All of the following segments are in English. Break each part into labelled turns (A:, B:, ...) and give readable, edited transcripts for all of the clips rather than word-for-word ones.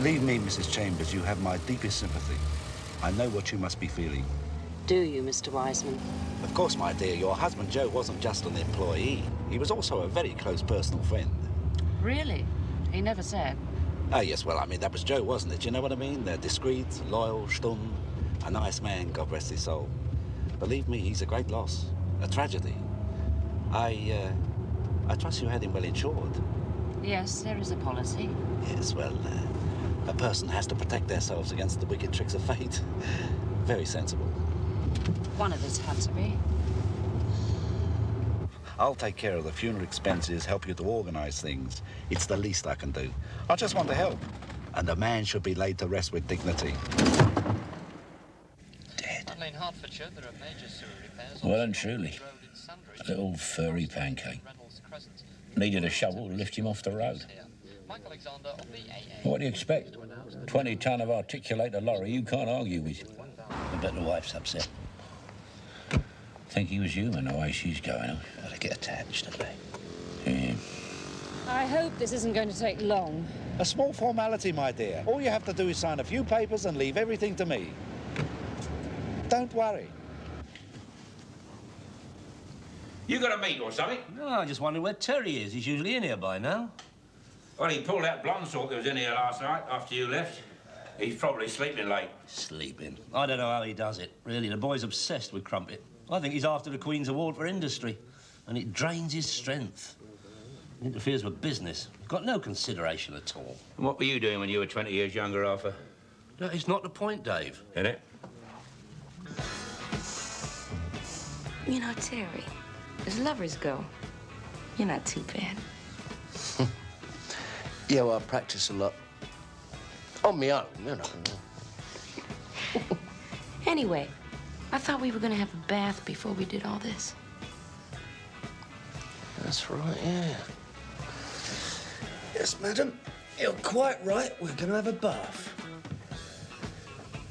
A: Believe me, Mrs. Chambers, you have my deepest sympathy. I know what you must be feeling.
B: Do you, Mr. Wiseman?
A: Of course, my dear, your husband Joe wasn't just an employee. He was also a very close personal friend.
B: Really? He never said.
A: Oh, yes, well, I mean, that was Joe, wasn't it? You know what I mean? Discreet, loyal, stumm, a nice man, God rest his soul. Believe me, he's a great loss, a tragedy. I trust you had him well insured.
B: Yes, there is a policy.
A: Yes, well, a person has to protect themselves against the wicked tricks of fate. Very sensible.
B: One of us had to be.
A: I'll take care of the funeral expenses, help you to organise things. It's the least I can do. I just want to help. And a man should be laid to rest with dignity. Dead.
C: In Hertfordshire, there are major sewer repairs.
D: Well and truly. A little furry pancake. Needed a shovel to lift him off the road. What do you expect? 20 ton of articulator lorry you can't argue with. I bet the wife's upset. Think he was human the way she's going.
A: Gotta get attached, don't they?
D: Yeah.
B: I hope this isn't going to take long.
A: A small formality, my dear. All you have to do is sign a few papers and leave everything to me. Don't worry.
E: You got a meet or something?
F: No, I just wondered where Terry is. He's usually in here by now.
E: Well, he pulled that blonde sort that was in here last night after you left. He's probably sleeping late.
F: Sleeping? I don't know how he does it. Really, the boy's obsessed with crumpet. I think he's after the Queen's Award for Industry, and it drains his strength. It interferes with business. Got no consideration at all.
E: And what were you doing when you were 20 years younger, Arthur?
F: That is not the point, Dave.
E: Isn't it?
G: You know, Terry, as lovers go, you're not too bad.
H: Yeah, well, I practice a lot. On my own, you know.
G: Anyway, I thought we were going to have a bath before we did all this.
H: That's right, yeah. Yes, madam. You're quite right. We're going to have a bath.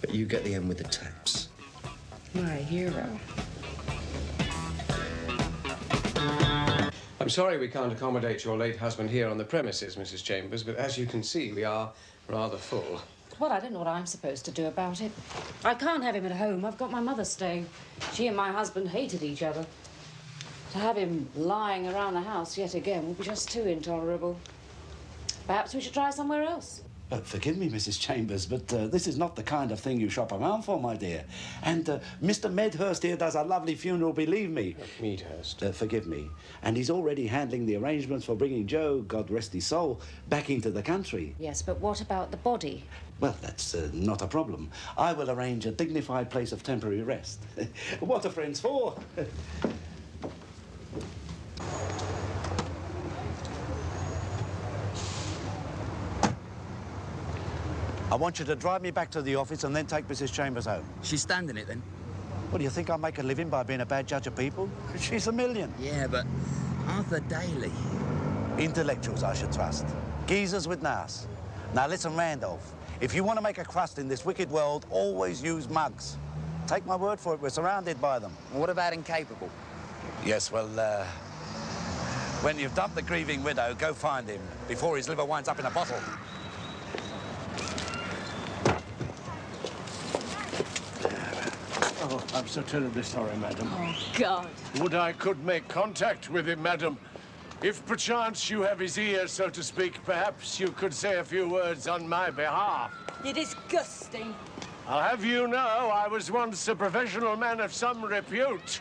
H: But you get the end with the taps.
G: My hero.
I: I'm sorry we can't accommodate your late husband here on the premises, Mrs. Chambers, but as you can see, we are rather full.
B: Well, I don't know what I'm supposed to do about it. I can't have him at home. I've got my mother staying. She and my husband hated each other. To have him lying around the house yet again would be just too intolerable. Perhaps we should try somewhere else.
A: Forgive me, Mrs. Chambers, but this is not the kind of thing you shop around for, my dear. And Mr. Medhurst here does a lovely funeral, believe me.
I: Medhurst.
A: Forgive me. And he's already handling the arrangements for bringing Joe, God rest his soul, back into the country.
B: Yes, but what about the body?
A: Well, that's not a problem. I will arrange a dignified place of temporary rest. What are friends for? I want you to drive me back to the office and then take Mrs. Chambers home.
J: She's standing it, then?
A: What, do you think I make a living by being a bad judge of people? She's a million.
J: Yeah, but Arthur Daly.
A: Intellectuals, I should trust. Geezers with nous. Now, listen, Randolph. If you want to make a crust in this wicked world, always use mugs. Take my word for it, we're surrounded by them.
J: And what about incapable?
A: Yes, well, when you've dumped the grieving widow, go find him before his liver winds up in a bottle.
H: Oh, I'm so terribly sorry, madam.
B: Oh, God.
H: Would I could make contact with him, madam. If perchance you have his ear, so to speak, perhaps you could say a few words on my behalf.
B: You're disgusting.
H: I'll have you know I was once a professional man of some repute.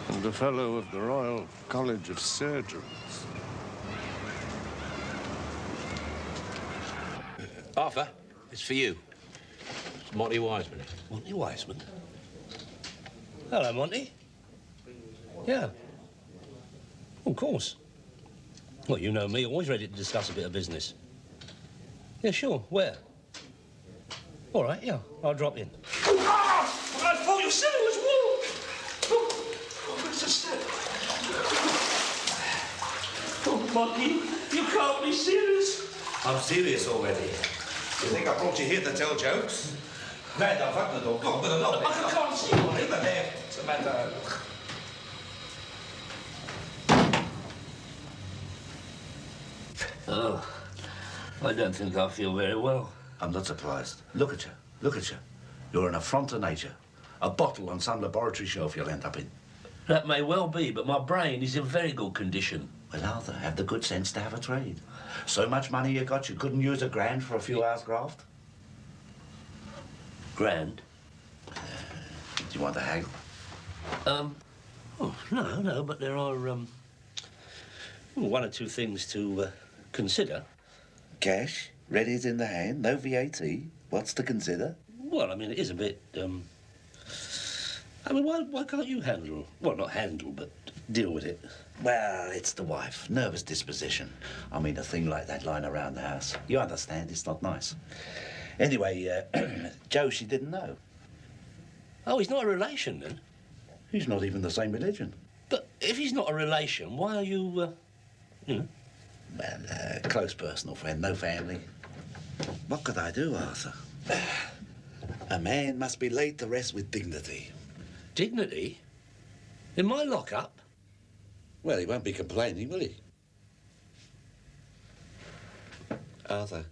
H: And a fellow of the Royal College of Surgeons.
E: Arthur, it's for you. It's Monty Wiseman.
F: Monty Wiseman? Hello, Monty. Yeah. Of course. Well, you know me, always ready to discuss a bit of business. Yeah, sure. Where? All right, yeah, I'll drop in.
E: Ah! I thought you said it was war! Oh, it's a step. Oh, Monty, you can't be serious.
A: I'm serious already. You think I brought you here to tell jokes? Randolph, open the door. Go on, with a knob.
E: I can't see you.
A: In there. What's the matter?
H: Oh,
F: I don't think I feel very well.
D: I'm not surprised. Look at you. Look at you. You're an affront to nature. A bottle on some laboratory shelf you'll end up in.
F: That may well be, but my brain is in very good condition.
D: Well, Arthur, have the good sense to have a trade. So much money you got, you couldn't use a grand for a few hours graft?
F: Grand?
D: Do you want to haggle?
F: Oh, no, but there are, one or two things to consider.
D: Cash, ready in the hand, no VAT. What's to consider?
F: Well, I mean, it is a bit, I mean, why can't you handle, well, not handle, but deal with it?
D: Well, it's the wife. Nervous disposition. I mean, a thing like that lying around the house. You understand, it's not nice. Anyway, Joe, she didn't know.
F: Oh, he's not a relation, then?
D: He's not even the same religion.
F: But if he's not a relation, why are you, you know?
D: Well, close personal friend, no family. What could I do, Arthur? A man must be laid to rest with dignity.
F: Dignity? In my lockup?
D: Well, he won't be complaining, will he? Arthur,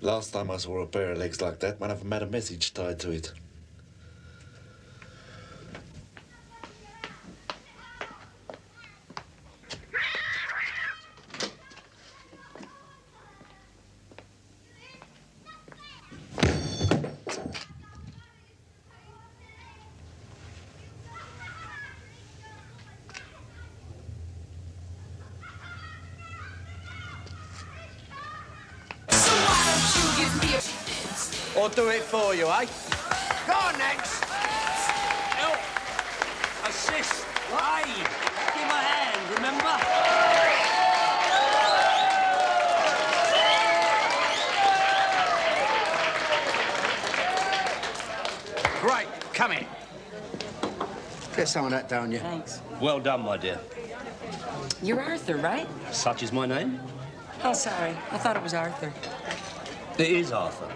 D: last time I saw a pair of legs like that, one of them had a message tied to it.
J: Or do it for you, eh? Go on, next.
F: Help! Assist! Aid! Give him a hand, remember?
J: Great, come in. Get some of that down you.
G: Thanks.
F: Well done, my dear.
G: You're Arthur, right?
F: Such is my name.
G: Oh, sorry. I thought it was Arthur.
F: It is Arthur.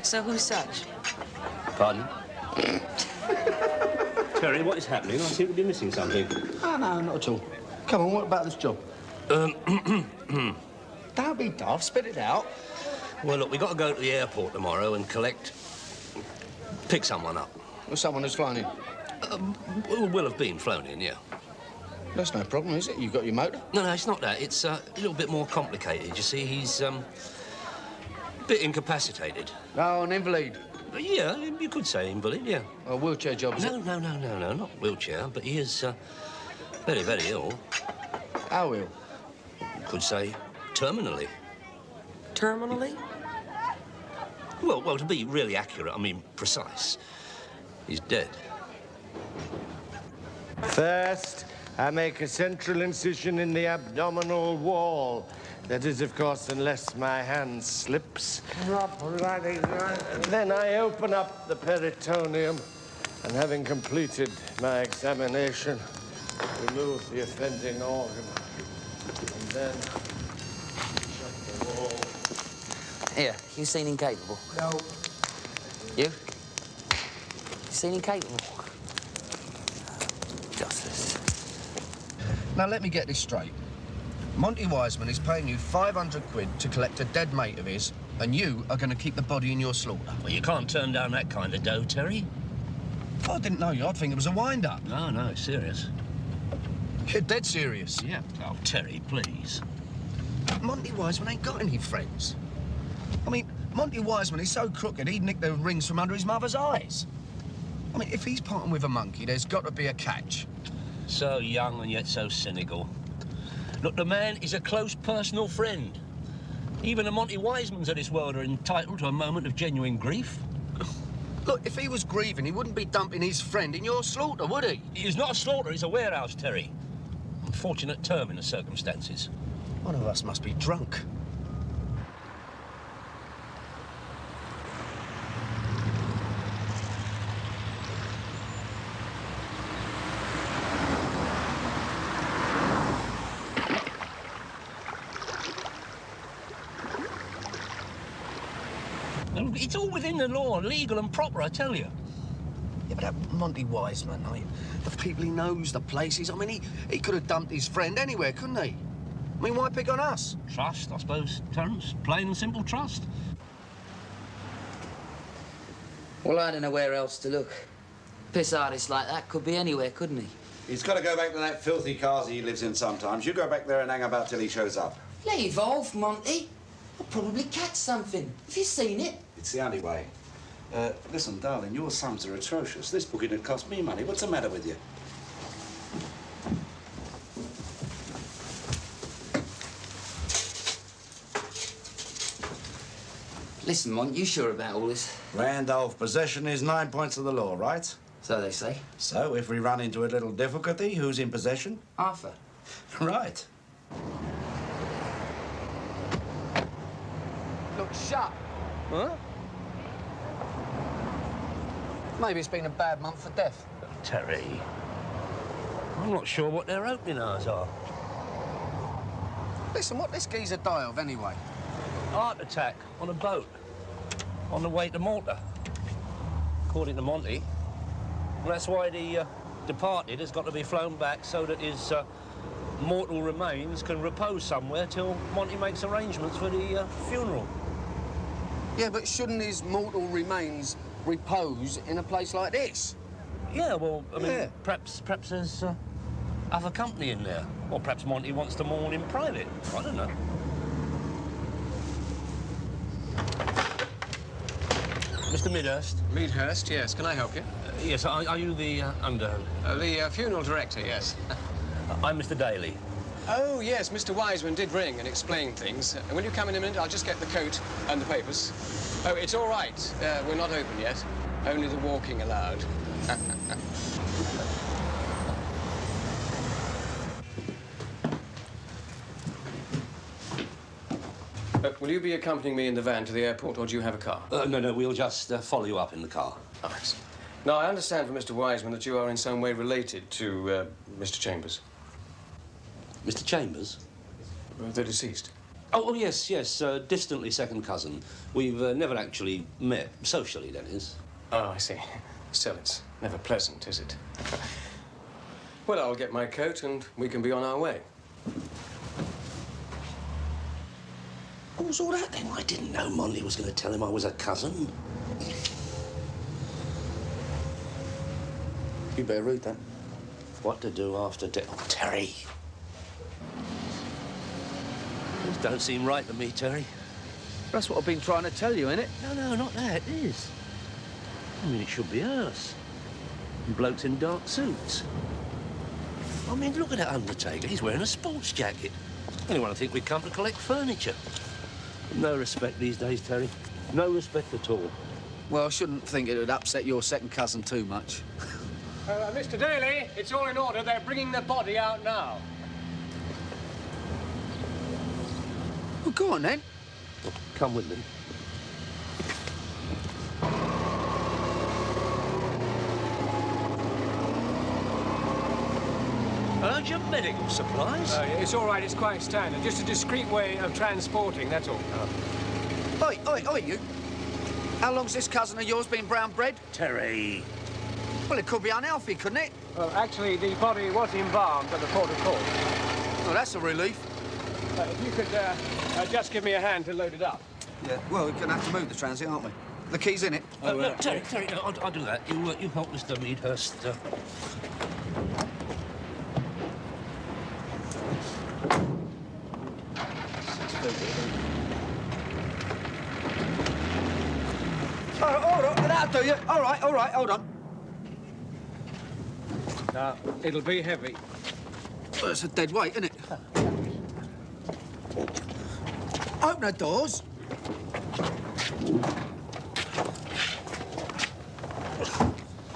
G: So who's such?
F: Pardon? Terry, what is happening? I seem to be missing something.
J: Oh, no, not at all. Come on, what about this job? Don't be daft, spit it out.
F: Well, look, we've got to go to the airport tomorrow and pick someone up.
J: Or someone who's flying in.
F: Will have been flown in, yeah.
J: That's no problem, is it? You got your motor?
F: No, it's not that. It's a little bit more complicated. You see, he's a bit incapacitated.
J: Oh, an invalid.
F: Yeah, you could say invalid, yeah.
J: A wheelchair job, is
F: No,
J: it?
F: no, not wheelchair, but he is very, very ill.
J: How ill?
F: You could say terminally.
G: Terminally?
F: Well, to be really accurate, I mean precise, he's dead.
H: First, I make a central incision in the abdominal wall. That is, of course, unless my hand slips. Then I open up the peritoneum, and having completed my examination, remove the offending organ, and then shut the wall.
J: Here, you seen incapable?
H: No.
J: You? You seen incapable? Justice.
K: Now, let me get this straight. Monty Wiseman is paying you 500 quid to collect a dead mate of his, and you are going to keep the body in your slaughter.
F: Well, you can't turn down that kind of dough, Terry.
K: If I didn't know you, I'd think it was a wind-up.
F: No, it's serious.
K: You're dead serious.
F: Yeah. Oh, Terry, please.
K: Monty Wiseman ain't got any friends. I mean, Monty Wiseman is so crooked, he'd nick the rings from under his mother's eyes. I mean, if he's parting with a monkey, there's got to be a catch.
F: So young and yet so cynical. Look, the man is a close personal friend. Even the Monty Wisemans of this world are entitled to a moment of genuine grief.
K: Look, if he was grieving, he wouldn't be dumping his friend in your slaughter, would he?
F: He's not a slaughter, he's a warehouse, Terry. Unfortunate term in the circumstances.
K: One of us must be drunk.
F: It's all within the law, legal and proper, I tell you.
K: Yeah, but that Monty Wiseman, I mean, the people he knows, the places, I mean, he could have dumped his friend anywhere, couldn't he? I mean, why pick on us?
F: Trust, I suppose, Terence. Plain and simple trust.
L: Well, I don't know where else to look. Piss artist like that could be anywhere, couldn't he?
A: He's got to go back to that filthy cars he lives in sometimes. You go back there and hang about till he shows up.
L: Leave off, Monty. I'll probably catch something. Have you seen it?
A: It's the only way. Listen, darling, your sums are atrocious. This booking had cost me money. What's the matter with you?
L: Listen, Mont, you sure about all this?
A: Randolph, possession is 9 points of the law, right?
L: So they say.
A: So, if we run into a little difficulty, who's in possession?
L: Arthur.
A: Right.
K: Look, shut. Huh? Maybe it's been a bad month for death.
F: Terry, I'm not sure what their opening hours are.
K: Listen, what this geezer die of, anyway?
F: Heart attack on a boat on the way to Malta. According to Monty. And that's why the departed has got to be flown back so that his mortal remains can repose somewhere till Monty makes arrangements for the funeral.
K: Yeah, but shouldn't his mortal remains repose in a place like this?
F: Yeah, well, I mean, perhaps there's other company in there. Or perhaps Monty wants to mourn in private. I don't know. Mr. Midhurst?
I: Midhurst, yes. Can I help you?
F: Yes, are you the underhand?
I: The funeral director, yes.
F: I'm Mr. Daly.
I: Oh, yes, Mr. Wiseman did ring and explain things. Will you come in a minute? I'll just get the coat and the papers. Oh, it's all right. We're not open yet. Only the walking allowed. Will you be accompanying me in the van to the airport, or do you have a car?
F: No, we'll just follow you up in the car.
I: Oh, I see. Now, I understand from Mr. Wiseman that you are in some way related to Mr. Chambers.
F: Mr. Chambers?
I: The deceased.
F: Oh, yes, distantly second cousin. We've never actually met, socially, that is.
I: Oh, I see. Still, it's never pleasant, is it? Well, I'll get my coat and we can be on our way.
F: What was all that, then? I didn't know Monty was going to tell him I was a cousin.
A: You better read that.
F: What to do after death? Oh, Terry. This don't seem right to me, Terry.
K: That's what I've been trying to tell you, innit?
F: No, not that. It is. I mean, it should be us. And blokes in dark suits. I mean, look at that undertaker. He's wearing a sports jacket. Anyone would think we'd come to collect furniture. No respect these days, Terry. No respect at all.
K: Well, I shouldn't think it would upset your second cousin too much.
I: Mr. Daly, it's all in order. They're bringing the body out now.
K: Well, go on, then.
F: Come with me. Urgent medical supplies?
I: It's all right. It's quite standard. Just a discreet way of transporting, that's all.
K: Oi, you. How long's this cousin of yours been brown bread?
F: Terry.
K: Well, it could be unhealthy, couldn't it?
I: Well, actually, the body was embalmed at the port of call.
K: Well, that's a relief.
I: If you could just give me a hand to load it up.
K: Yeah, well, we're going to have to move the transit, aren't we? The key's in it.
F: Look, Terry, no, I'll do that. You help Mr. Meadhurst.
K: Hold on, that'll do you. All right, hold on.
I: Now, it'll be heavy.
K: Well, it's a dead weight, isn't it? Open the doors.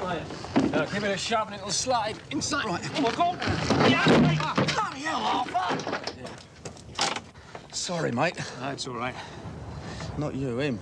I: Right. Give it a shove and it'll slide inside.
K: Right.
I: Oh, my God!
K: Bloody hell, Arthur! Yeah. Sorry, mate.
I: That's all right.
K: Not you, him.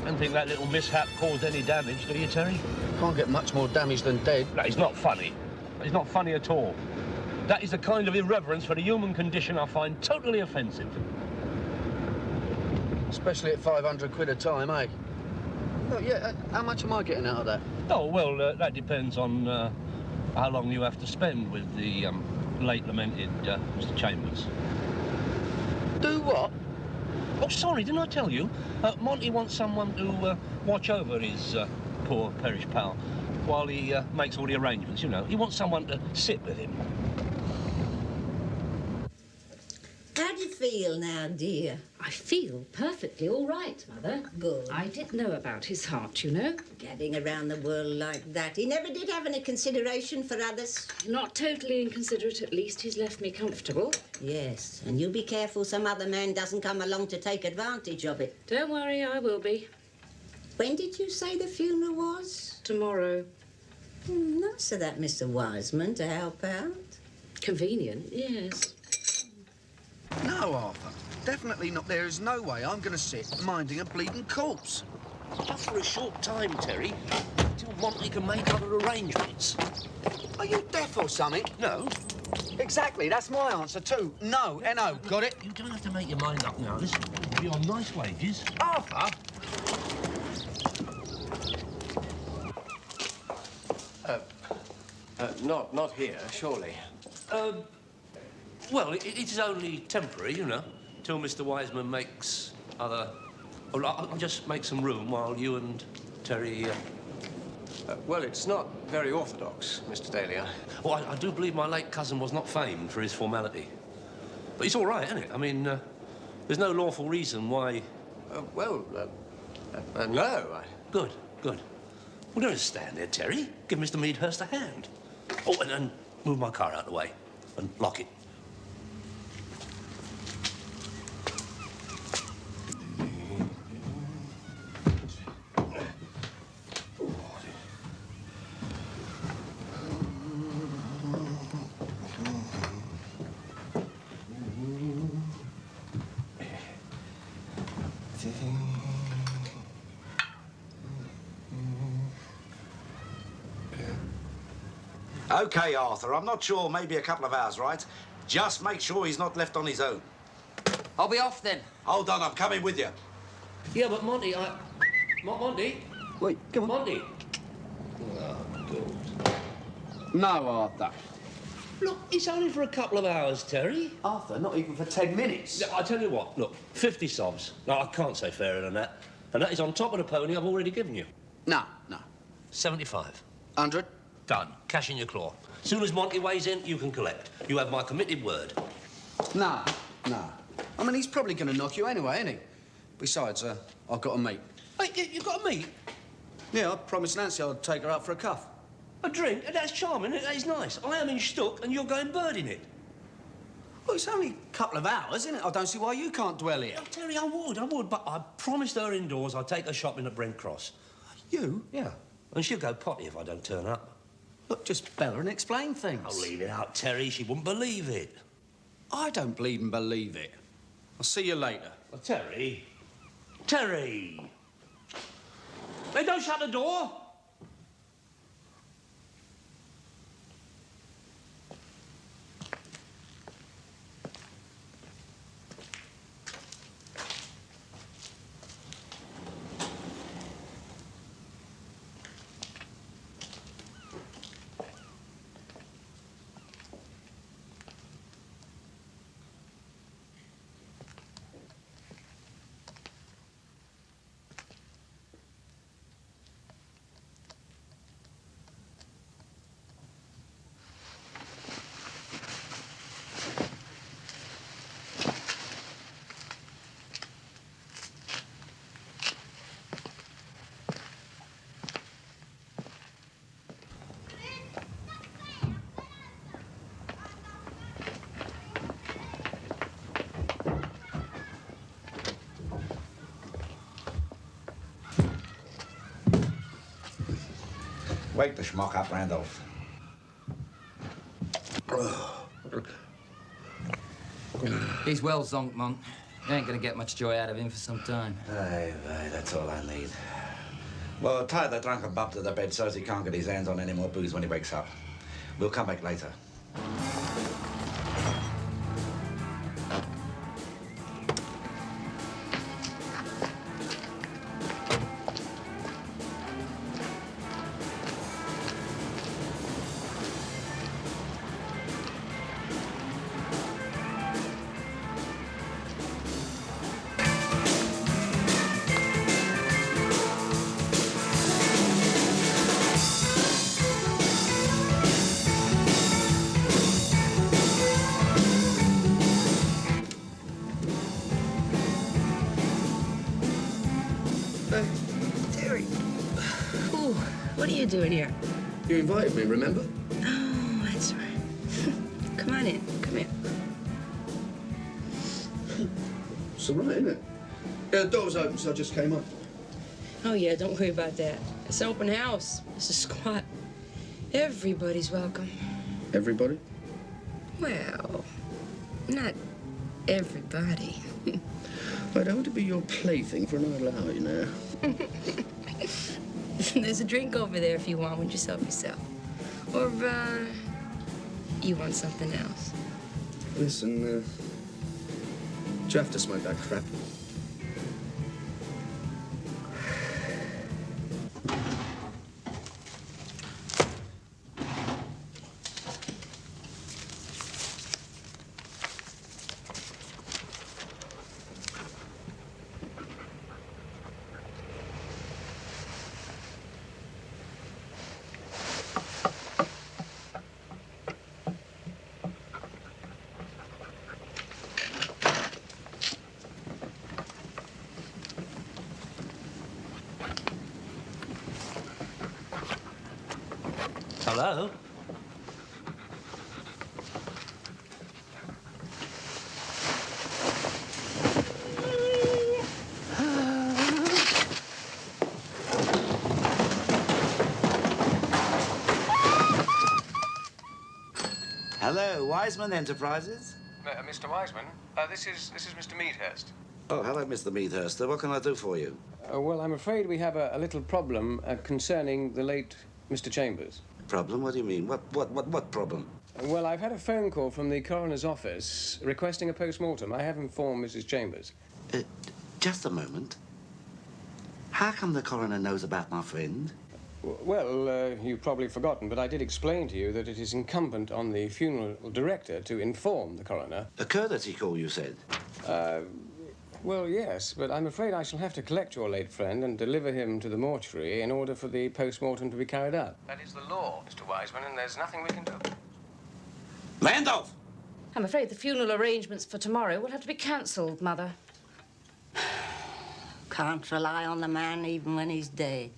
F: Don't think that little mishap caused any damage, do you, Terry?
K: Can't get much more damage than dead.
F: No, it's not funny. It's not funny at all. That is the kind of irreverence for the human condition I find totally offensive.
K: Especially at 500 quid a time, eh? Oh, yeah, how much am I getting out of that?
F: Oh, well, that depends on how long you have to spend with the late lamented Mr. Chambers.
K: Do what?
F: Oh, sorry, didn't I tell you? Monty wants someone to watch over his poor perished pal while he makes all the arrangements, you know. He wants someone to sit with him.
M: How do you feel now, dear?
B: I feel perfectly all right, Mother.
M: Good.
B: I did know about his heart, you know.
M: Getting around the world like that. He never did have any consideration for others.
B: Not totally inconsiderate, at least. He's left me comfortable.
M: Yes, and you be careful some other man doesn't come along to take advantage of it.
B: Don't worry, I will be.
M: When did you say the funeral was?
B: Tomorrow.
M: Nice of that Mr. Wiseman to help out.
B: Convenient, yes.
K: No, Arthur. Definitely not. There is no way I'm going to sit minding a bleeding corpse.
F: Just for a short time, Terry, until Monty can make other arrangements.
K: Are you deaf or something?
F: No.
K: Exactly, that's my answer too. No, N-O, got it?
F: You don't have to make your mind up now. This will be on nice wages.
K: Arthur?
I: Not here, surely.
F: Well, it is only temporary, you know, till Mr. Wiseman makes other... Well, I'll just make some room while you and Terry...
I: Well, it's not very orthodox, Mr. Dahlia.
F: Well, I do believe my late cousin was not famed for his formality. But it's all right, isn't it? I mean, there's no lawful reason why...
I: No.
F: Good, good. Well, don't stand there, Terry. Give Mr. Meadhurst a hand. Oh, and move my car out of the way and lock it.
A: OK, Arthur, I'm not sure, maybe a couple of hours, right? Just make sure he's not left on his own.
L: I'll be off then.
A: Hold on, I'm coming with you.
F: Yeah, but Monty, Monty?
K: Wait, come on.
F: Monty?
K: Oh, God. No, Arthur.
F: Look, it's only for a couple of hours, Terry.
K: Arthur, not even for 10 minutes.
F: I tell you what, look, 50 sobs. No, I can't say fairer than that. And that is on top of the pony I've already given you.
K: No.
F: 75.
K: 100?
F: Done. Cash in your claw. Soon as Monty weighs in, you can collect. You have my committed word.
K: No. I mean, he's probably going to knock you anyway, isn't he? Besides, I've got a mate.
F: Hey, you've got a meet?
K: Yeah, I promised Nancy I'd take her out for a cuff.
F: A drink? That's charming. That is nice. I am in Stook and you're going birding it.
K: Well, it's only a couple of hours, isn't it? I don't see why you can't dwell here.
F: Oh, Terry, I would, but I promised her indoors I'd take her shopping at Brent Cross.
K: You?
F: Yeah. And she'll go potty if I don't turn up.
K: Look, just bell her and explain things.
F: I'll leave it out, Terry. She wouldn't believe it.
K: I don't bleed and believe it. I'll see you later.
F: Well, Terry. Terry! Hey, don't shut the door!
A: Wake the schmuck up, Randolph.
L: He's well zonked, Monk. You ain't gonna get much joy out of him for some time.
A: Aye, that's all I need. Well, tie the drunken bub to the bed so as he can't get his hands on any more booze when he wakes up. We'll come back later.
G: Terry. Ooh, what are you doing here?
K: You invited me, remember?
G: Oh, that's right. Come on in. Come here.
K: It's all right, isn't it? Yeah, the door was open, so I just came up.
G: Oh, yeah, don't worry about that. It's an open house. It's a squat. Everybody's welcome.
K: Everybody?
G: Well, not everybody.
K: I don't want to be your plaything for another hour, you know.
G: There's a drink over there if you want one. Just help yourself. Or, you want something else?
K: Listen, do you have to smoke that crap?
F: Hello?
A: Hello, Wiseman Enterprises?
I: Mr. Wiseman, this is Mr. Meadhurst.
A: Oh, hello, Mr. Meadhurst. What can I do for you?
I: Well, I'm afraid we have a little problem concerning the late Mr. Chambers.
A: Problem? What do you mean? What problem?
I: Well, I've had a phone call from the coroner's office requesting a post-mortem. I have informed Mrs. Chambers.
A: Just a moment. How come the coroner knows about my friend?
I: Well, you've probably forgotten, but I did explain to you that it is incumbent on the funeral director to inform the coroner.
A: A courtesy call, you said?
I: Well, yes, but I'm afraid I shall have to collect your late friend and deliver him to the mortuary in order for the post-mortem to be carried out. That is the law, Mr. Wiseman, and there's nothing we can do.
A: Randolph!
B: I'm afraid the funeral arrangements for tomorrow will have to be cancelled, Mother.
M: Can't rely on the man even when he's dead.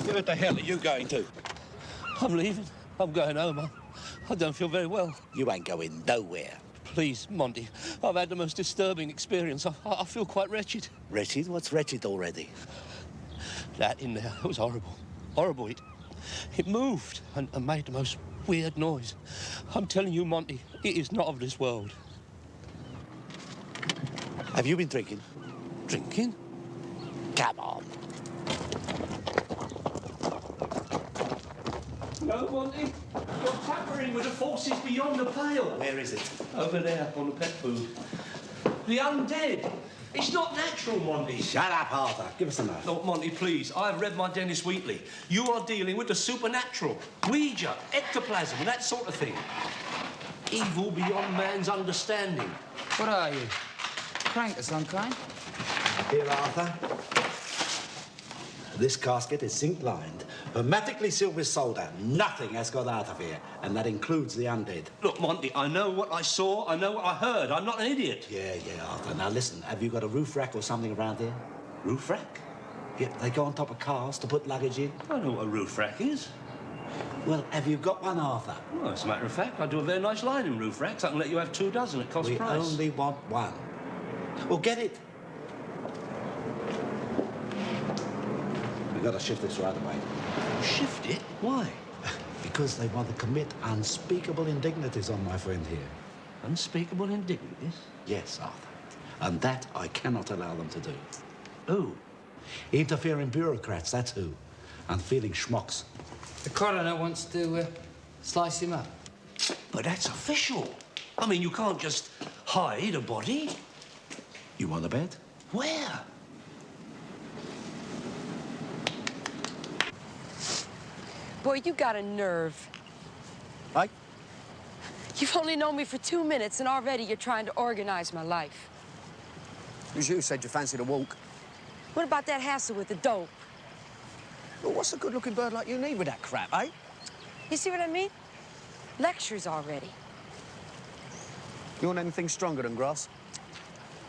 A: Where the hell are you going to?
F: I'm leaving. I'm going home. I don't feel very well.
A: You ain't going nowhere.
F: Please, Monty. I've had the most disturbing experience. I feel quite wretched.
A: Wretched? What's wretched already?
F: That in there, it was horrible. Horrible. It moved and made the most weird noise. I'm telling you, Monty, it is not of this world.
A: Have you been drinking?
F: Drinking?
A: Come on.
F: No, Monty. You're tampering with the forces beyond the pale.
A: Where is it?
F: Over there, on the pet food. The undead. It's not natural, Monty.
A: Shut up, Arthur. Give us a knife.
F: No, Monty, please. I've read my Dennis Wheatley. You are dealing with the supernatural. Ouija, ectoplasm, that sort of thing. Evil beyond man's understanding.
L: What are you? Crank or some kind?
A: Here, Arthur. This casket is zinc-lined, hermetically sealed with solder. Nothing has got out of here, and that includes the undead.
F: Look, Monty, I know what I saw, I know what I heard. I'm not an idiot.
A: Yeah, Arthur. Now, listen, have you got a roof rack or something around here? Roof rack? Yeah, they go on top of cars to put luggage in.
F: I know what a roof rack is.
A: Well, have you got one, Arthur?
F: Well, as a matter of fact, I do a very nice line in roof racks. I can let you have 24 at cost
A: We
F: price.
A: only want one. Well, get it. We've got to shift this right away.
F: Shift it? Why?
A: Because they want to commit unspeakable indignities on my friend here.
F: Unspeakable indignities?
A: Yes, Arthur. And that I cannot allow them to do.
F: Who?
A: Interfering bureaucrats, that's who. And feeling schmucks.
L: The coroner wants to slice him up.
F: But that's official. I mean, you can't just hide a body.
A: You want a bed?
F: Where?
G: Boy, you got a nerve.
K: Hey?
G: You've only known me for 2 minutes, and already you're trying to organize my life.
K: It was you who said you fancied a walk.
G: What about that hassle with the dope?
K: Well, what's a good-looking bird like you need with that crap, eh?
G: You see what I mean? Lectures already.
K: You want anything stronger than grass?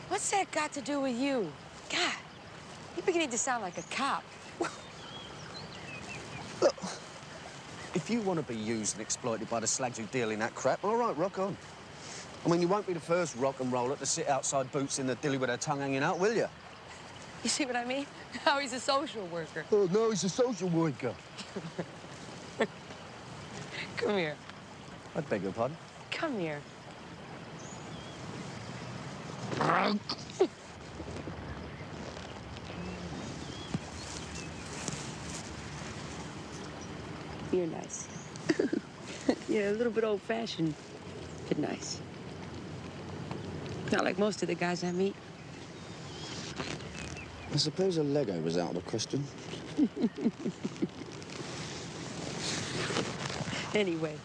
G: What's that got to do with you? God, you're beginning to sound like a cop.
K: Look, if you want to be used and exploited by the slags who deal in that crap, all right, rock on. I mean, you won't be the first rock and roller to sit outside Boots in the dilly with her tongue hanging out, will you?
G: You see what I mean? Now he's a social worker.
K: Oh, no, he's a social worker.
G: Come here.
K: I beg your pardon?
G: Come here. You're nice. Yeah, a little bit old-fashioned, but nice. Not like most of the guys I meet.
K: I suppose a Lego was out of the question.
G: Anyway,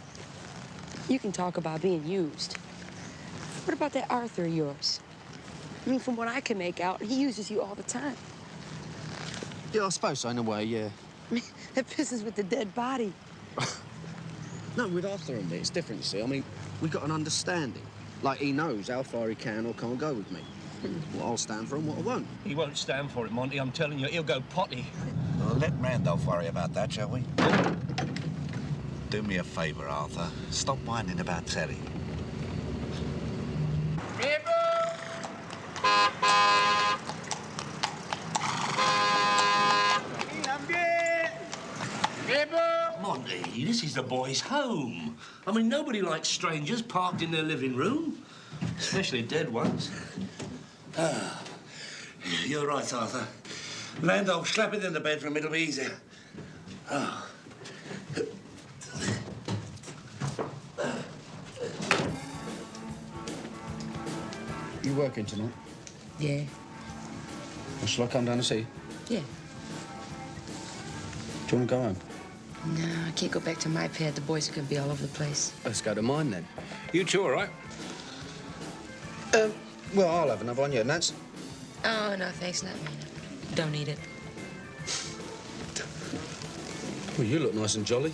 G: you can talk about being used. What about that Arthur of yours? I mean, from what I can make out, he uses you all the time.
K: Yeah, I suppose so, in a way, yeah.
G: I mean, that business with the dead body.
K: No, with Arthur and me, it's different, you see. I mean, we've got an understanding. Like, he knows how far he can or can't go with me. What I'll stand for and what I won't.
F: He won't stand for it, Monty. I'm telling you, he'll go potty.
A: Well, let Randolph worry about that, shall we? Do me a favour, Arthur. Stop whining about Terry.
F: Monty, this is the boys' home. I mean, nobody likes strangers parked in their living room, especially dead ones.
D: Ah, you're right, Arthur. Randolph, slap it in the bedroom, it'll be easier. Oh.
K: You working tonight?
G: Yeah.
K: Or shall I come down and see you?
G: Yeah.
K: Do you want to go home?
G: No, I can't go back to my pad. The boys are going to be all over the place.
K: Let's go to mine, then.
I: You two all right?
K: Well, I'll have another one, yeah, Nance.
G: Oh, no, thanks, not me. Don't need it.
K: Well, you look nice and jolly.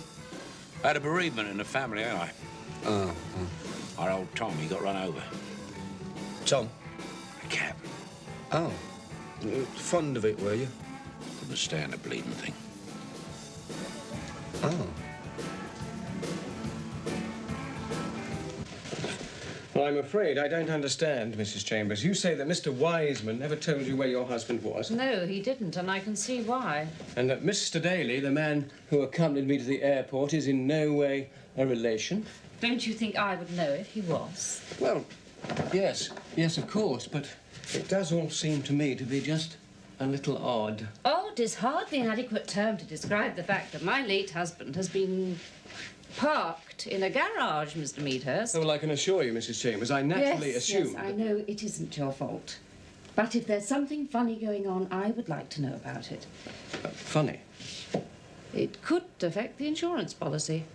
E: I had a bereavement in the family, ain't I?
K: Oh.
E: Our old Tom, he got run over.
K: Tom?
E: A cat.
K: Oh. Fond of it, were you?
E: Couldn't stand the bleeding thing.
K: Oh.
I: Well, I'm afraid I don't understand, Mrs. Chambers. You say that Mr. Wiseman never told you where your husband was.
B: No, he didn't, and I can see why.
I: And that Mr. Daly, the man who accompanied me to the airport, is in no way a relation.
B: Don't you think I would know if he was?
I: Well, yes. Yes, of course, but it does all seem to me to be just a little odd.
B: Odd is hardly an adequate term to describe the fact that my late husband has been parked in a garage, Mr. Meadhurst.
I: Oh, well, I can assure you, Mrs. Chambers, I naturally assumed...
B: Yes, I know it isn't your fault. But if there's something funny going on, I would like to know about it.
I: Funny?
B: It could affect the insurance policy.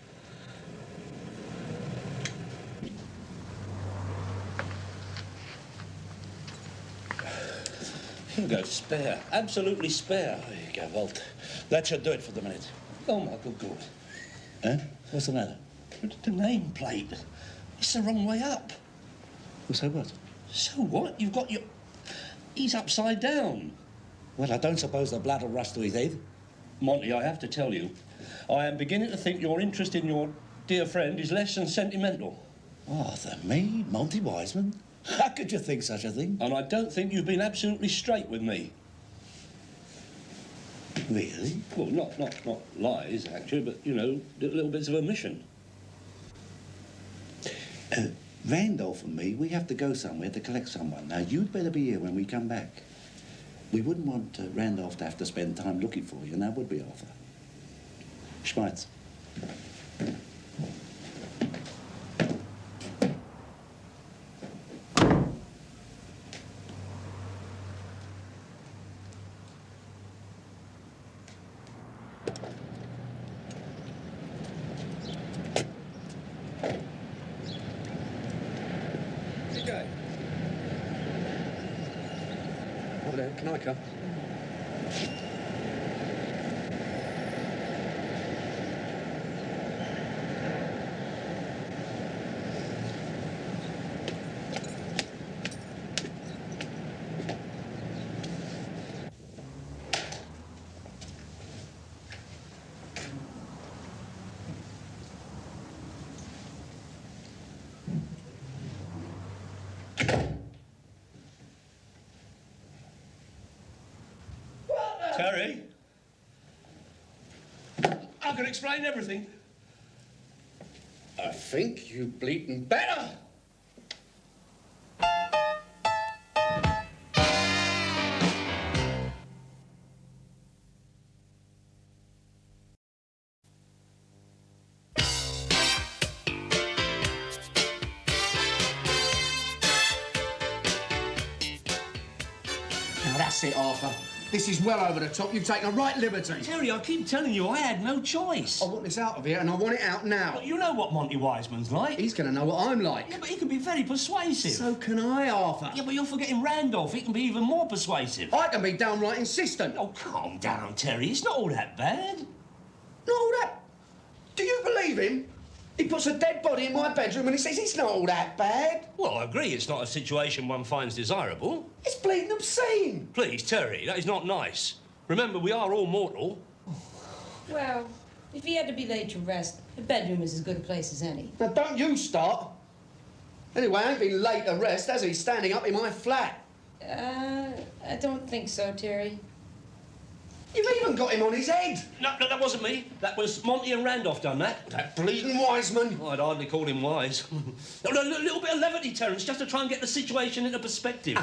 F: Here you go, spare. Absolutely spare.
D: There you go, Walt. That should do it for the minute.
F: Oh, my good God.
D: Huh? What's the matter?
F: The nameplate. It's the wrong way up.
D: Well, so what?
F: So what? You've got your... He's upside down.
A: Well, I don't suppose the blood will rush to his head.
F: Monty, I have to tell you, I am beginning to think your interest in your dear friend is less than sentimental.
D: Arthur, me? Monty Wiseman? How could you think such a thing?
F: And I don't think you've been absolutely straight with me.
D: Really?
F: Well, not lies, actually, but, you know, little bits of omission.
D: Randolph and me, we have to go somewhere to collect someone. Now, you'd better be here when we come back. We wouldn't want Randolph to have to spend time looking for you, now would we, Arthur? Schmeitz.
I: Can I come?
F: Terry? I can explain everything.
K: I think you bleating better. Now that's it, Arthur. This is well over the top. You've taken a right liberty.
F: Terry, I keep telling you, I had no choice.
K: I want this out of here, and I want it out now.
F: But you know what Monty Wiseman's like.
K: He's going to know what I'm like.
F: Yeah, but he can be very persuasive.
K: So can I, Arthur.
F: Yeah, but you're forgetting Randolph. He can be even more persuasive.
K: I can be downright insistent.
F: Oh, calm down, Terry. It's not all that bad.
K: Not all that? Do you believe him? He puts a dead body in my bedroom and he says it's not all that bad.
F: Well, I agree it's not a situation one finds desirable.
K: It's bleeding obscene.
F: Please, Terry, that is not nice. Remember, we are all mortal.
N: Well, if he had to be laid to rest, the bedroom is as good a place as any.
K: Now, don't you start. Anyway, I ain't been laid to rest, has he? Standing up in my flat.
N: I don't think so, Terry.
K: You've even got him on his head.
F: No, that wasn't me. That was Monty and Randolph done that.
K: That bleeding Wiseman.
F: I'd hardly call him wise. A little bit of levity, Terence, just to try and get the situation into perspective.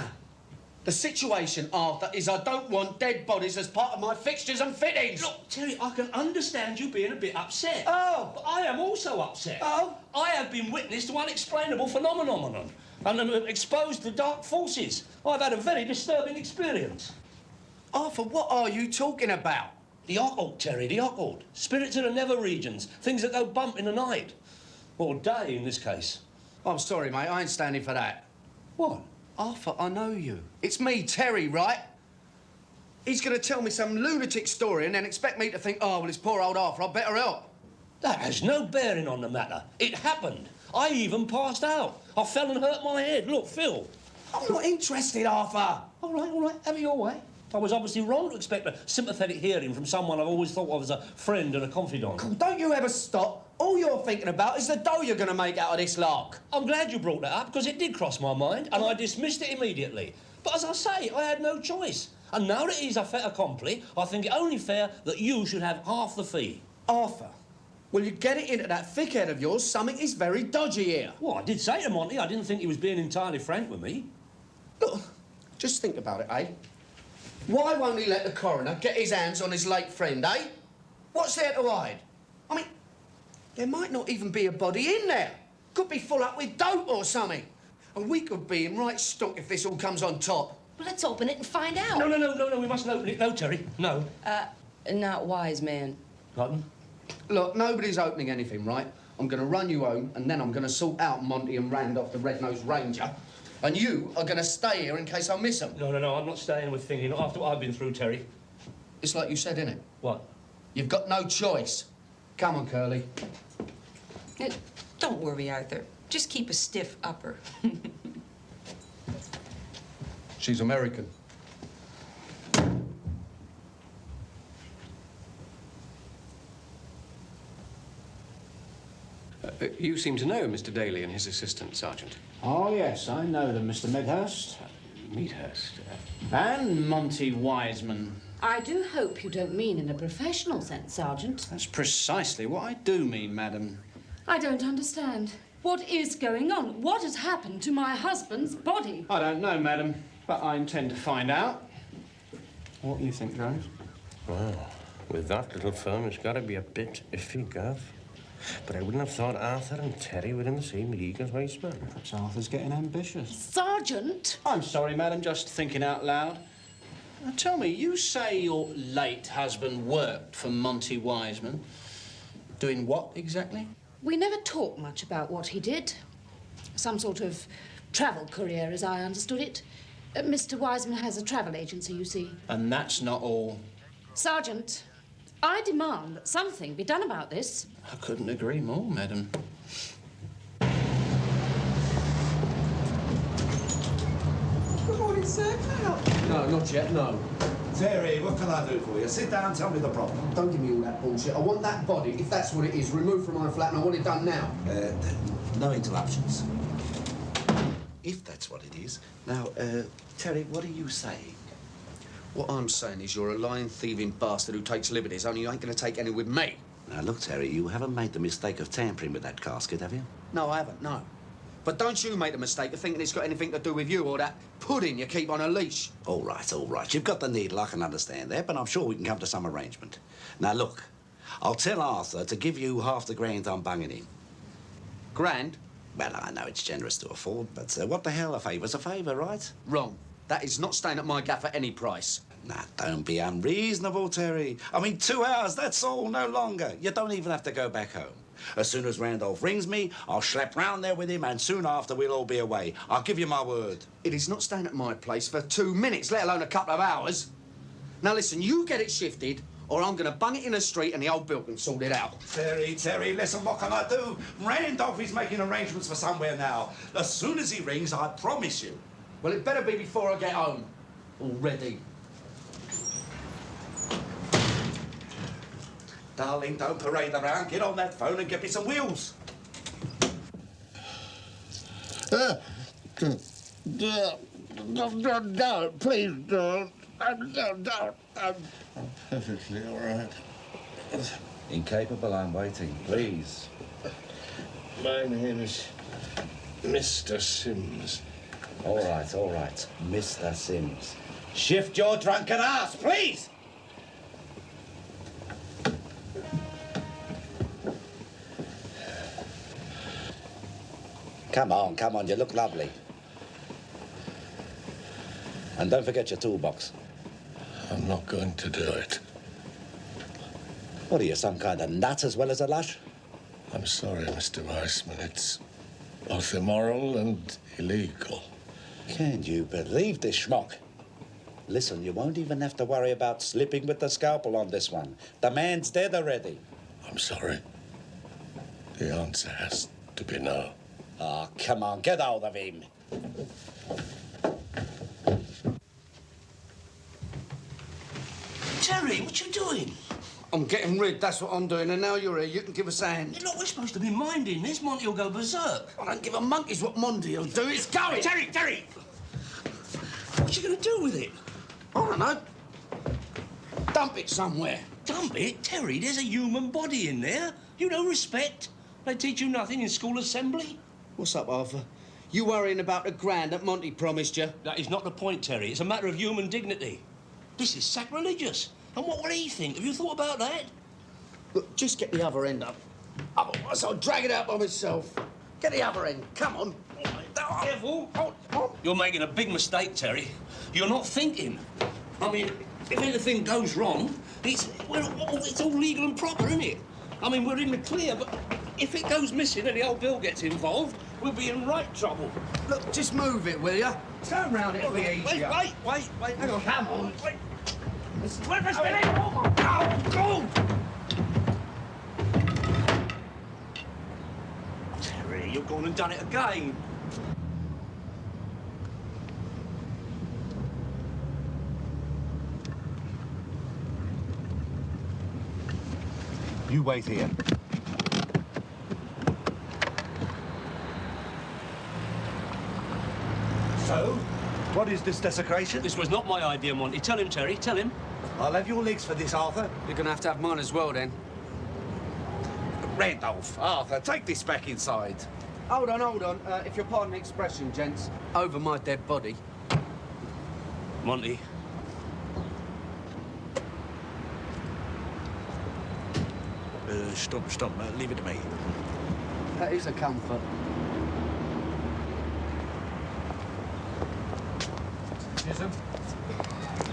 K: The situation, Arthur, is I don't want dead bodies as part of my fixtures and fittings.
F: Look, Terry, I can understand you being a bit upset.
K: Oh.
F: But I am also upset.
K: Oh.
F: I have been witness to unexplainable phenomenon and am exposed to dark forces. I've had a very disturbing experience.
K: Arthur, what are you talking about?
F: The occult, Terry, the occult. Spirits of the nether regions, things that go bump in the night. Or day, in this case.
K: I'm sorry, mate, I ain't standing for that.
F: What?
K: Arthur, I know you. It's me, Terry, right? He's going to tell me some lunatic story and then expect me to think, oh, well, it's poor old Arthur, I'd better help.
F: That has no bearing on the matter. It happened. I even passed out. I fell and hurt my head. Look, Phil.
K: I'm not interested, Arthur.
F: All right, have it your way. I was obviously wrong to expect a sympathetic hearing from someone I've always thought of as a friend and a confidant.
K: God, don't you ever stop. All you're thinking about is the dough you're going to make out of this lark.
F: I'm glad you brought that up, because it did cross my mind, and I dismissed it immediately. But as I say, I had no choice. And now that he's a fait accompli, I think it only fair that you should have half the fee.
K: Arthur, will you get it into that thick head of yours? Something is very dodgy here.
F: Well, I did say to Monty I didn't think he was being entirely frank with me.
K: Look, just think about it, eh? Why won't he let the coroner get his hands on his late friend, eh? What's there to hide? I mean, there might not even be a body in there. Could be full up with dope or something. And we could be in right stock if this all comes on top.
N: Well, let's open it and find out.
F: No, we mustn't open it. No, Terry, no.
G: Not wise, man.
F: Pardon?
K: Look, nobody's opening anything, right? I'm going to run you home, and then I'm going to sort out Monty and Randolph, the Red-Nosed Ranger. And you are going to stay here in case I miss them.
F: No, I'm not staying with Thingy, not after what I've been through, Terry.
K: It's like you said, innit?
F: What?
K: You've got no choice. Come on, Curly.
O: Don't worry, Arthur. Just keep a stiff upper.
K: She's American.
I: You seem to know Mr. Daly and his assistant, Sergeant.
P: Oh, yes, I know them, Mr. Midhurst.
I: Meadhurst?
P: And Monty Wiseman.
B: I do hope you don't mean in a professional sense, Sergeant.
P: That's precisely what I do mean, madam.
B: I don't understand. What is going on? What has happened to my husband's body?
P: I don't know, madam, but I intend to find out. What do you think, Jones?
F: Well, with that little firm, it's got to be a bit iffy, Gov. But I wouldn't have thought Arthur and Terry were in the same league as Weissman.
P: Perhaps Arthur's getting ambitious.
B: Sergeant?
P: I'm sorry, madam, just thinking out loud. Now, tell me, you say your late husband worked for Monty Wiseman. Doing what, exactly?
B: We never talked much about what he did. Some sort of travel career, as I understood it. Mr. Wiseman has a travel agency, you see.
P: And that's not all.
B: Sergeant, I demand that something be done about this.
P: I couldn't agree more, madam.
K: Good morning, sir. Can I help? No, not yet, no.
D: Terry, what can I do for you? Sit down and tell me the problem.
K: Don't give me all that bullshit. I want that body, if that's what it is, removed from my flat, and I want it done now.
D: No interruptions. If that's what it is. Now, Terry, what are you saying?
K: What I'm saying is you're a lying, thieving bastard who takes liberties, only you ain't going to take any with me.
D: Now, look, Terry, you haven't made the mistake of tampering with that casket, have you?
K: No, I haven't, no. But don't you make the mistake of thinking it's got anything to do with you or that pudding you keep on a leash.
D: All right, all right. You've got the needle, I can understand that, but I'm sure we can come to some arrangement. Now, look, I'll tell Arthur to give you half the grand I'm bunging him.
K: Grand?
D: Well, I know it's generous to afford, but what the hell, a favour's a favour, right?
K: Wrong. That is not staying at my gaff at any price.
D: Now, don't be unreasonable, Terry. I mean, 2 hours, that's all, no longer. You don't even have to go back home. As soon as Randolph rings me, I'll schlep round there with him, and soon after we'll all be away. I'll give you my word.
K: It is not staying at my place for 2 minutes, let alone a couple of hours. Now, listen, you get it shifted, or I'm going to bung it in the street and the old bill can sort it out.
D: Terry, listen, what can I do? Randolph is making arrangements for somewhere now. As soon as he rings, I promise you.
K: Well, it better be before I get home. Already.
D: Darling, don't parade around. Get on that phone and get me some wheels.
H: Don't, please don't. Don't. I'm perfectly all right.
A: Incapable, I'm waiting. Please.
H: My name is Mr. Sims.
A: All right. Mr. Sims. Shift your drunken ass, please! Come on, you look lovely. And don't forget your toolbox.
H: I'm not going to do it.
A: What are you, some kind of nut as well as a lush?
H: I'm sorry, Mr. Weissman. It's both immoral and illegal.
A: Can you believe this schmuck? Listen, you won't even have to worry about slipping with the scalpel on this one. The man's dead already.
H: I'm sorry. The answer has to be no.
A: Oh, come on, get hold of him.
F: Terry, what you doing?
K: I'm getting rid, that's what I'm doing, and now you're here, you can give us a hand.
F: Look, we're supposed to be minding this. Monty will go berserk.
K: I don't give a monkey's what Monty will do, it's going!
F: Terry! What you going to do with it?
K: I don't know. Dump it somewhere.
F: Dump it? Terry, there's a human body in there. You know respect. They teach you nothing in school assembly.
K: What's up, Arthur? You worrying about the grand that Monty promised you?
F: That is not the point, Terry. It's a matter of human dignity. This is sacrilegious. And what will he think? Have you thought about that?
K: Look, just get the other end up. Otherwise, I'll drag it out by myself. Get the other end. Come on.
F: Careful. You're making a big mistake, Terry. You're not thinking. I mean, if anything goes wrong, it's all legal and proper, isn't it? I mean, we're in the clear, but if it goes missing and the old Bill gets involved, we'll be in right trouble.
K: Look, just move it, will you? Turn round, it'll be easier.
F: Wait.
K: Hang on. Come on.
F: Wait. Let us spin it. Go! Terry, you've gone and done it again.
A: You wait here.
D: So, what is this desecration?
F: This was not my idea, Monty. Tell him, Terry, tell him.
D: I'll have your legs for this, Arthur.
I: You're going to have mine as well, then.
D: Randolph, Arthur, take this back inside.
K: Hold on. If you'll pardon the expression, gents. Over my dead body.
F: Monty.
D: Stop. Leave it to me.
K: That is a comfort.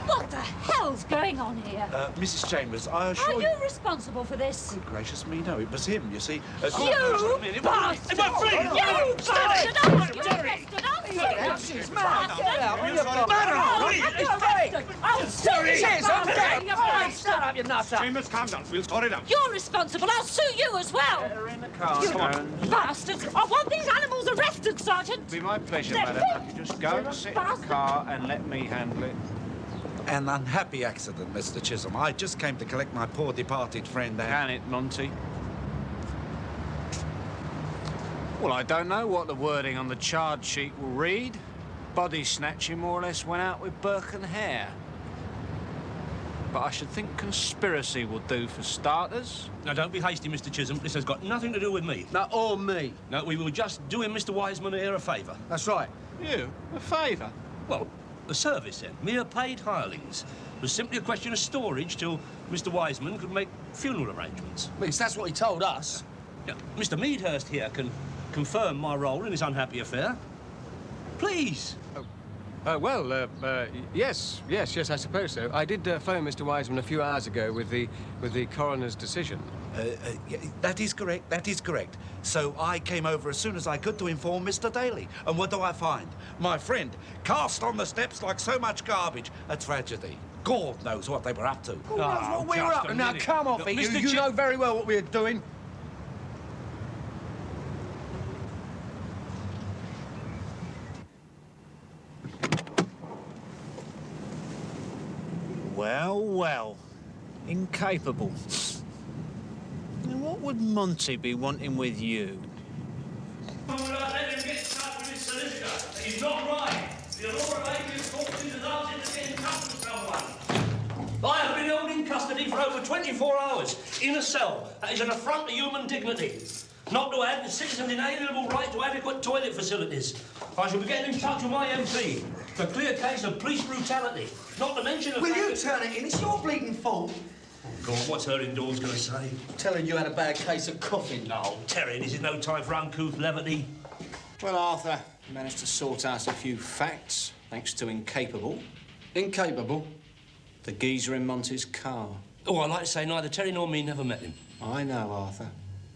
Q: What the hell's going on here?
D: Mrs. Chambers, I assure
Q: Are you responsible for this?
D: Good gracious me, no, it was him, you see.
Q: You bastard! You bastard!
K: She's mad!
Q: Shut up, you nutter!
D: Chambers, calm down. We'll sort it out.
Q: You're responsible. I'll sue you as well.
E: Get her in the car,
Q: You
E: Jones.
Q: bastards! I want these animals arrested, Sergeant.
E: It'll be my pleasure,
Q: They're
E: madam. Now, you just go and sit in the car and let me handle it.
A: An unhappy accident, Mr. Chisholm. I just came to collect my poor departed friend and...
E: Can it, Monty? Well, I don't know what the wording on the charge sheet will read. Body snatching more or less went out with Burke and Hare. But I should think conspiracy will do for starters.
F: Now, don't be hasty, Mr. Chisholm. This has got nothing to do with me.
K: No, or me.
F: No, we were just doing Mr. Wiseman here a favour.
K: That's right.
E: You? A favour?
F: Well, the service then, mere paid hirelings. It was simply a question of storage till Mr. Wiseman could make funeral arrangements.
K: At least that's what he told us.
F: Now, Mr. Meadhurst here can confirm my role in this unhappy affair. Please.
I: Yes, I suppose so. I did phone Mr. Wiseman a few hours ago with the coroner's decision.
A: Yeah, that is correct. So I came over as soon as I could to inform Mr. Daly. And what do I find? My friend cast on the steps like so much garbage. A tragedy. God knows what they were up to.
K: Who knows what we were up to? Now, come off it. You know very well what we were doing.
E: Well. Incapable. Now, what would Monty be wanting with you?
F: Let him get stuck with his solicitor. He's not right. The Aurora lady is forced into dancing to get in touch with someone. I have been held in custody for over 24 hours in a cell. That is an affront to human dignity. Not to add the citizen's inalienable right to adequate toilet facilities. I shall be getting in touch with my MP for a clear case of police brutality. Not to mention the
K: Will
F: fact
K: you
F: that...
K: turn it in? It's your bleeding fault.
F: Oh, God, what's her indoors going to say?
K: Telling you had a bad case of coughing.
F: No, Terry, this is no time for uncouth levity.
P: Well, Arthur, managed to sort out a few facts, thanks to Incapable.
K: Incapable?
P: The geezer in Monty's car.
F: Oh, I'd like to say neither Terry nor me never met him.
P: I know, Arthur.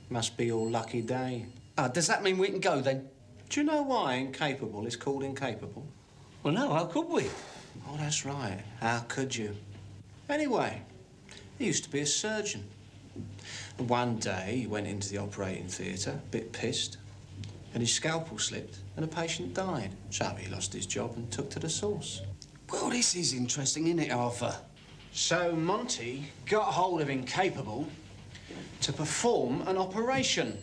P: Must be your lucky day.
K: Does that mean we can go, then?
P: Do you know why Incapable is called Incapable?
F: Well, no, how could we?
P: Oh, that's right. How could you? Anyway, he used to be a surgeon. And one day, he went into the operating theatre, a bit pissed, and his scalpel slipped, and a patient died. So he lost his job and took to the source.
K: Well, this is interesting, isn't it, Arthur?
P: So Monty got hold of Incapable to perform an operation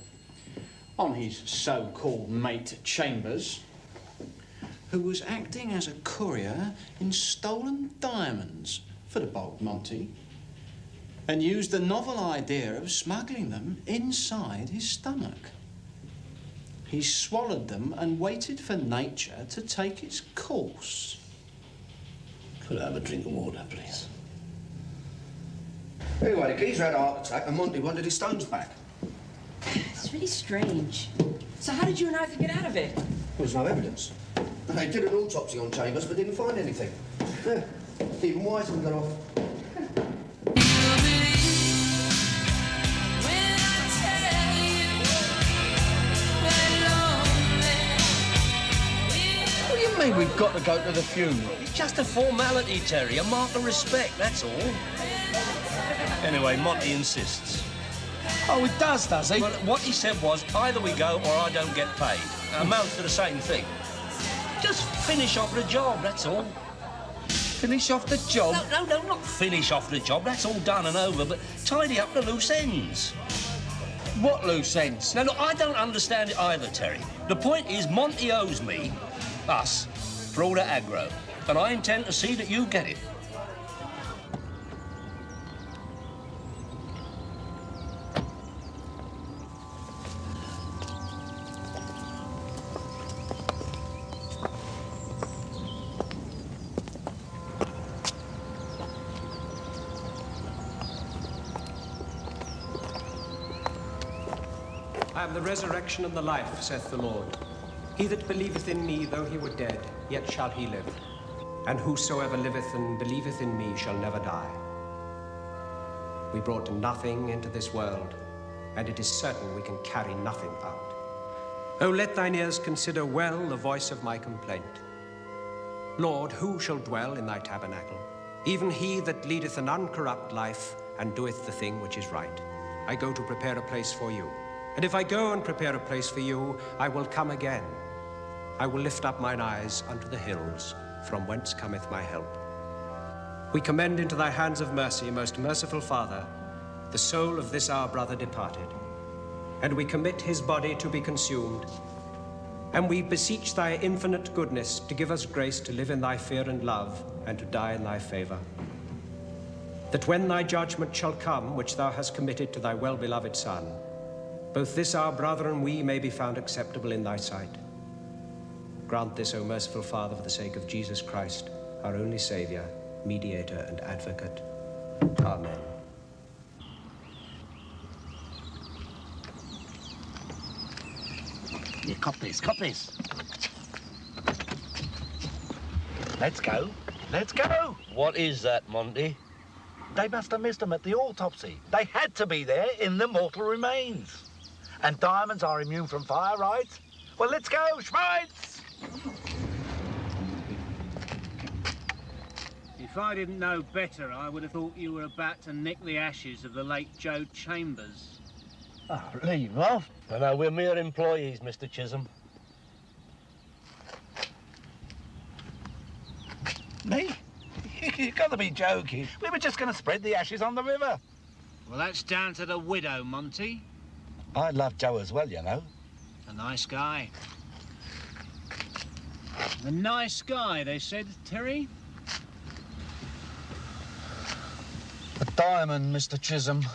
P: on his so-called mate Chambers, who was acting as a courier in stolen diamonds for the bold Monty, and used the novel idea of smuggling them inside his stomach. He swallowed them and waited for nature to take its course.
F: Could I have a drink of water, please?
K: Anyway, the geezer had a heart attack and Monty wanted his stones back.
G: It's really strange. So how did you and Arthur get out of it?
K: There was no evidence. They did an autopsy on Chambers but didn't find anything. Yeah. Even Wiseman got off. What do you mean we've got to go to the funeral?
F: It's just a formality, Terry, a mark of respect, that's all. Anyway, Monty insists.
K: Oh, he does he?
F: Well, what he said was, either we go or I don't get paid. Amounts to the same thing. Just finish off the job, that's all.
K: Finish off the job?
F: No, not finish off the job. That's all done and over, but tidy up the loose ends.
K: What loose ends?
F: Now, look, I don't understand it either, Terry. The point is, Monty owes me, us, for all that aggro, and I intend to see that you get it.
R: I am the resurrection and the life, saith the Lord. He that believeth in me, though he were dead, yet shall he live. And whosoever liveth and believeth in me shall never die. We brought nothing into this world, and it is certain we can carry nothing out. O let thine ears consider well the voice of my complaint. Lord, who shall dwell in thy tabernacle? Even he that leadeth an uncorrupt life and doeth the thing which is right. I go to prepare a place for you. And if I go and prepare a place for you, I will come again. I will lift up mine eyes unto the hills, from whence cometh my help. We commend into thy hands of mercy, most merciful Father, the soul of this our brother departed. And we commit his body to be consumed. And we beseech thy infinite goodness to give us grace to live in thy fear and love, and to die in thy favor. That when thy judgment shall come, which thou hast committed to thy well-beloved Son, both this our brother and we may be found acceptable in thy sight. Grant this, O merciful Father, for the sake of Jesus Christ, our only Saviour, mediator and advocate. Amen.
D: Yeah, cop this, cop this. Let's go. Let's go.
F: What is that, Monty?
D: They must have missed them at the autopsy. They had to be there in the mortal remains. And diamonds are immune from fire, right? Well, let's go, Schmeitz!
E: If I didn't know better, I would have thought you were about to nick the ashes of the late Joe Chambers.
F: Oh, leave off. I know, we're mere employees, Mr. Chisholm.
D: Me? You've got to be joking. We were just going to spread the ashes on the river.
E: Well, that's down to the widow, Monty.
D: I love Joe as well, you know.
E: A nice guy. A nice guy, they said, Terry.
P: A diamond, Mr. Chisholm.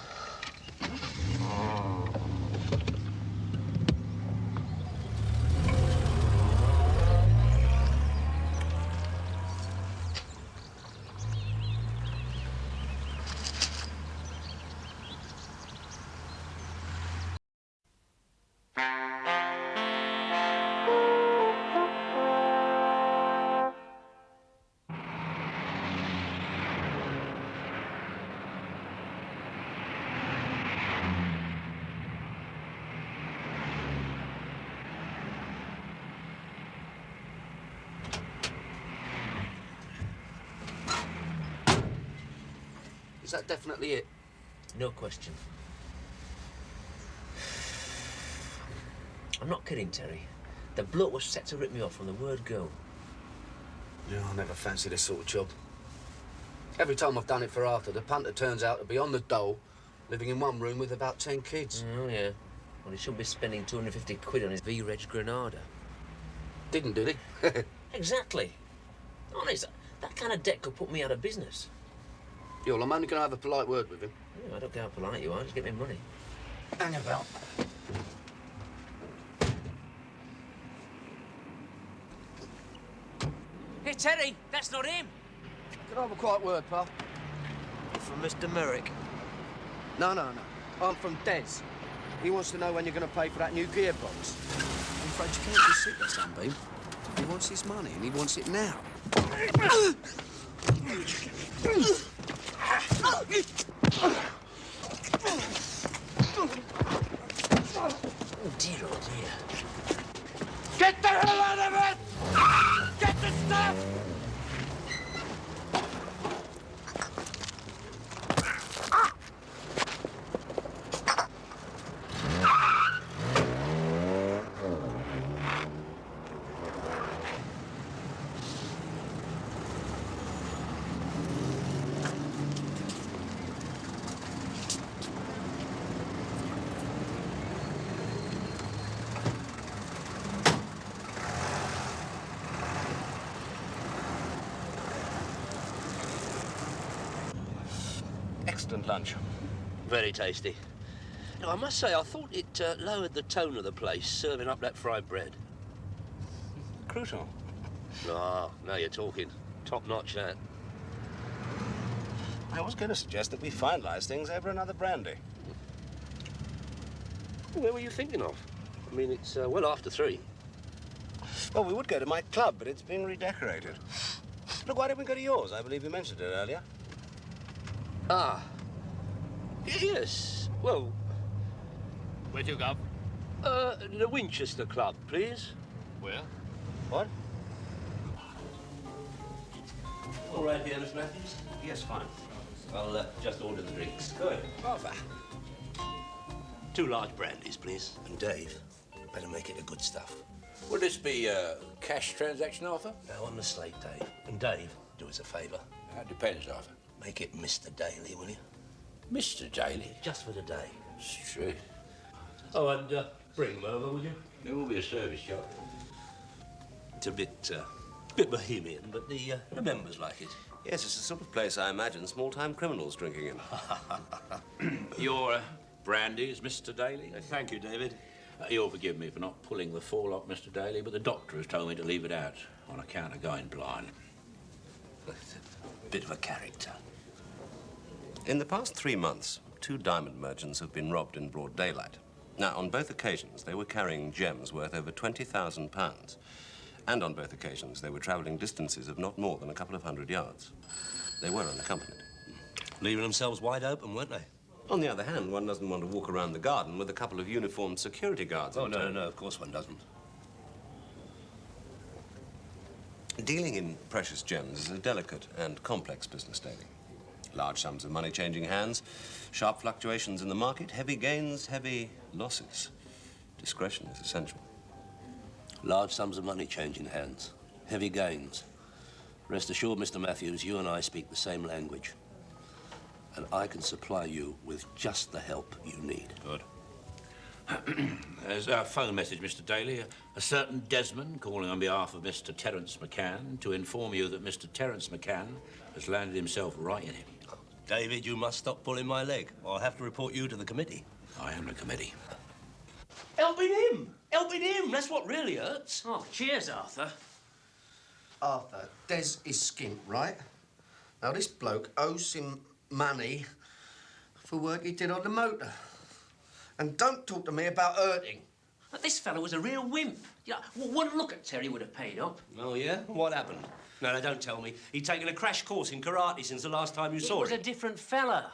K: Is that definitely it?
F: No question. I'm not kidding, Terry. The bloke was set to rip me off from the word go.
K: Yeah, I never fancied this sort of job. Every time I've done it for Arthur, the punter turns out to be on the dole, living in one room with about 10 kids.
F: Oh, yeah. Well, he shouldn't be spending 250 quid on his V-Reg Granada.
K: Didn't, did he?
F: Exactly. Honest, that kind of debt could put me out of business.
K: Yeah, well, I'm only going to have a polite word with him.
F: Yeah, I don't care how polite you are, just get me money.
K: Hang about.
F: Hey, Terry, that's not him.
K: Can I have a quiet word, pal?
F: From Mr. Merrick.
K: No. I'm from Des. He wants to know when you're going to pay for that new gearbox. I'm afraid you can't just sit there, Sunbeam. He wants his money, and he wants it now.
F: Oh, dear, oh, dear.
K: Get the hell out of it! Get the stuff!
S: excellent lunch.
F: Very tasty. Now, I must say, I thought it lowered the tone of the place, serving up that fried bread.
S: Crouton.
F: Ah, now you're talking. Top-notch, that.
S: I was going to suggest that we finalise things over another brandy.
F: Where were you thinking of? I mean, it's well after 3.
S: Well, we would go to my club, but it's being redecorated. Look, why don't we go to yours? I believe you mentioned it earlier.
F: Ah. Yes. Well...
C: Where do you go?
F: The Winchester Club, please.
C: Where?
S: What?
F: All right here, Miss Matthews?
S: Yes, fine.
F: I'll just order the drinks. Go ahead.
S: Arthur.
F: 2 large brandies, please. And Dave, better make it the good stuff.
T: Would this be a cash transaction, Arthur?
F: No, on the slate, Dave. And Dave, do us a favour.
T: That depends, Arthur.
F: Make it Mr. Daly, will you?
T: Mr. Daly?
F: Just for the day.
T: Straight.
F: Oh, and bring them over, will you?
T: There will be a service charge.
F: It's a bit bohemian, but the members like it.
S: Yes, it's the sort of place I imagine small-time criminals drinking in.
T: Your brandies, Mr. Daly?
F: Thank you, David.
T: You'll forgive me for not pulling the forelock, Mr. Daly, but the doctor has told me to leave it out on account of going blind.
F: Bit of a character.
S: In the past 3 months, 2 diamond merchants have been robbed in broad daylight. Now, on both occasions, they were carrying gems worth over £20,000. And on both occasions, they were travelling distances of not more than a couple of 100 yards. They were unaccompanied.
F: Leaving themselves wide open, weren't they?
S: On the other hand, one doesn't want to walk around the garden with a couple of uniformed security guards.
F: Oh, no, of course one doesn't.
S: Dealing in precious gems is a delicate and complex business, Daly. Large sums of money changing hands, sharp fluctuations in the market, heavy gains, heavy losses. Discretion is essential.
F: Large sums of money changing hands. Heavy gains. Rest assured, Mr. Matthews, you and I speak the same language. And I can supply you with just the help you need.
T: Good. There's a phone message, Mr. Daly. A certain Desmond calling on behalf of Mr. Terence McCann to inform you that Mr. Terence McCann has landed himself right in it.
F: David, you must stop pulling my leg, or I'll have to report you to the committee.
T: I am the committee.
F: Helping him! Helping him! That's what really hurts.
K: Oh, cheers, Arthur. Arthur, Des is skint, right? Now, this bloke owes him money for work he did on the motor. And don't talk to me about hurting.
U: But this fellow was a real wimp. You know, one look at Terry would have paid up.
F: Oh, yeah? What happened? No, don't tell me. He'd taken a crash course in karate since the last time you saw him.
U: He was a different fella.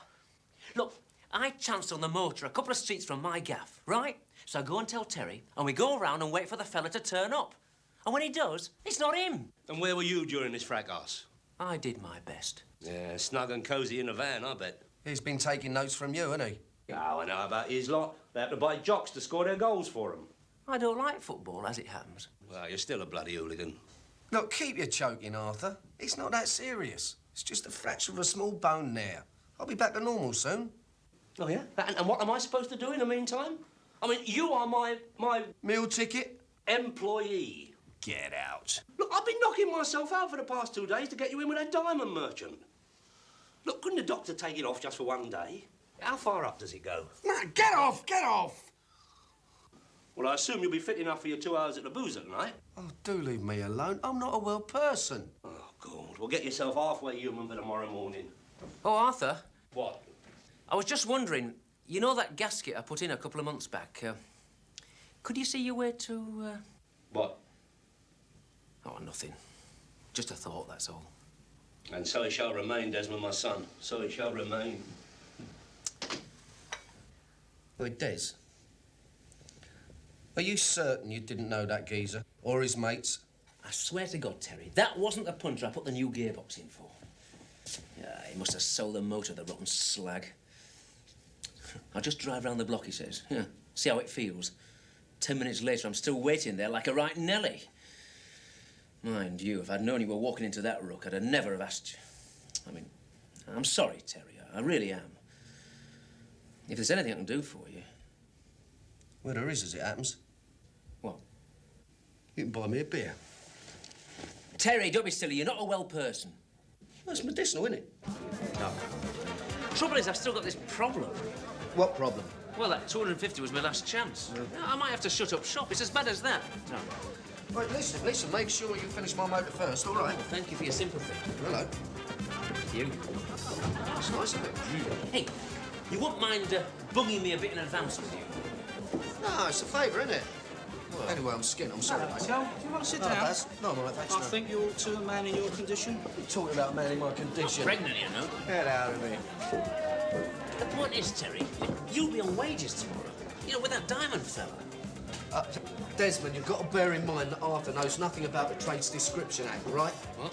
U: Look, I chanced on the motor a couple of streets from my gaff, right? So I go and tell Terry, and we go around and wait for the fella to turn up. And when he does, it's not him.
F: And where were you during this fracas?
U: I did my best.
F: Yeah, snug and cosy in the van, I bet.
K: He's been taking notes from you, hasn't he?
F: Oh, I know about his lot. They have to buy jocks to score their goals for them.
U: I don't like football, as it happens.
F: Well, you're still a bloody hooligan.
K: Look, keep your choking, Arthur. It's not that serious. It's just a fracture of a small bone there. I'll be back to normal soon.
F: Oh, yeah? And what am I supposed to do in the meantime? I mean, you are my
K: meal ticket?
F: Employee. Get out. Look, I've been knocking myself out for the past 2 days to get you in with that diamond merchant. Look, couldn't the doctor take it off just for 1 day? How far up does it go?
K: Man, get off! Get off!
F: Well, I assume you'll be fit enough for your 2 hours at the boozer tonight.
K: Oh, do leave me alone. I'm not a well person.
F: Oh, God. Well, get yourself halfway human for tomorrow morning.
U: Oh, Arthur.
F: What?
U: I was just wondering, you know that gasket I put in a couple of months back? Could you see your way to...
F: What?
U: Oh, nothing. Just a thought, that's all.
F: And so it shall remain, Desmond, my son. So it shall remain.
K: Wait, Des. Are you certain you didn't know that geezer? Or his mates?
U: I swear to God, Terry, that wasn't the puncher I put the new gearbox in for. Yeah, he must have sold the motor, the rotten slag. I'll just drive round the block, he says. Yeah, see how it feels. 10 minutes later, I'm still waiting there like a right Nelly. Mind you, if I'd known you were walking into that ruck, I'd never have asked you. I mean, I'm sorry, Terry. I really am. If there's anything I can do for you...
K: Well, there is, as it happens.
U: What?
K: You can buy me a beer.
U: Terry, don't be silly. You're not a well person.
K: That's medicinal, isn't it?
U: No. Trouble is, I've still got this problem.
K: What problem?
U: Well, that 250 was my last chance. I might have to shut up shop. It's as bad as that. No.
K: Right, listen, make sure you finish my motor first, all right?
U: Well, thank you for your sympathy.
K: Hello.
U: You.
K: It's nice of it.
U: Hey, you wouldn't mind bugging me a bit in advance, would you?
K: No, it's a favour, isn't it? Well, anyway, I'm skinned. I'm sorry, mate.
J: Do you want to sit
K: No,
J: down?
K: Baz. No, I'm all right, thanks.
J: I think you ought to, a man in your condition.
K: You're talking about a man in my condition.
U: Pregnant, you know.
K: Get out of here.
U: The point is, Terry, you'll be on wages tomorrow. You know, with that diamond fella.
K: Desmond, you've got to bear in mind that Arthur knows nothing about the Trades Description Act, right?
U: What?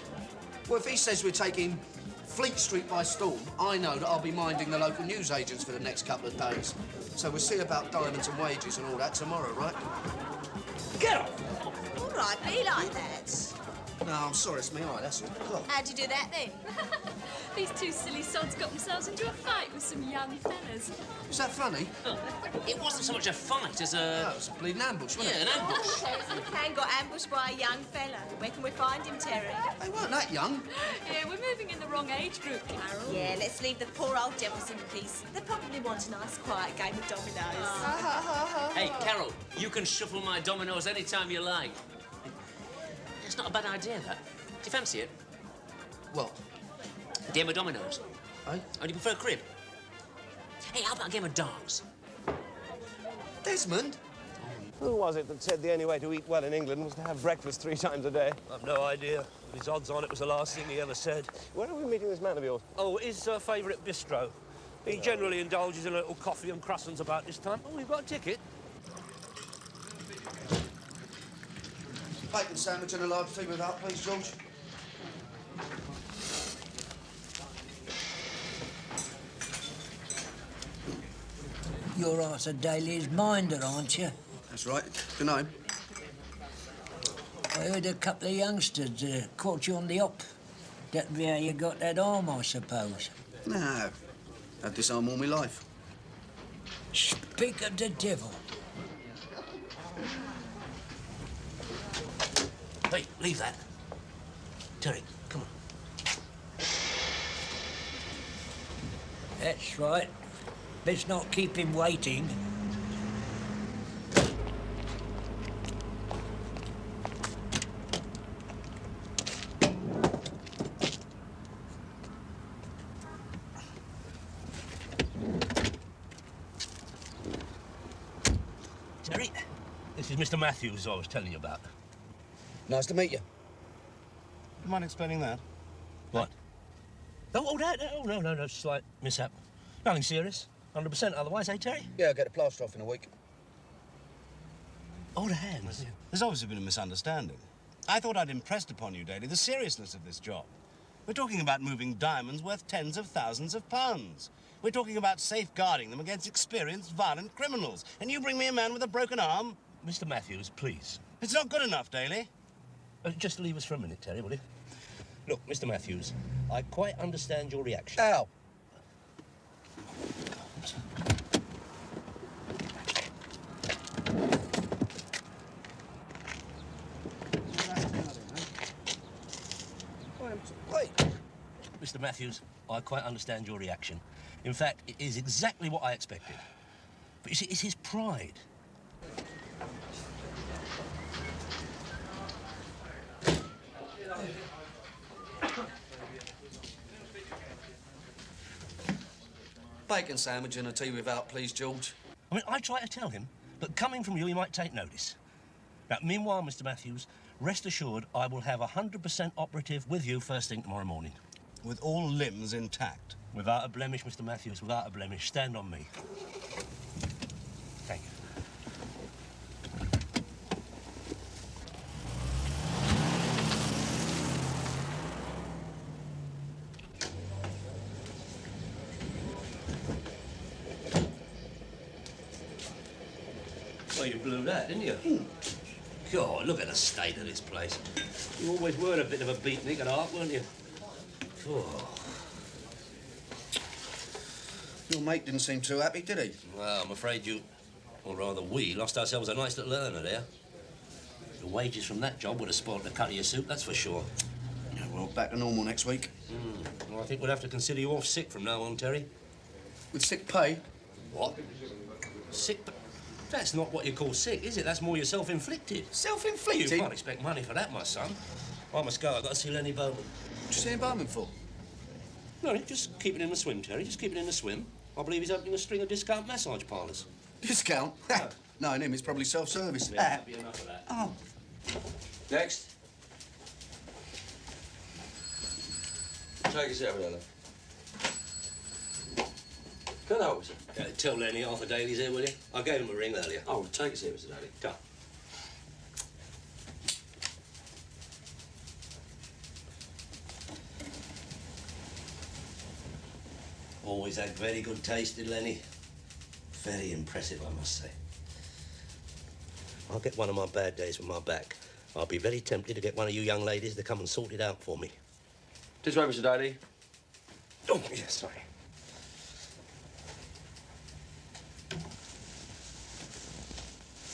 K: Well, if he says we're taking Fleet Street by storm, I know that I'll be minding the local newsagents for the next couple of days. So we'll see about diamonds and wages and all that tomorrow, right?
U: Get off!
V: All right, be like that.
K: No, I'm sorry, it's me, all right, that's all. Look.
V: How'd you do that then?
W: These two silly sods got themselves into a fight with some young fellas.
K: Is that funny?
U: Oh, it wasn't so much a fight as a...
K: No, it was a bleeding ambush, wasn't
U: Yeah,
K: it?
U: an ambush.
V: McCann got ambushed by a young fella. Where can we find him, Terry?
K: They weren't that young.
W: Yeah, we're moving in the wrong age group, Carol.
V: Yeah, let's leave the poor old devils in peace. They probably want a nice, quiet game of dominoes.
U: Hey, Carol, you can shuffle my dominoes any time you like. It's not a bad idea, that. Do you fancy it?
K: What?
U: A game of dominoes.
K: Eh?
U: Or do you prefer a crib? Hey, how about a game of darts?
K: Desmond?
X: Who was it that said the only way to eat well in England was to have breakfast 3 times a day?
F: I've no idea. His odds on it was the last thing he ever said.
X: Where are we meeting this man of yours?
F: Oh, his favourite bistro. He generally indulges in a little coffee and croissants about this time. Oh, we've got a ticket.
K: Bacon sandwich and a large tea without, please, George.
Y: You're Arthur Daly's minder, aren't you?
K: That's right. Good name.
Y: I heard a couple of youngsters caught you on the hop. That'd be how you got that arm, I suppose.
K: No. Had this arm all my life.
Y: Speak of the devil.
U: Hey, leave that. Terry, come on.
Y: That's right. Let's not keep him waiting.
F: Terry, this is Mr. Matthews I was telling you about.
K: Nice to meet you.
X: Do you mind explaining that?
F: What? Oh, that? Oh, no, slight mishap. Nothing serious. 100% otherwise, eh, Terry?
K: Yeah, I'll get the plaster off in a week.
F: Oh, the hands.
X: There's obviously been a misunderstanding. I thought I'd impressed upon you, Daly, the seriousness of this job. We're talking about moving diamonds worth tens of thousands of pounds. We're talking about safeguarding them against experienced, violent criminals. And you bring me a man with a broken arm?
F: Mr. Matthews, please.
X: It's not good enough, Daly.
F: Just leave us for a minute, Terry, will you? Look, Mr. Matthews, I quite understand your reaction.
K: Ow!
F: Wait. Mr. Matthews, I quite understand your reaction. In fact, it is exactly what I expected. But you see, it's his pride.
K: Bacon sandwich and a tea without, please, George.
F: I mean, I try to tell him, but coming from you, he might take notice. Now, meanwhile, Mr. Matthews, rest assured I will have 100% operative with you first thing tomorrow morning.
X: With all limbs intact?
F: Without a blemish, Mr. Matthews, without a blemish. Stand on me. Thank you. Well, you blew that, didn't you? God, look at the state of this place. You always were a bit of a beatnik at heart, weren't you? Oh.
K: Your mate didn't seem too happy, did he?
F: Well, I'm afraid you, or rather we, lost ourselves a nice little earner there. The wages from that job would have spoilt the cut of your soup, that's for sure.
K: Yeah, well, back to normal next week.
F: Well, I think we'll have to consider you off sick from now on, Terry.
K: With sick pay?
F: What? Sick? That's not what you call sick, is it? That's more your self-inflicted.
K: Self-inflicted?
F: You can't expect money for that, my son. I must go. I've got to see Lenny Bowman.
K: What you seeing Bowman for?
F: No, just keep it in the swim, Terry. Just keep it in the swim. I believe he's opening a string of discount massage parlours.
K: Discount? No, him, it's probably self-service.
F: Yeah, that'd be enough of that.
K: Oh.
B: Next. Take a seat, Ella. Can I help you, sir?
F: Tell Lenny Arthur Daly's here, will you? I gave him a ring earlier.
B: Oh, take a seat, Mr. Daly.
F: Come. Always had very good taste in Lenny. Very impressive, I must say. I'll get one of my bad days with my back. I'll be very tempted to get one of you young ladies to come and sort it out for me.
B: This way, Mr. Daly.
F: Oh, yes, sorry.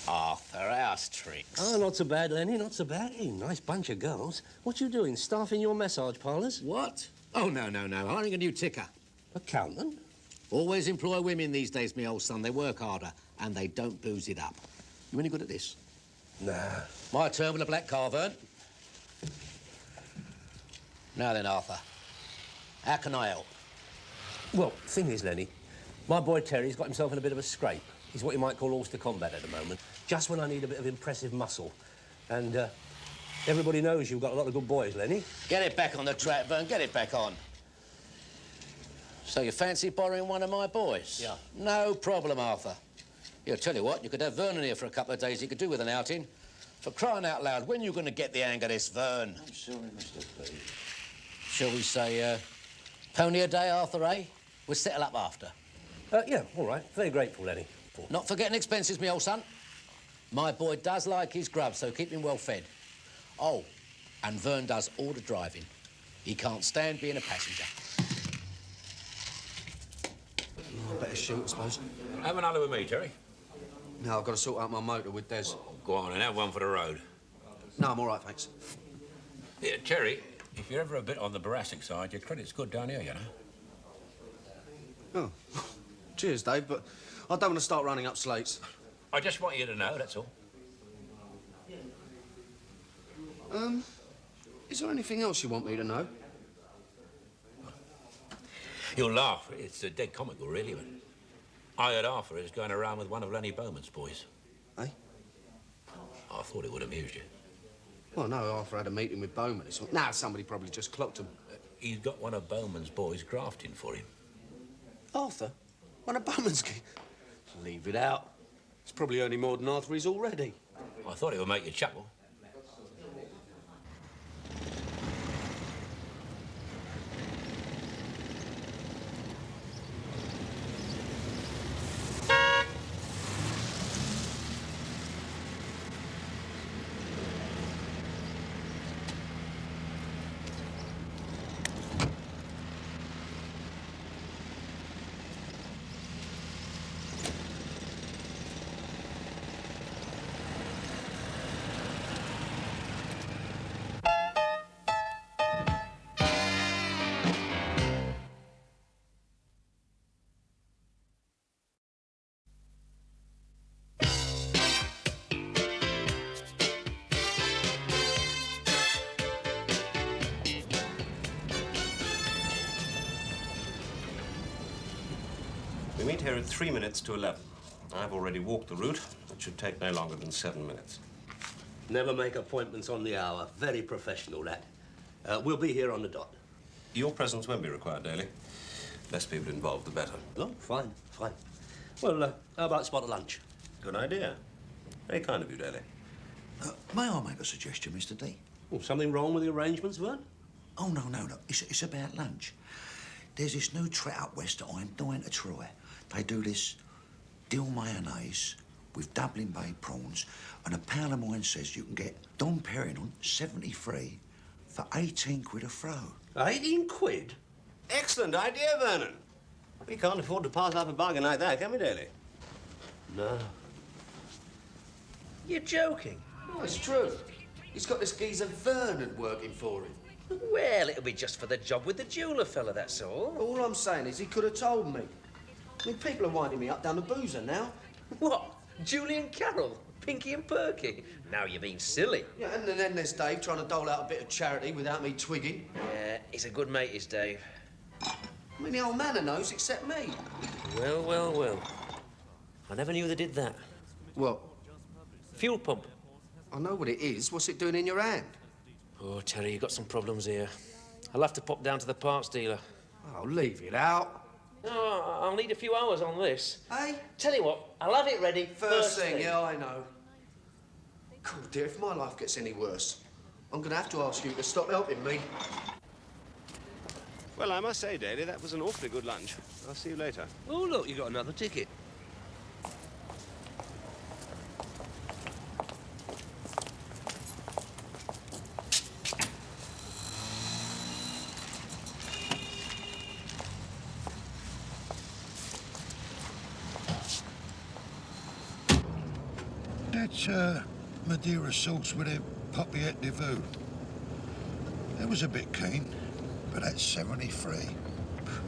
U: Arthur, house tricks.
F: Oh, not so bad, Lenny, not so bad. Hey, nice bunch of girls. What you doing, staffing your massage parlours?
L: What? Oh, no. Hiring a new ticker.
F: Accountant?
L: Always employ women these days, me old son. They work harder, and they don't booze it up. You any good at this?
F: Nah.
L: My turn with a black car, Vern. Now then, Arthur. How can I help?
F: Well, thing is, Lenny, my boy Terry's got himself in a bit of a scrape. He's what you might call Ulster combat at the moment. Just when I need a bit of impressive muscle. And everybody knows you've got a lot of good boys, Lenny.
L: Get it back on the track, Vern. Get it back on. So you fancy borrowing one of my boys?
F: Yeah.
L: No problem, Arthur. Yeah, tell you what, you could have Vernon here for a couple of days. He could do with an outing. For crying out loud, when are you going to get the hang of this, Vern?
B: I'm sorry, Mr. P.
L: Shall we say, pony a day, Arthur, eh? We'll settle up after.
F: Yeah, all right. Very grateful, Lenny.
L: Not forgetting expenses, me old son. My boy does like his grub, so keep him well fed. Oh, and Vern does all the driving. He can't stand being a passenger.
K: I better shoot, I suppose.
T: Have another with me, Terry.
K: No, I've got to sort out my motor with Des.
T: Go on and have one for the road.
K: No, I'm all right, thanks.
T: Yeah, Terry, if you're ever a bit on the boracic side, your credit's good down here, you know.
K: Oh, cheers, Dave, but I don't want to start running up slates.
T: I just want you to know, that's all.
K: Is there anything else you want me to know?
T: You'll laugh. It's dead comical, really. But I heard Arthur is going around with one of Lenny Bowman's boys.
K: Eh?
T: I thought it would amuse you.
K: Well, no, Arthur had a meeting with Bowman. Nah, somebody probably just clocked him.
T: He's got one of Bowman's boys grafting for him.
K: Arthur? One of Bowman's... Leave it out. He's probably earning more than Arthur is already.
T: I thought it would make you chuckle.
S: We meet here at 3 minutes to 11. I've already walked the route. It should take no longer than 7 minutes.
F: Never make appointments on the hour. Very professional, that. We'll be here on the dot.
S: Your presence won't be required, Daly. Less people involved, the better.
F: Oh, fine. Well, how about a spot of lunch?
S: Good idea. Very kind of you, Daly.
D: May I make a suggestion, Mr. D?
F: Oh, something wrong with the arrangements, Vern?
D: Oh, no. It's about lunch. There's this new tret up west that I'm dying to try. They do this dill mayonnaise with Dublin Bay prawns, and a pal of mine says you can get Dom Perignon 73 for 18 quid a throw.
F: 18 quid?
S: Excellent idea, Vernon. We can't afford to pass up a bargain like that, can we, Daly?
F: No.
K: You're joking? No, it's true. He's got this geezer Vernon working for him.
U: Well, it'll be just for the job with the jeweller fella, that's all.
K: All I'm saying is he could have told me. I mean, people are winding me up down the boozer now.
U: What? Julian Carroll? Pinky and Perky? Now you're being silly.
K: Yeah, and then there's Dave trying to dole out a bit of charity without me twigging.
U: Yeah, he's a good mate, is Dave.
K: I mean, the old manor knows except me.
U: Well, well, well. I never knew they did that.
K: What?
U: Fuel pump.
K: I know what it is. What's it doing in your hand?
U: Oh, Terry, you've got some problems here. I'll have to pop down to the parts dealer.
K: Oh, leave it out.
U: No, I'll need a few hours on this.
K: Hey?
U: Tell you what, I'll have it ready
K: First thing, yeah, I know. God, dear, if my life gets any worse, I'm going to have to ask you to stop helping me.
X: Well, I must say, Daly, that was an awfully good lunch. I'll see you later.
U: Oh, look, you got another ticket.
H: That's Madeira sauce with a poppyette de veau. That was a bit keen, but that's 73.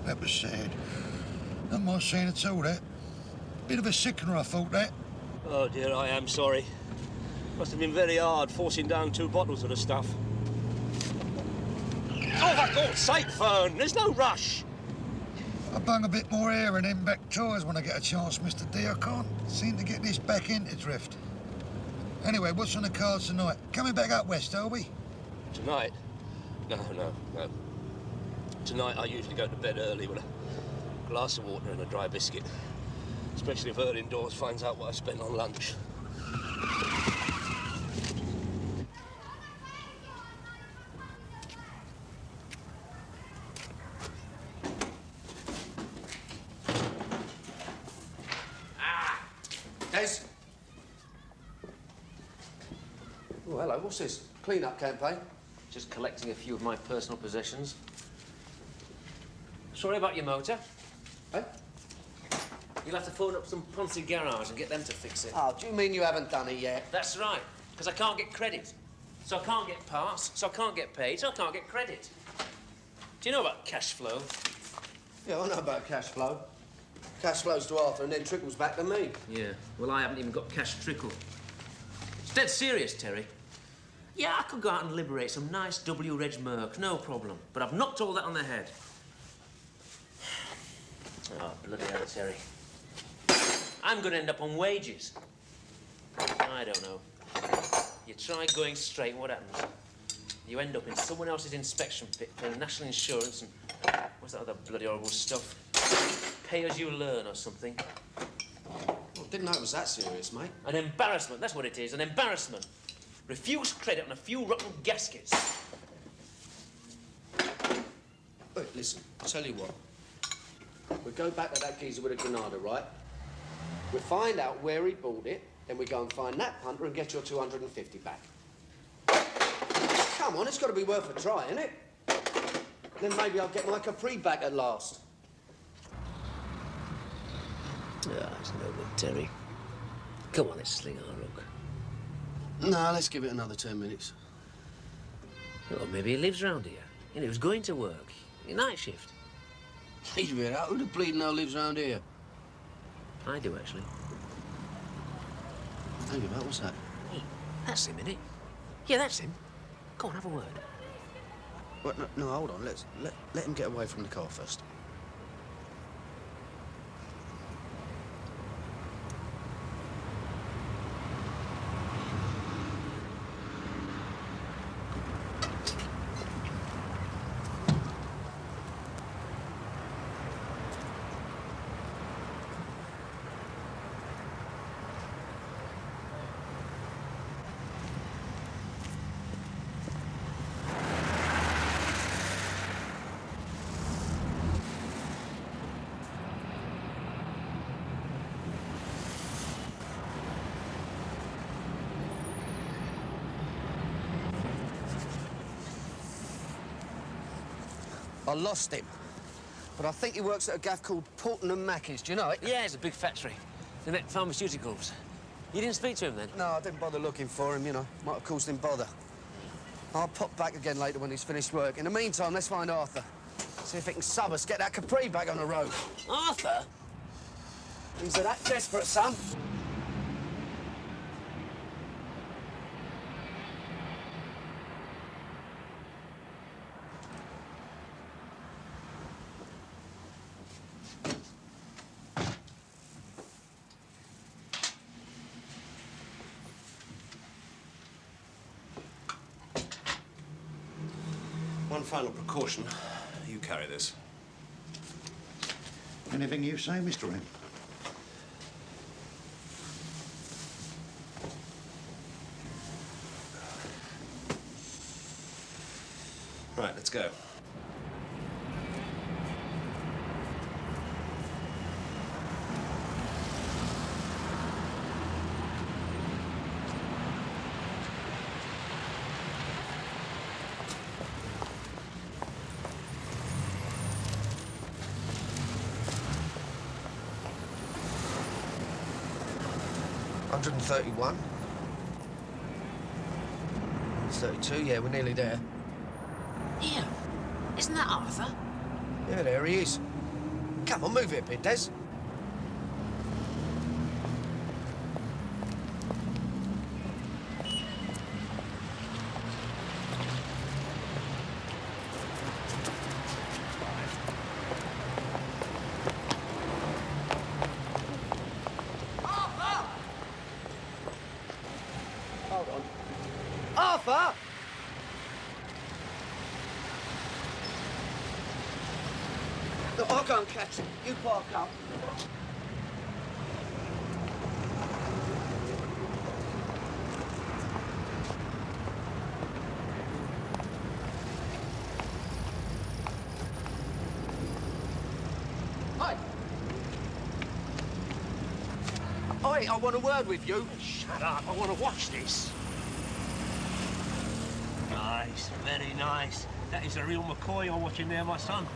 H: That was sad. Not my saying at all, that. Bit of a sickener, I thought, that.
F: Oh, dear, I am sorry. Must have been very hard forcing down 2 bottles of the stuff. Oh, for God's sake, Fern, there's no rush.
H: I bung a bit more air in them back tyres when I get a chance, Mr. D. I can't seem to get this back into drift. Anyway, what's on the cards tonight? Coming back up west, are we?
F: Tonight? No. Tonight I usually go to bed early with a glass of water and a dry biscuit. Especially if Earl indoors finds out what I spent on lunch.
K: Des? Oh, hello, what's this? Clean-up campaign?
U: Just collecting a few of my personal possessions. Sorry about your motor.
K: Eh?
U: You'll have to phone up some Ponzi garage and get them to fix it.
K: Oh, do you mean you haven't done it yet?
U: That's right, because I can't get credit. So I can't get parts, so I can't get paid, so I can't get credit. Do you know about cash flow?
K: Yeah, I know about cash flow. Cash flows to Arthur and then trickles back to me.
U: Yeah, well, I haven't even got cash trickle. It's dead serious, Terry. Yeah, I could go out and liberate some nice W-Reg Merc, no problem. But I've knocked all that on the head. Oh, bloody hell, Terry. I'm going to end up on wages. I don't know. You try going straight, what happens? You end up in someone else's inspection pit paying national insurance and... what's that other bloody horrible stuff? Pay as you learn or something.
K: Well, didn't know it was that serious, mate.
U: An embarrassment, that's what it is, an embarrassment. Refuse credit on a few rotten gaskets.
K: Wait, listen, I'll tell you what. We go back to that geezer with a Granada, right? We find out where he bought it, then we go and find that punter and get your 250 back. Come on, it's got to be worth a try, innit? Then maybe I'll get my Capri back at last.
U: Ah, it's no good, Terry. Come on, let's sling our hook.
K: No, let's give it another 10 minutes.
U: Well, maybe he lives round here. You know, he was going to work. Night shift.
K: Leave it out. Who the bleeding hell lives round here?
U: I do, actually.
K: Tell you about, what's that?
U: Hey, that's him, innit? Yeah, that's him. Go on, have a word.
K: What? No, hold on. Let him get away from the car first. I lost him. But I think he works at a gaff called Porton and Mackey's. Do you know it?
U: Yeah, it's a big factory. They make pharmaceuticals. You didn't speak to him then?
K: No, I didn't bother looking for him, you know. Might have caused him bother. I'll pop back again later when he's finished work. In the meantime, let's find Arthur. See if he can sub us, get that Capri back on the road.
U: Arthur?
K: Things are that desperate, son.
S: One final precaution. You carry this.
H: Anything you say, Mr. M?
S: Right, let's go.
K: $131. 32, yeah, we're nearly there.
U: Yeah. Isn't that Arthur?
K: Yeah, there he is. Come on, move it a bit, Des. Hold on. Arthur! Look, I'll go and catch him. You park up. Hi. Oi, I want a word with you.
F: Shut up, I want to watch this. Nice, very nice. That is a real McCoy you're watching there, my son.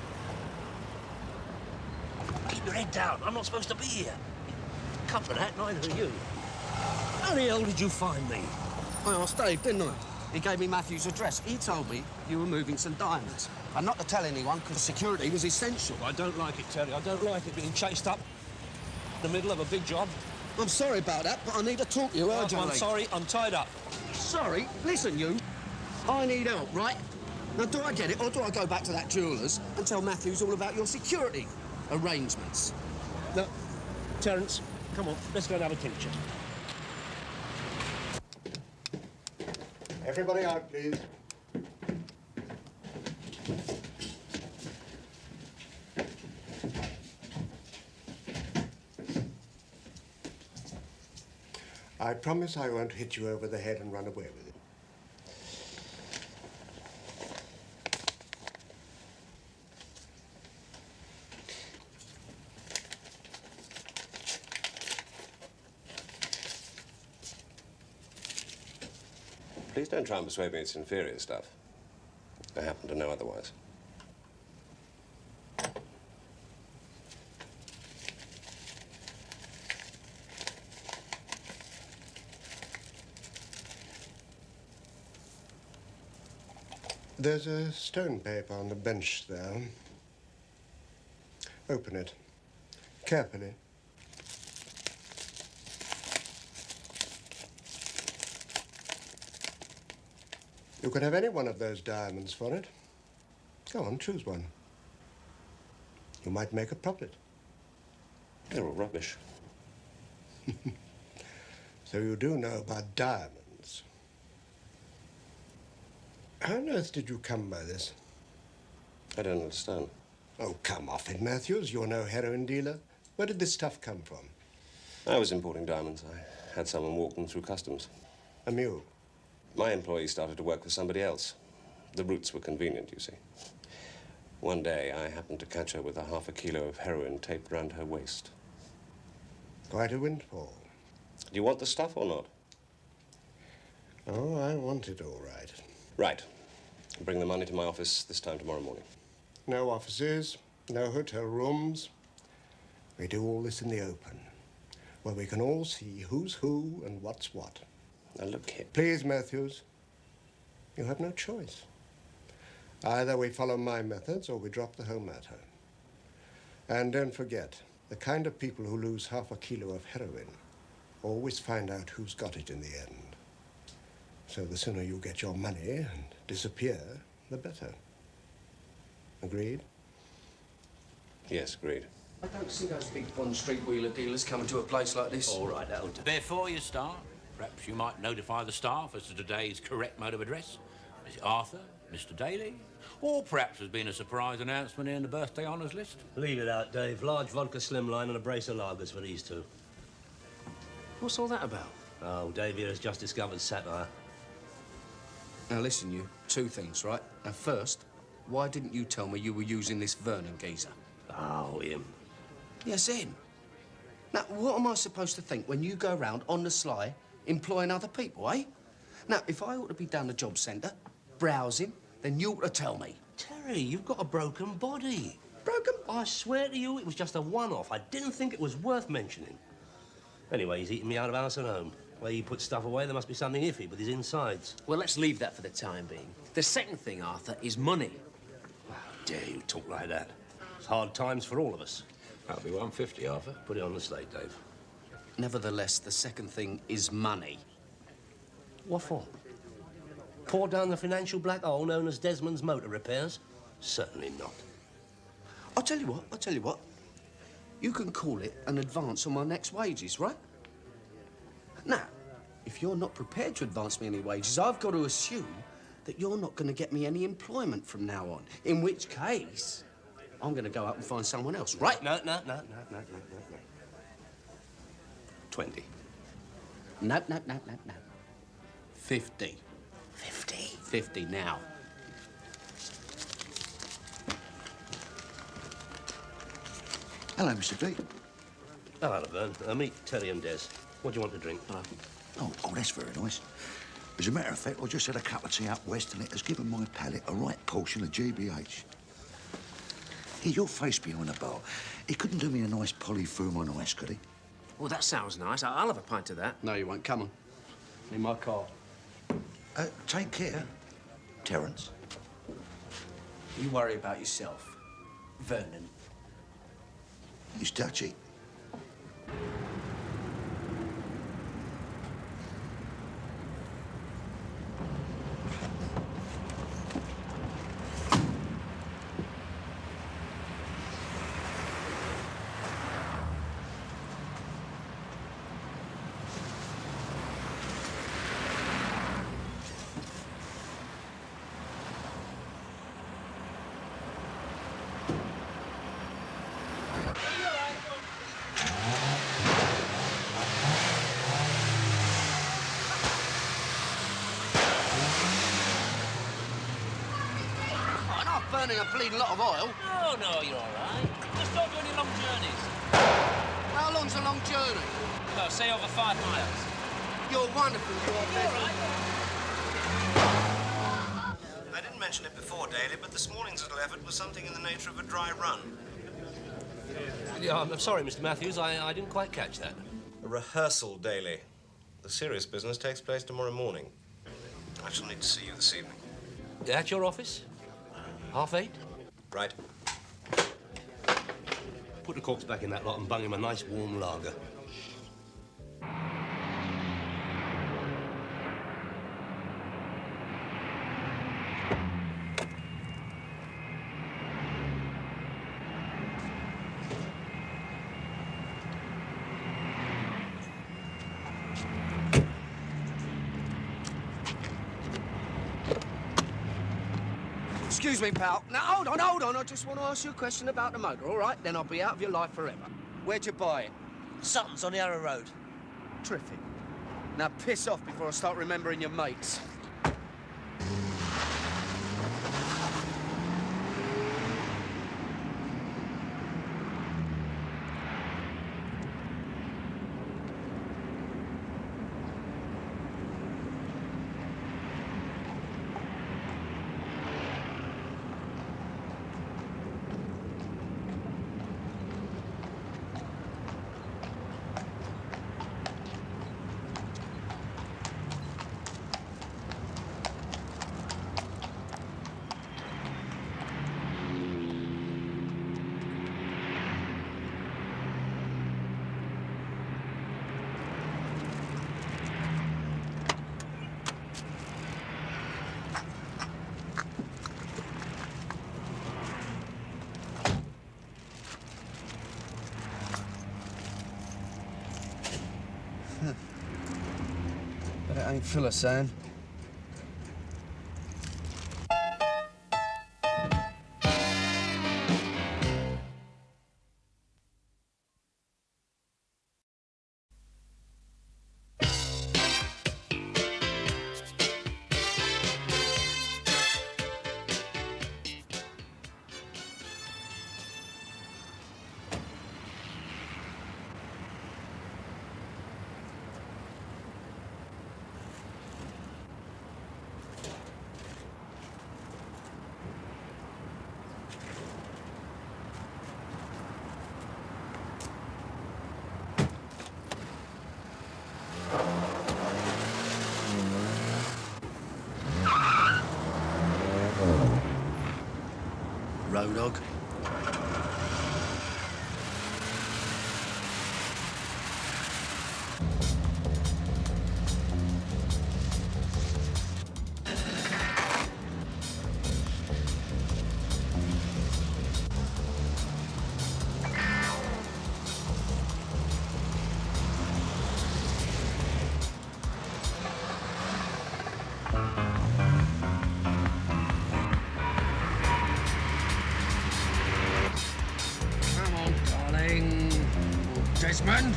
F: Keep your head down. I'm not supposed to be here. Come for that, neither are you. How the hell did you find me?
K: I asked Dave, didn't I? He gave me Matthew's address. He told me you were moving some diamonds. And not to tell anyone, because security was essential.
F: I don't like it, Terry. I don't like it being chased up in the middle of a big job.
K: I'm sorry about that, but I need to talk to you urgently.
F: I'm sorry, I'm tied up.
K: Sorry? Listen, you. I need help, right? Now, do I get it, or do I go back to that jeweller's and tell Matthews all about your security arrangements?
F: No, Terence, come on, let's go and have a tincture.
I: Everybody out, please. I promise I won't hit you over the head and run away with it.
S: Please don't try and persuade me it's inferior stuff. I happen to know otherwise.
I: There's a stone paper on the bench there. Open it. Carefully. You can have any one of those diamonds for it. Go on, choose one. You might make a profit.
S: They're all rubbish.
I: So you do know about diamonds. How on earth did you come by this?
S: I don't understand.
I: Oh, come off it, Matthews. You're no heroin dealer. Where did this stuff come from?
S: I was importing diamonds. I had someone walk them through customs.
I: A mule?
S: My employee started to work for somebody else. The routes were convenient, you see. One day, I happened to catch her with a half a kilo of heroin taped round her waist.
I: Quite a windfall.
S: Do you want the stuff or not?
I: Oh, I want it all right.
S: Right. Bring the money to my office this time tomorrow morning.
I: No offices, no hotel rooms. We do all this in the open, where we can all see who's who and what's what.
S: Now, look here.
I: Please, Matthews, you have no choice. Either we follow my methods or we drop the whole matter. And don't forget, The kind of people who lose half a kilo of heroin always find out who's got it in the end. So the sooner you get your money and disappear, the better. Agreed?
S: Yes, agreed.
K: I don't see those big Bond Street wheeler dealers coming to a place like this.
T: All right, that'll do. Before you start, perhaps you might notify the staff as to today's correct mode of address. Is it Arthur, Mr. Daly? Or perhaps there's been a surprise announcement in the birthday honours list?
F: Leave it out, Dave. Large vodka slimline and a brace of lagers for these two.
K: What's all that about?
F: Oh, Dave here has just discovered satire.
K: Now listen, you. Two things, right? Now first, why didn't you tell me you were using this Vernon geezer?
F: Oh, him.
K: Yes, him. Now, what am I supposed to think when you go around on the sly employing other people, eh? Now, if I ought to be down the job centre, browsing, then you ought to tell me.
F: Terry, you've got a broken body.
K: Broken?
F: I swear to you, it was just a one-off. I didn't think it was worth mentioning. Anyway, he's eating me out of house and home. Where he puts stuff away, there must be something iffy with his insides.
U: Well, let's leave that for the time being. The second thing, Arthur, is money.
F: How dare you talk like that? It's hard times for all of us.
T: That'll be 150, Arthur.
F: Put it on the slate, Dave.
K: Nevertheless, the second thing is money.
F: What for? Pour down the financial black hole known as Desmond's Motor Repairs? Certainly not.
K: I'll tell you what. You can call it an advance on my next wages, right? Now, if you're not prepared to advance me any wages, I've got to assume that you're not going to get me any employment from now on. In which case, I'm going to go out and find someone else, right?
F: No. 20.
K: No. 50.
F: 50?
K: 50 now.
H: Hello, Mr. D.
F: Hello, Vern. Meet Terry and Des. What do you want to drink?
H: Oh, that's very nice. As a matter of fact, I just had a cup of tea up west and it has given my palate a right portion of GBH. Here, your face behind the bar. He couldn't do me a nice polyfoam on ice, could he?
U: Well, that sounds nice. I'll have a pint of that.
K: No, you won't. Come on. In my car.
H: Take care, Terence.
J: You worry about yourself, Vernon.
H: He's touchy.
K: Burning a bleeding lot of oil.
U: No, you're all right. Just don't do any long journeys.
K: How long's a long journey?
U: Well, say over 5 miles.
K: You're wonderful, you are, Ben.
X: I didn't mention it before, Daly, but this morning's little effort was something in the nature of a dry run.
F: Yeah, I'm sorry, Mr. Matthews. I didn't quite catch that.
X: A rehearsal, Daly. The serious business takes place tomorrow morning. I shall need to see you this evening.
F: At your office? 8:30?
X: Right.
F: Put the corks back in that lot and bung him a nice warm lager.
K: Excuse me, pal. Now, hold on. I just want to ask you a question about the motor, all right? Then I'll be out of your life forever. Where'd you buy it?
J: Sutton's on the Arrow Road.
K: Terrific. Now, piss off before I start remembering your mates.
A: ain't full of sand.
K: Road hog. Come on, darling. Desmond.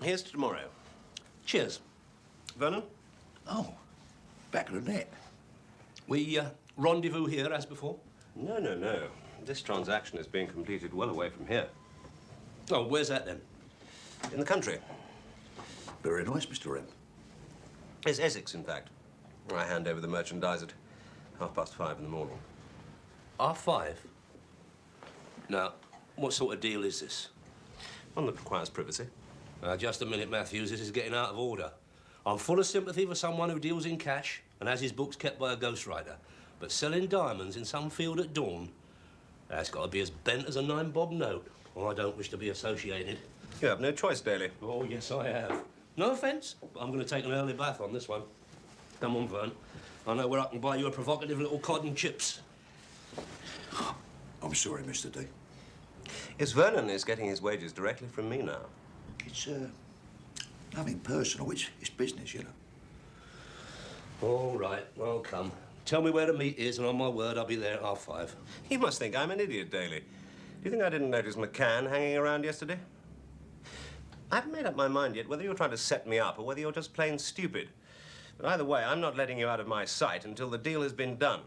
S: Here's to tomorrow.
F: Cheers.
S: Vernon?
F: Oh, back of the net. We rendezvous here as before?
S: No, no, no. This transaction is being completed well away from here.
F: Oh, where's that then?
S: In the country.
F: Very nice, Mr. M.
S: It's Essex, in fact. I hand over the merchandise at 5:30 in the morning.
F: R5? Now, what sort of deal is this?
S: One that requires privacy.
F: Just a minute, Matthews. This is getting out of order. I'm full of sympathy for someone who deals in cash and has his books kept by a ghostwriter. But selling diamonds in some field at dawn, that's got to be as bent as a 9-bob note. I don't wish to be associated.
S: You have no choice, Daly.
F: Oh, yes, I have. No offence, but I'm going to take an early bath on this one. Come on, Vern. I know where I can buy you a provocative little cod and chips.
M: I'm sorry, Mr. D.
S: Yes, Vernon is getting his wages directly from me now.
M: It's, nothing personal. It's business, you know.
F: All right, well, come. Tell me where the meet is, and on my word, I'll be there at 5:30.
S: You must think I'm an idiot, Daly. Do you think I didn't notice McCann hanging around yesterday? I haven't made up my mind yet whether you're trying to set me up or whether you're just plain stupid. But either way, I'm not letting you out of my sight until the deal has been done.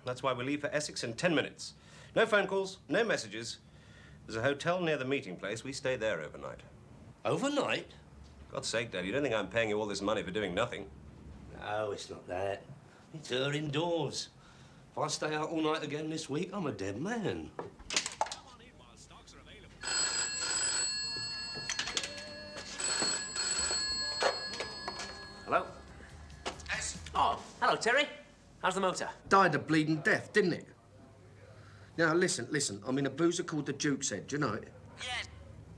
S: That's why we leave for Essex in 10 minutes. No phone calls, no messages. There's a hotel near the meeting place. We stay there overnight.
F: Overnight?
S: God's sake, Dad, you don't think I'm paying you all this money for doing nothing?
F: No, it's not that. It's her indoors. If I stay out all night again this week, I'm a dead man.
U: Hello?
K: Yes?
U: Oh, hello, Terry. How's the motor?
K: Died a bleeding death, didn't it? Now, listen. I'm in a boozer called the Duke's Head. Do you know it?
U: Yes.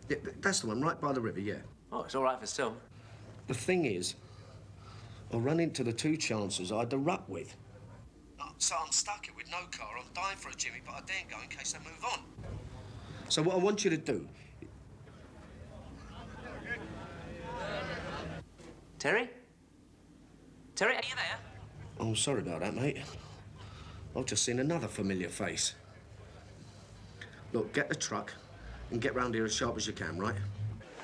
K: Yeah, that's the one, right by the river, yeah.
U: Oh, it's all right for some.
K: The thing is, I run into the two chancers I had the ruck with. So I'm stuck here with no car. I'm dying for a Jimmy, but I daren't go in case they move on. So what I want you to do...
U: Terry? Terry, are you there?
K: Oh, sorry about that, mate. I've just seen another familiar face. Look, get the truck and get round here as sharp as you can, right?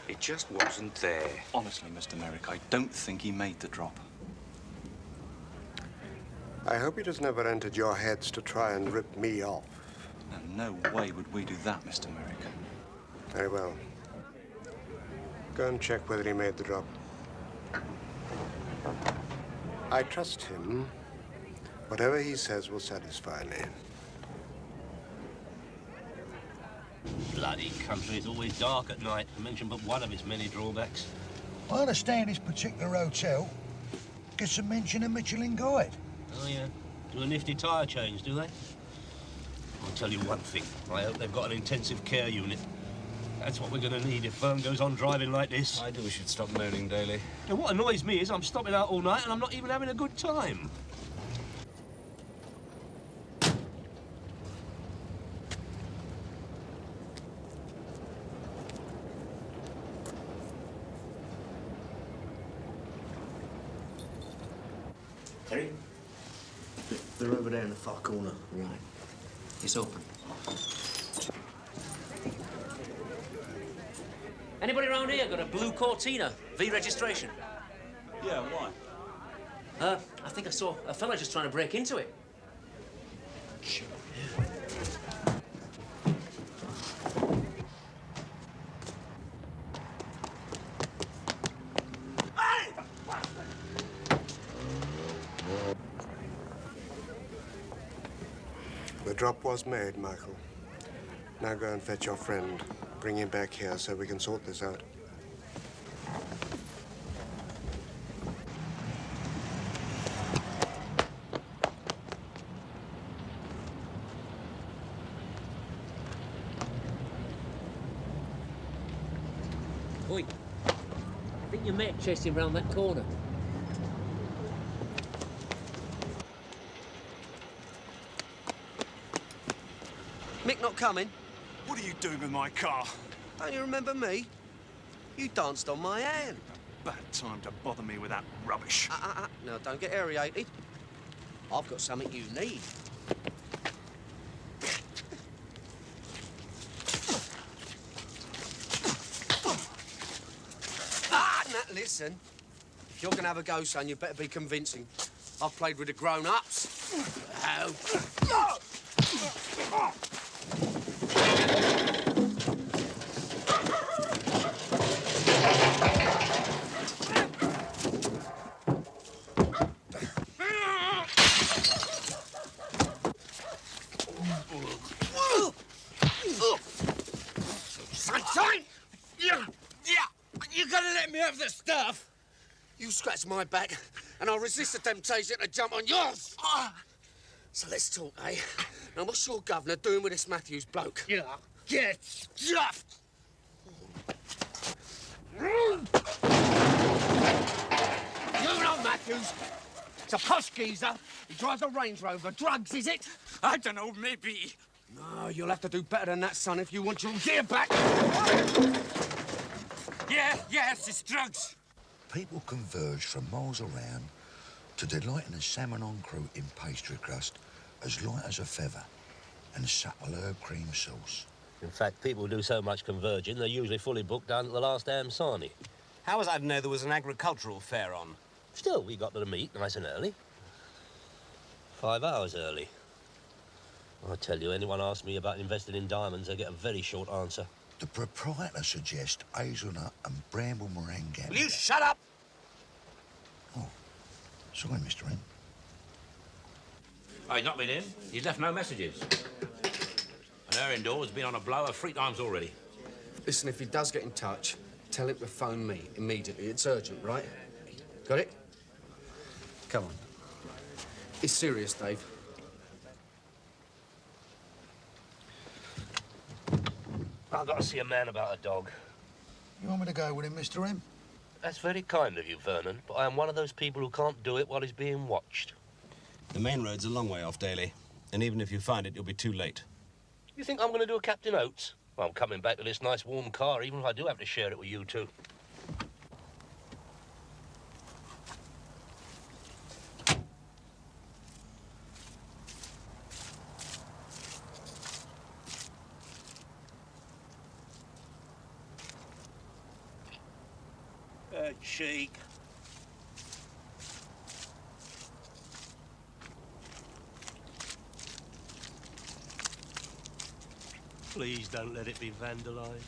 N: It just wasn't there. Honestly, Mr. Merrick, I don't think he made the drop.
I: I hope it has never entered your heads to try and rip me off.
N: No way would we do that, Mr. Merrick.
I: Very well. Go and check whether he made the drop. I trust him. Whatever he says will satisfy me.
F: Bloody country is always dark at night, to mention but one of its many drawbacks.
H: I understand this particular hotel gets a mention in Michelin Guide.
F: Oh, yeah? Do a nifty tyre change, do they? I'll tell you one thing. I hope they've got an intensive care unit. That's what we're going to need if Vern goes on driving like this.
N: I do wish you'd stop moaning, Daly.
F: And what annoys me is I'm stopping out all night and I'm not even having a good time.
J: Terry? They're over there in the far corner. Right. It's open.
U: Anybody around here got a blue Cortina? V registration?
N: Yeah, why?
U: I think I saw a fella just trying to break into it.
I: The drop was made, Michael. Now go and fetch your friend. Bring him back here so we can sort this out.
U: Oi, I think your mate chased him round that corner.
K: Mick not coming?
X: What are you doing with my car?
K: Don't you remember me? You danced on my hand.
X: Bad time to bother me with that rubbish.
K: Now, don't get aerated. I've got something you need. Now, listen. If you're going to have a go, son, you better be convincing. I've played with the grown-ups. Sunshine!
J: You gonna let me have the stuff?
K: You scratch my back, and I'll resist the temptation to jump on yours. So let's talk, eh? Now, what's your governor doing with this Matthews bloke?
J: Yeah, get stuffed!
K: You know Matthews. It's a posh geezer. He drives a Range Rover. Drugs, is it?
J: I don't know, maybe.
K: No, you'll have to do better than that, son, if you want your gear back.
J: Yes, it's drugs.
M: People converge from miles around to delighting a salmon en croûte in pastry crust as light as a feather and supple herb cream sauce.
F: In fact, people do so much converging, they're usually fully booked down at the last damn sarnie.
N: How was I to know there was an agricultural fair on?
F: Still, we got to the meet nice and early. 5 hours early. I tell you, anyone asks me about investing in diamonds, they get a very short answer.
M: The proprietor suggests hazelnut and bramble meringue.
J: Will you shut up?
M: Oh, sorry, Mr. M.
T: Oh, he's not been in. He's left no messages. And her indoors been on a blower 3 times already.
K: Listen, if he does get in touch, tell him to phone me immediately. It's urgent, right? Got it? Come on. It's serious, Dave.
F: I've got to see a man about a dog.
H: You want me to go with him, Mr. M?
F: That's very kind of you, Vernon, but I am one of those people who can't do it while he's being watched.
N: The main road's a long way off, Daly. And even if you find it, you'll be too late.
F: You think I'm going to do a Captain Oates? Well, I'm coming back to this nice warm car, even if I do have to share it with you two. Cheek. Please don't let it be vandalised.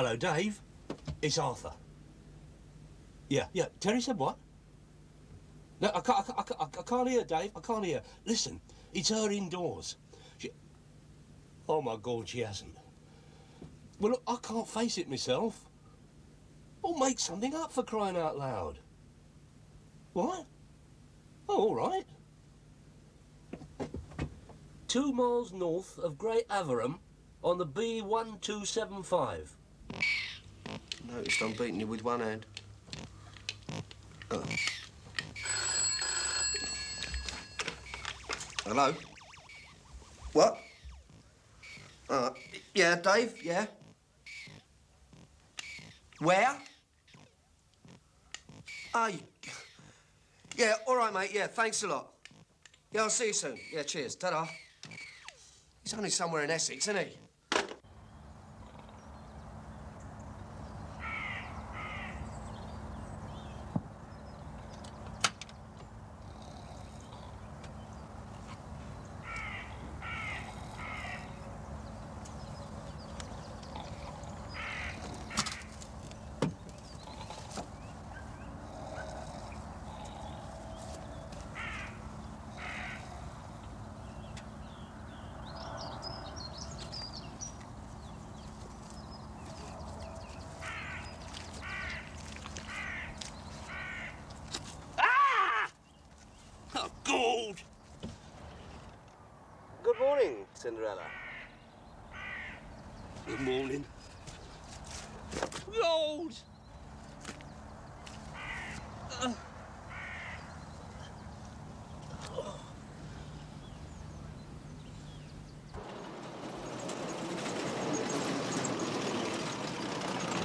F: Hello, Dave. It's Arthur. Yeah. Terry said what? No, I can't hear, Dave. I can't hear. Listen, it's her indoors. Oh, my God, she hasn't. Well, look, I can't face it myself. Well, make something up, for crying out loud. What? Oh, all right. 2 miles north of Great Averham on the B1275.
K: Noticed I'm beating you with one hand. Oh. Hello? What? Yeah, Dave, yeah? Where? Oh, yeah, all right, mate, yeah, thanks a lot. Yeah, I'll see you soon. Yeah, cheers, ta-da. He's only somewhere in Essex, isn't he?
F: Oh, God!
X: Good morning, Cinderella.
F: Good morning. Lord!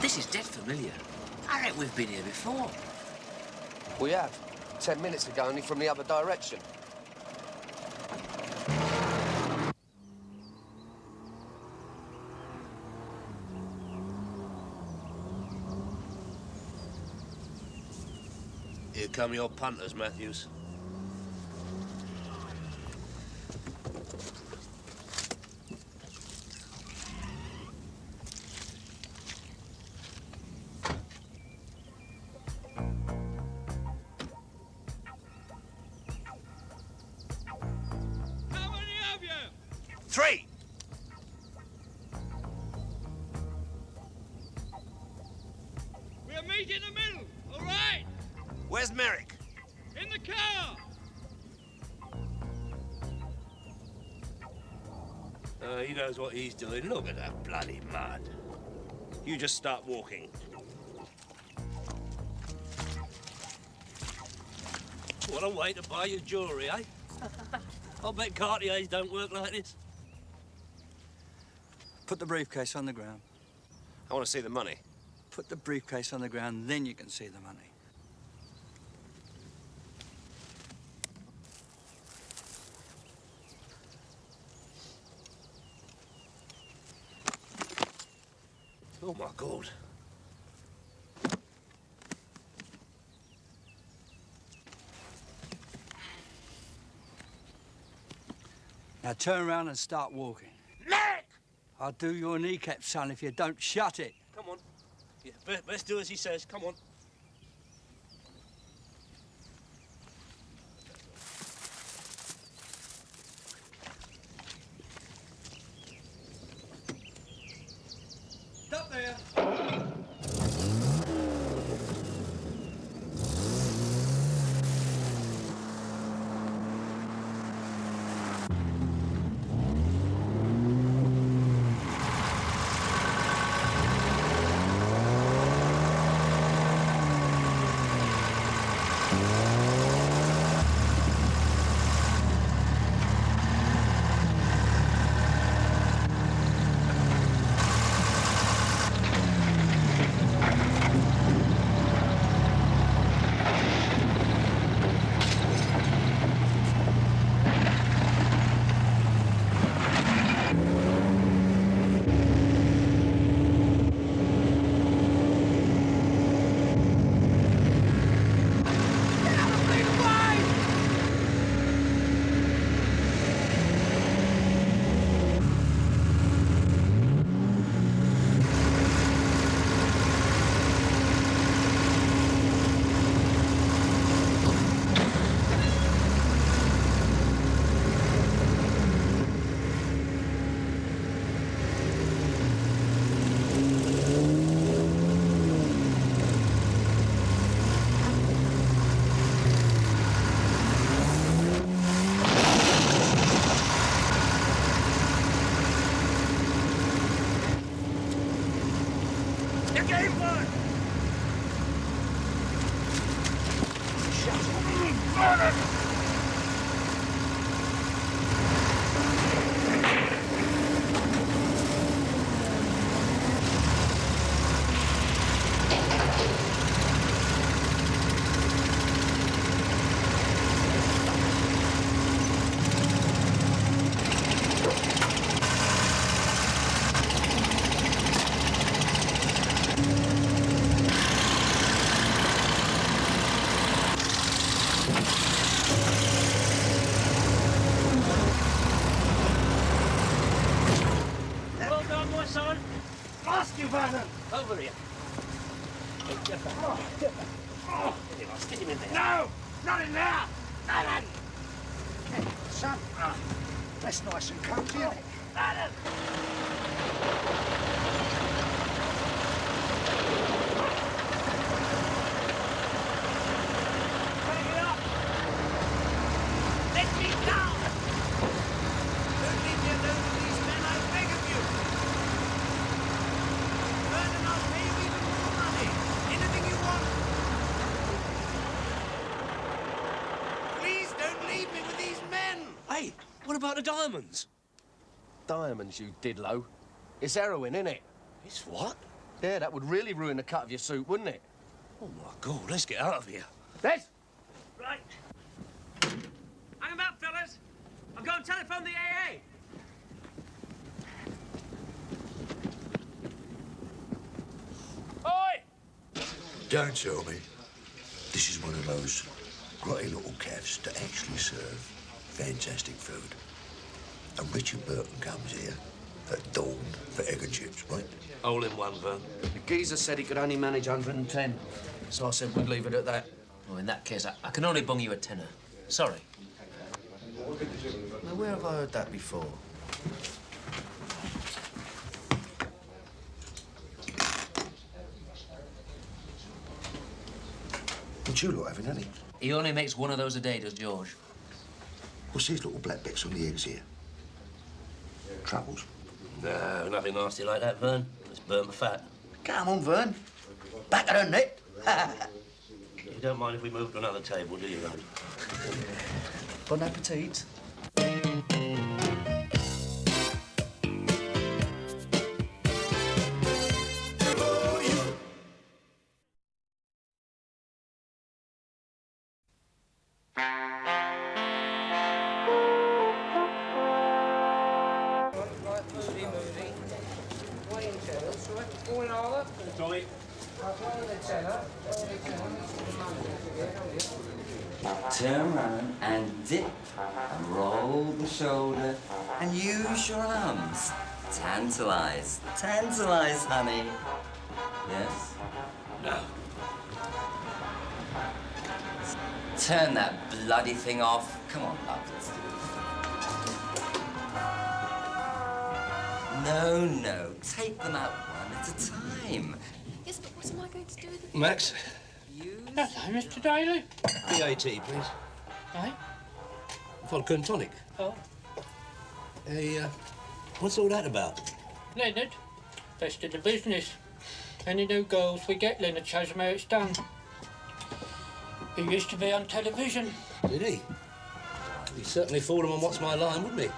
U: This is dead familiar. I reckon we've been here before.
K: We have. 10 minutes ago, only from the other direction.
F: Here come your punters, Matthews.
C: How many have you?
X: 3.
C: We'll meet in the middle, all right?
X: Where's Merrick?
C: In the car!
F: He knows what he's doing. Look at that bloody mud.
X: You just start walking.
F: What a way to buy your jewellery, eh? I'll bet Cartiers don't work like this.
A: Put the briefcase on the ground.
X: I want to see the money.
A: Put the briefcase on the ground, then you can see the money.
F: Oh, my God.
A: Now turn around and start walking.
F: Merrick!
A: I'll do your kneecap, son, if you don't shut it.
F: Come on. Yeah, best do as he says. Come on.
A: Stop there.
C: Well done, my son. Ask you, Vernon.
F: Over here. Stick him in there.
C: No, not in there. Vernon.
H: Hey, son. That's nice and cozy, isn't it?
C: Vernon. Take it up. Let me down. Don't leave me alone with these men, I beg of you. Vernon, I'll pay you even more money. Anything you want. Please don't leave me with these men.
K: Hey, what about the diamonds? Diamonds, you didlo. It's heroin, innit?
F: It's what?
K: Yeah, that would really ruin the cut of your suit, wouldn't it?
F: Oh, my God, let's get out of here.
K: Let's...
C: Right. Hang 'em up, fellas. I'll go and telephone the AA. Oi!
M: Don't tell me. This is one of those grotty little cafes that actually serve fantastic food. And Richard Burton comes here at dawn for egg and chips, right?
F: All in one, Vern.
K: The geezer said he could only manage 110. So I said we'd leave it at that.
U: Oh, in that case, I can only bung you a tenner. Sorry.
K: Now, where have I heard that before?
M: What you lot having, honey?
U: He only makes one of those a day, does George?
M: What's these little black bits on the eggs here? Troubles?
F: No, nothing nasty like that, Vern. It's burnt the fat.
K: Come on, Vern. Back of the net.
F: You don't mind if we move to another table, do you, Vern?
K: Bon appetit.
E: Turn around and dip and roll the shoulder and use your arms. Tantalize. Tantalize, honey. Yes?
F: No.
E: Turn that bloody thing off. Come on, love, let's do it. No, take them out one at a time.
W: Yes, but what am I going to do with the...
F: Max,
C: Hello, Mr. Daly.
F: BAT, please.
C: Hey?
F: Vodka and tonic.
C: Oh.
F: Hey, what's all that about?
C: Leonard, best in the business. Any new girls we get, Leonard shows them how it's done. He used to be on television.
F: Did he? He certainly fooled him on What's My Line, wouldn't he?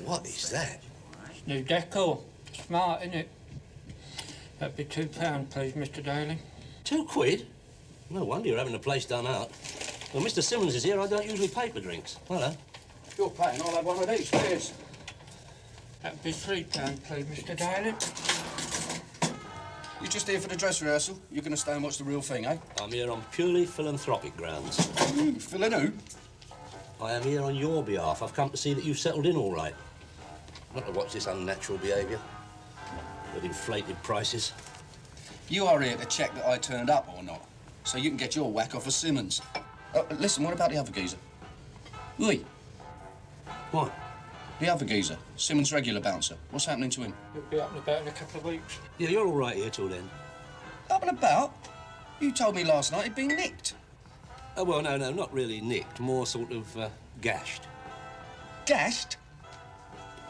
F: What is that?
C: It's new decor. Smart, isn't it? That'd be £2, please, Mr. Daly.
F: £2? No wonder you're having the place done out. Well, Mr. Simmons is here. I don't usually pay for drinks. Hello.
K: If you're paying, I'll have one of these. Cheers.
C: That'd be £3, please, Mr. Daly.
K: You just here for the dress rehearsal? You're going to stay and watch the real thing, eh?
F: I'm here on purely philanthropic grounds.
K: Filling who?
F: I am here on your behalf. I've come to see that you've settled in all right. Not to watch this unnatural behaviour. With inflated prices.
K: You are here to check that I turned up or not, so you can get your whack off of Simmons. Listen, what about the other geezer? Oi.
F: What?
K: The other geezer, Simmons' regular bouncer. What's happening to him?
C: He'll be up and about in a couple of weeks.
F: Yeah, you're all right here till then.
K: Up and about? You told me last night he'd been nicked.
F: Oh, well, no, not really nicked. More sort of gashed.
K: Gashed?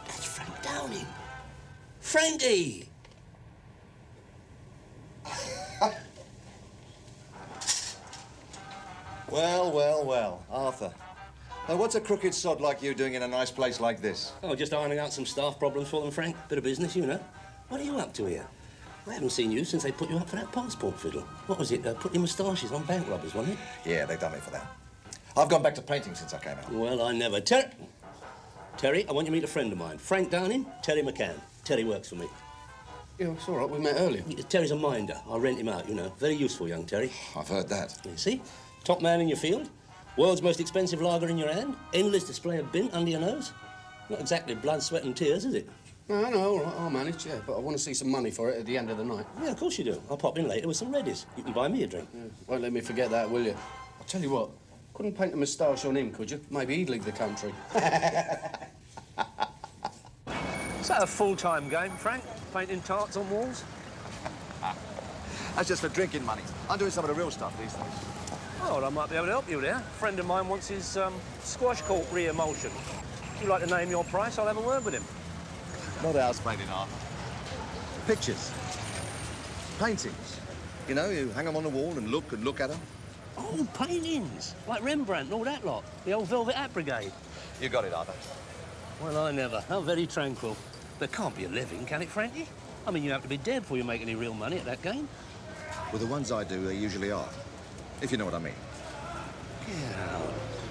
F: That's Frank Downing. Frankie!
G: Well, well, well. Arthur. Now, what's a crooked sod like you doing in a nice place like this?
F: Oh, just ironing out some staff problems for them, Frank. Bit of business, you know. What are you up to here? I haven't seen you since they put you up for that passport fiddle. What was it? Putting moustaches on bank robbers, wasn't it?
G: Yeah, they've done me for that. I've gone back to painting since I came out.
F: Well, I never. Terry, I want you to meet a friend of mine. Frank Downing, Terry McCann. Terry works for me.
K: Yeah, it's all right. We met earlier.
F: Terry's a minder. I'll rent him out, you know. Very useful, young Terry.
G: I've heard that.
F: You see? Top man in your field. World's most expensive lager in your hand. Endless display of bint under your nose. Not exactly blood, sweat and tears, is it?
K: No, all right. I'll manage, yeah. But I want to see some money for it at the end of the night.
F: Yeah, of course you do. I'll pop in later with some reddies. You can buy me a drink.
K: Yeah. Won't let me forget that, will you? I'll tell you what. Couldn't paint a moustache on him, could you? Maybe he'd leave the country.
F: Is that a full-time game, Frank? Painting tarts on walls?
G: That's just for drinking money. I'm doing some of the real stuff these days.
F: Oh, well, I might be able to help you there. A friend of mine wants his squash court re-emulsion. If you'd like to name your price, I'll have a word with him.
G: Not house painting, Arthur. Pictures. Paintings. You know, you hang them on the wall and look at them.
F: Oh, paintings. Like Rembrandt and all that lot. The old Velvet Hat Brigade.
G: You got it, Arthur.
F: Well, I never. How very tranquil. There can't be a living, can it, Frankie? I mean, you have to be dead before you make any real money at that game.
G: Well, the ones I do, they usually are. If you know what I mean.
F: Yeah.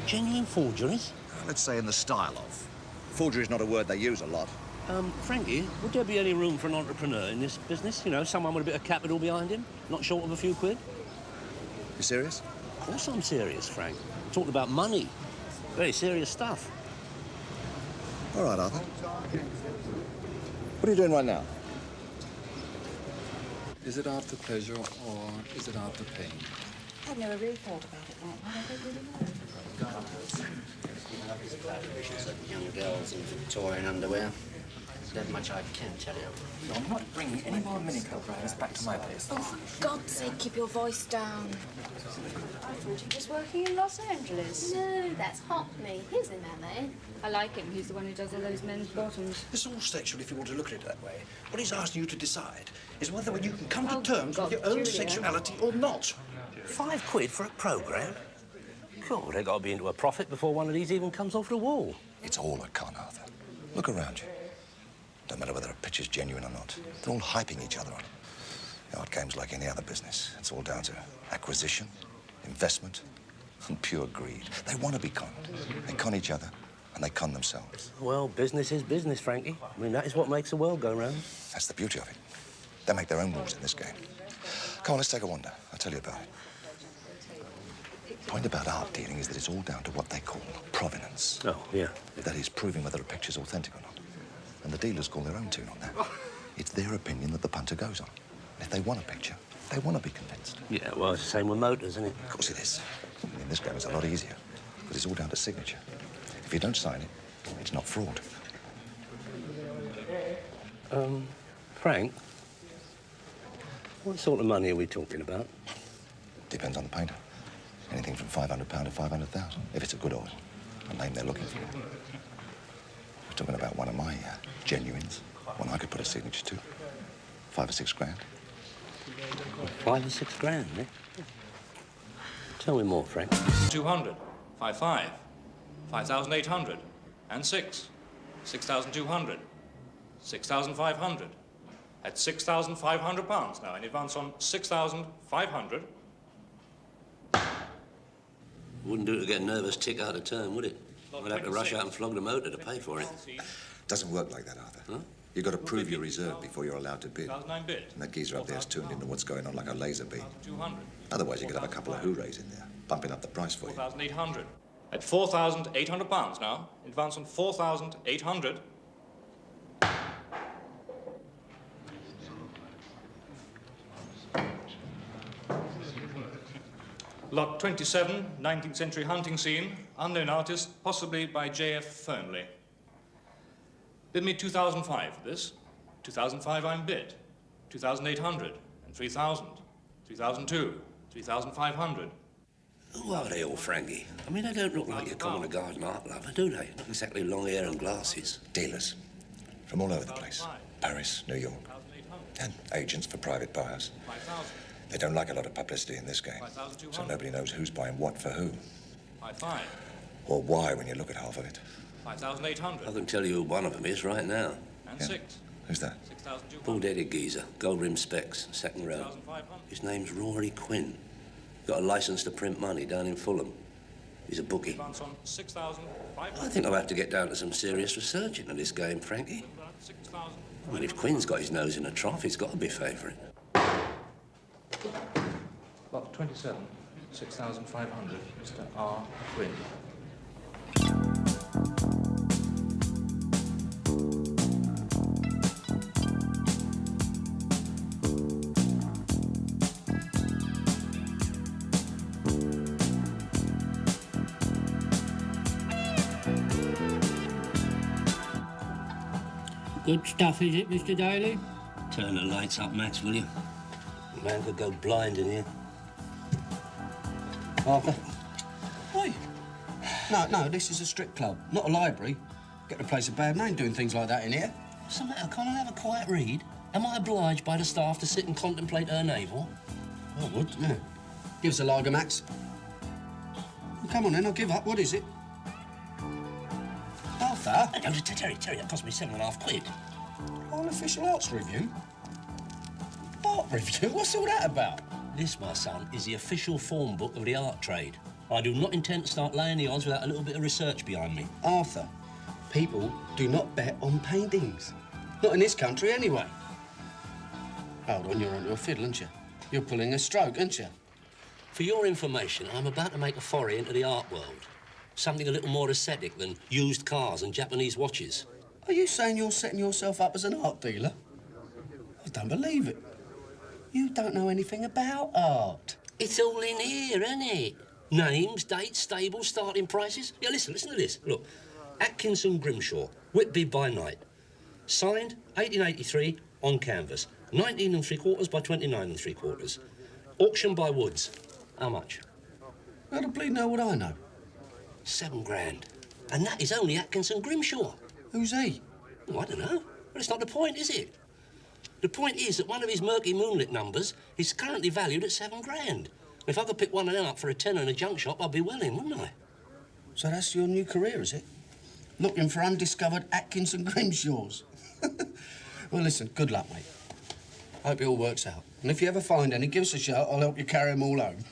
F: Genuine forgeries?
G: Let's say in the style of. Forgery is not a word they use a lot.
F: Frankie, would there be any room for an entrepreneur in this business? You know, someone with a bit of capital behind him, not short of a few quid?
G: You serious?
F: Of course I'm serious, Frank. I'm talking about money. Very serious stuff.
G: All right, Arthur. What are you doing right now?
O: Is it after pleasure or is it after pain?
P: I've never really thought about it like that. I don't really know.
K: Young girls in Victorian underwear. That much I can tell you.
P: No, I'm not bringing any more mini-coat riders back to my place.
V: Oh, for God's sake, keep your voice down.
W: I thought he was working in Los Angeles.
V: No, that's Hockney. He's in LA.
W: I like him. He's the one who does all those men's bottoms.
Q: It's all sexual if you want to look at it that way. What he's asking you to decide is whether you can come to terms with your own sexuality or not.
F: £5 for a programme? God, they've got to be into a profit before one of these even comes off the wall.
G: It's all a con, Arthur. Look around you. Don't matter whether a picture's genuine or not. They're all hyping each other on it. Art game's like any other business. It's all down to acquisition, investment, and pure greed. They want to be conned. They con each other, and they con themselves.
F: Well, business is business, Frankie. I mean, that is what makes the world go round.
G: That's the beauty of it. They make their own rules in this game. Come on, let's take a wander. I'll tell you about it. The point about art dealing is that it's all down to what they call provenance.
F: Oh, yeah.
G: That is, proving whether a picture's authentic or not. And the dealers call their own tune on that. It's their opinion that the punter goes on. And if they want a picture, they want to be convinced.
F: Yeah, well, it's the same with motors, isn't it?
G: Of course it is. In this game, it's a lot easier. But it's all down to signature. If you don't sign it, it's not fraud.
F: Frank, what sort of money are we talking about?
G: Depends on the painter. Anything from £500 to 500,000, if it's a good oil, a name they're looking for. We're talking about one of my genuines, one I could put a signature to. 5 or 6 grand.
F: 5 or 6 grand, eh? Tell me more, Frank.
R: 200, 5,500, 5,800, and 6. 6,200, 6,500. At £6,500 now, in advance on 6,500.
F: Wouldn't do to get a nervous tick out of turn, would it? I'd have to rush out and flog the motor to pay for it.
G: Doesn't work like that, Arthur.
F: Huh?
G: You've got to prove your reserve before you're allowed to bid.
R: 2009 bid.
G: And that geezer up there's tuned into what's going on like a laser beam.
R: 200.
G: Otherwise, you could have a couple of hoorays in there, bumping up the price for you.
R: 4,800. At £4,800 now, in advance on 4,800. Lot 27, 19th century hunting scene, unknown artist, possibly by J.F. Fernley. Bid me 2,005 for this. 2,005 I'm bid. 2,800 and 3,000. 3,002, 3,500.
F: Who are they all, Frankie? I mean, they don't look like your common garden art lover, do they? Not exactly long hair and glasses.
G: Dealers from all over the place. Paris, New York. And agents for private buyers. They don't like a lot of publicity in this game.
R: 5,200.
G: So nobody knows who's buying what for who.
R: 5,500.
G: Or why when you look at half of it.
R: 5,800.
X: I can tell you who one of them is right now.
R: And
G: Yeah.
R: 6.
G: Who's that?
R: 6,200.
X: Bald-headed geezer, gold rim specs, second row.
R: 6,500.
X: His name's Rory Quinn. Got a license to print money down in Fulham. He's a bookie.
R: Advance on 6,500.
X: I think I'll have to get down to some serious research into this game, Frankie.
R: 6,000.
X: I mean, if Quinn's got his nose in a trough, he's got to be favourite.
R: Lot 27, 6,500. Mr. R. Quinn.
C: Good stuff, is it, Mr. Daly?
F: Turn the lights up, Max, will you? Man could go blind in here.
K: Arthur? Oi. No, this is a strip club, not a library. Get the place a bad name doing things like that in here.
F: What's the matter? Can't I have a quiet read? Am I obliged by the staff to sit and contemplate her navel?
K: I would, yeah. Give us a lager, Max. Well, come on then, I'll give up. What is it? Arthur?
F: No, Terry, that cost me £7.50.
K: Unofficial arts review? Art review? What's all that about?
F: This, my son, is the official form book of the art trade. I do not intend to start laying the odds without a little bit of research behind me.
K: Arthur, people do not bet on paintings. Not in this country, anyway. Hold on, you're onto a fiddle, aren't you? You're pulling a stroke, aren't you?
F: For your information, I'm about to make a foray into the art world. Something a little more aesthetic than used cars and Japanese watches.
K: Are you saying you're setting yourself up as an art dealer? I don't believe it. You don't know anything about art.
F: It's all in here, isn't it? Names, dates, stables, starting prices. Yeah, listen to this. Look, Atkinson Grimshaw, Whitby by night. Signed, 1883, on canvas. 19 3/4 by 29 3/4. Auction by Woods. How much?
K: How the bleed know what I know?
F: £7 grand. And that is only Atkinson Grimshaw.
K: Who's he?
F: Oh, I don't know. Well, it's not the point, is it? The point is that one of his murky moonlit numbers is currently valued at £7 grand. If I could pick one of them up for a tenner in a junk shop, I'd be well in, wouldn't I?
K: So that's your new career, is it? Looking for undiscovered Atkinson Grimshaws. Well, listen, good luck, mate. Hope it all works out. And if you ever find any, give us a shout. I'll help you carry them all home.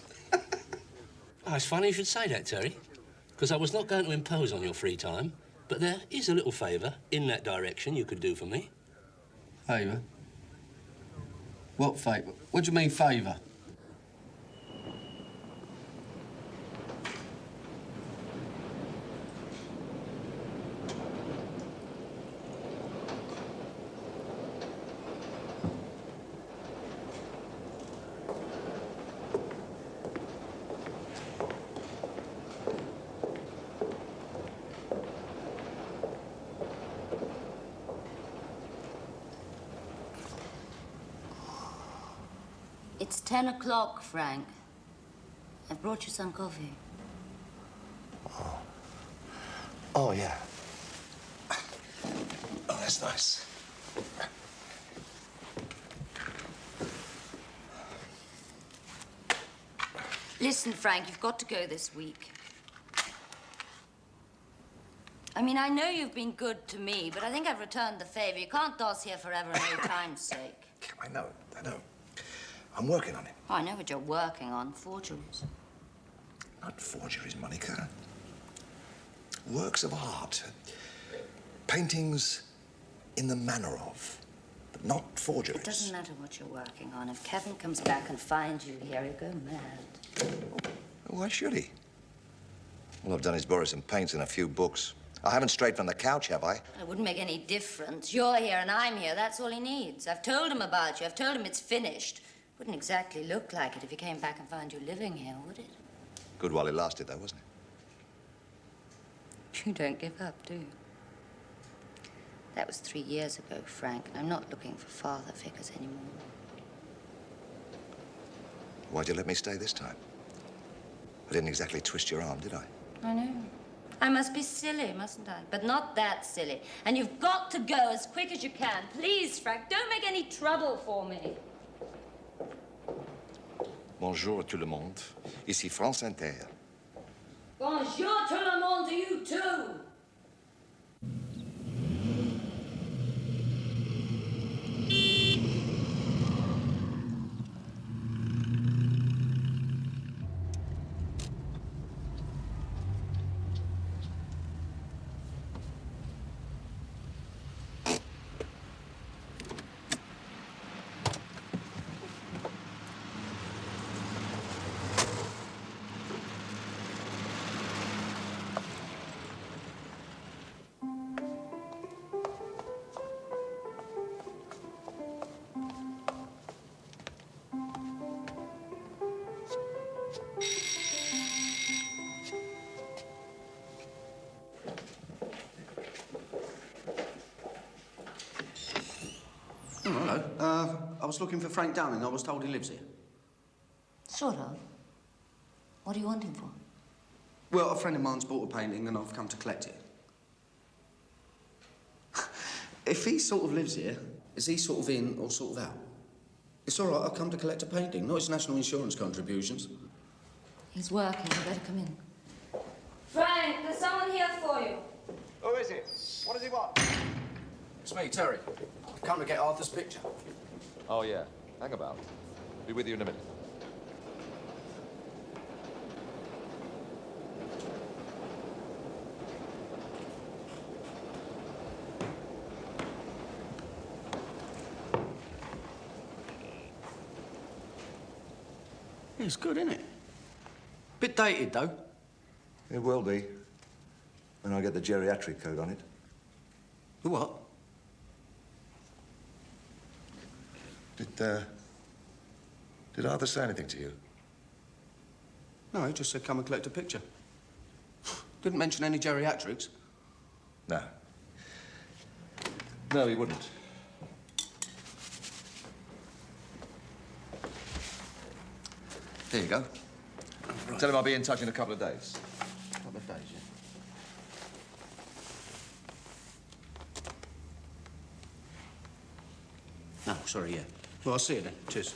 F: Oh, it's funny you should say that, Terry, because I was not going to impose on your free time, but there is a little favour in that direction you could do for me.
K: Favour? What favour? What do you mean, favour?
B: It's 10 o'clock, Frank. I've brought you some coffee.
G: Oh, yeah. Oh, that's nice.
B: Listen, Frank, you've got to go this week. I mean, I know you've been good to me, but I think I've returned the favor. You can't doss here forever in old time's sake.
G: I know. I'm working on it.
B: Oh, I know what you're working on. Forgeries.
G: Not forgeries, Monica. Works of art. Paintings in the manner of, but not forgeries.
B: It doesn't matter what you're working on. If Kevin comes back and finds you here, he'll go mad.
G: Why should he? All I've done is borrow some paints and a few books. I haven't strayed from the couch, have I?
B: It wouldn't make any difference. You're here and I'm here. That's all he needs. I've told him about you. I've told him it's finished. Wouldn't exactly look like it if he came back and found you living here, would it?
G: Good while it lasted, though, wasn't it?
B: You don't give up, do you? That was 3 years ago, Frank. I'm not looking for father figures anymore.
G: Why'd you let me stay this time? I didn't exactly twist your arm, did I?
B: I know. I must be silly, mustn't I? But not that silly. And you've got to go as quick as you can. Please, Frank, don't make any trouble for me.
G: Bonjour tout le monde. Ici France Inter.
B: Bonjour tout le monde to you too.
K: Oh, hello. I was looking for Frank Downing. I was told he lives here.
B: Sort of. What do you want him for?
K: Well, a friend of mine's bought a painting and I've come to collect it. If he sort of lives here, is he sort of in or sort of out? It's all right, I've come to collect a painting, not his national insurance contributions.
B: He's working. You better come in. Frank, there's someone here for you.
Q: Who is it? What does he want?
K: It's me, Terry. I've come to get Arthur's picture.
D: Oh, yeah. Hang about. Be with you in a minute.
K: It's good, isn't it? Bit dated, though.
G: It will be. When I get the geriatric code on it.
K: The what?
G: Did Arthur say anything to you?
K: No, he just said come and collect a picture. Didn't mention any geriatrics.
G: No. No, he wouldn't.
K: There you go.
D: Right. Tell him I'll be in touch in a couple of days.
K: A couple of days, yeah. No, sorry, yeah. Well, I'll see you then. Cheers.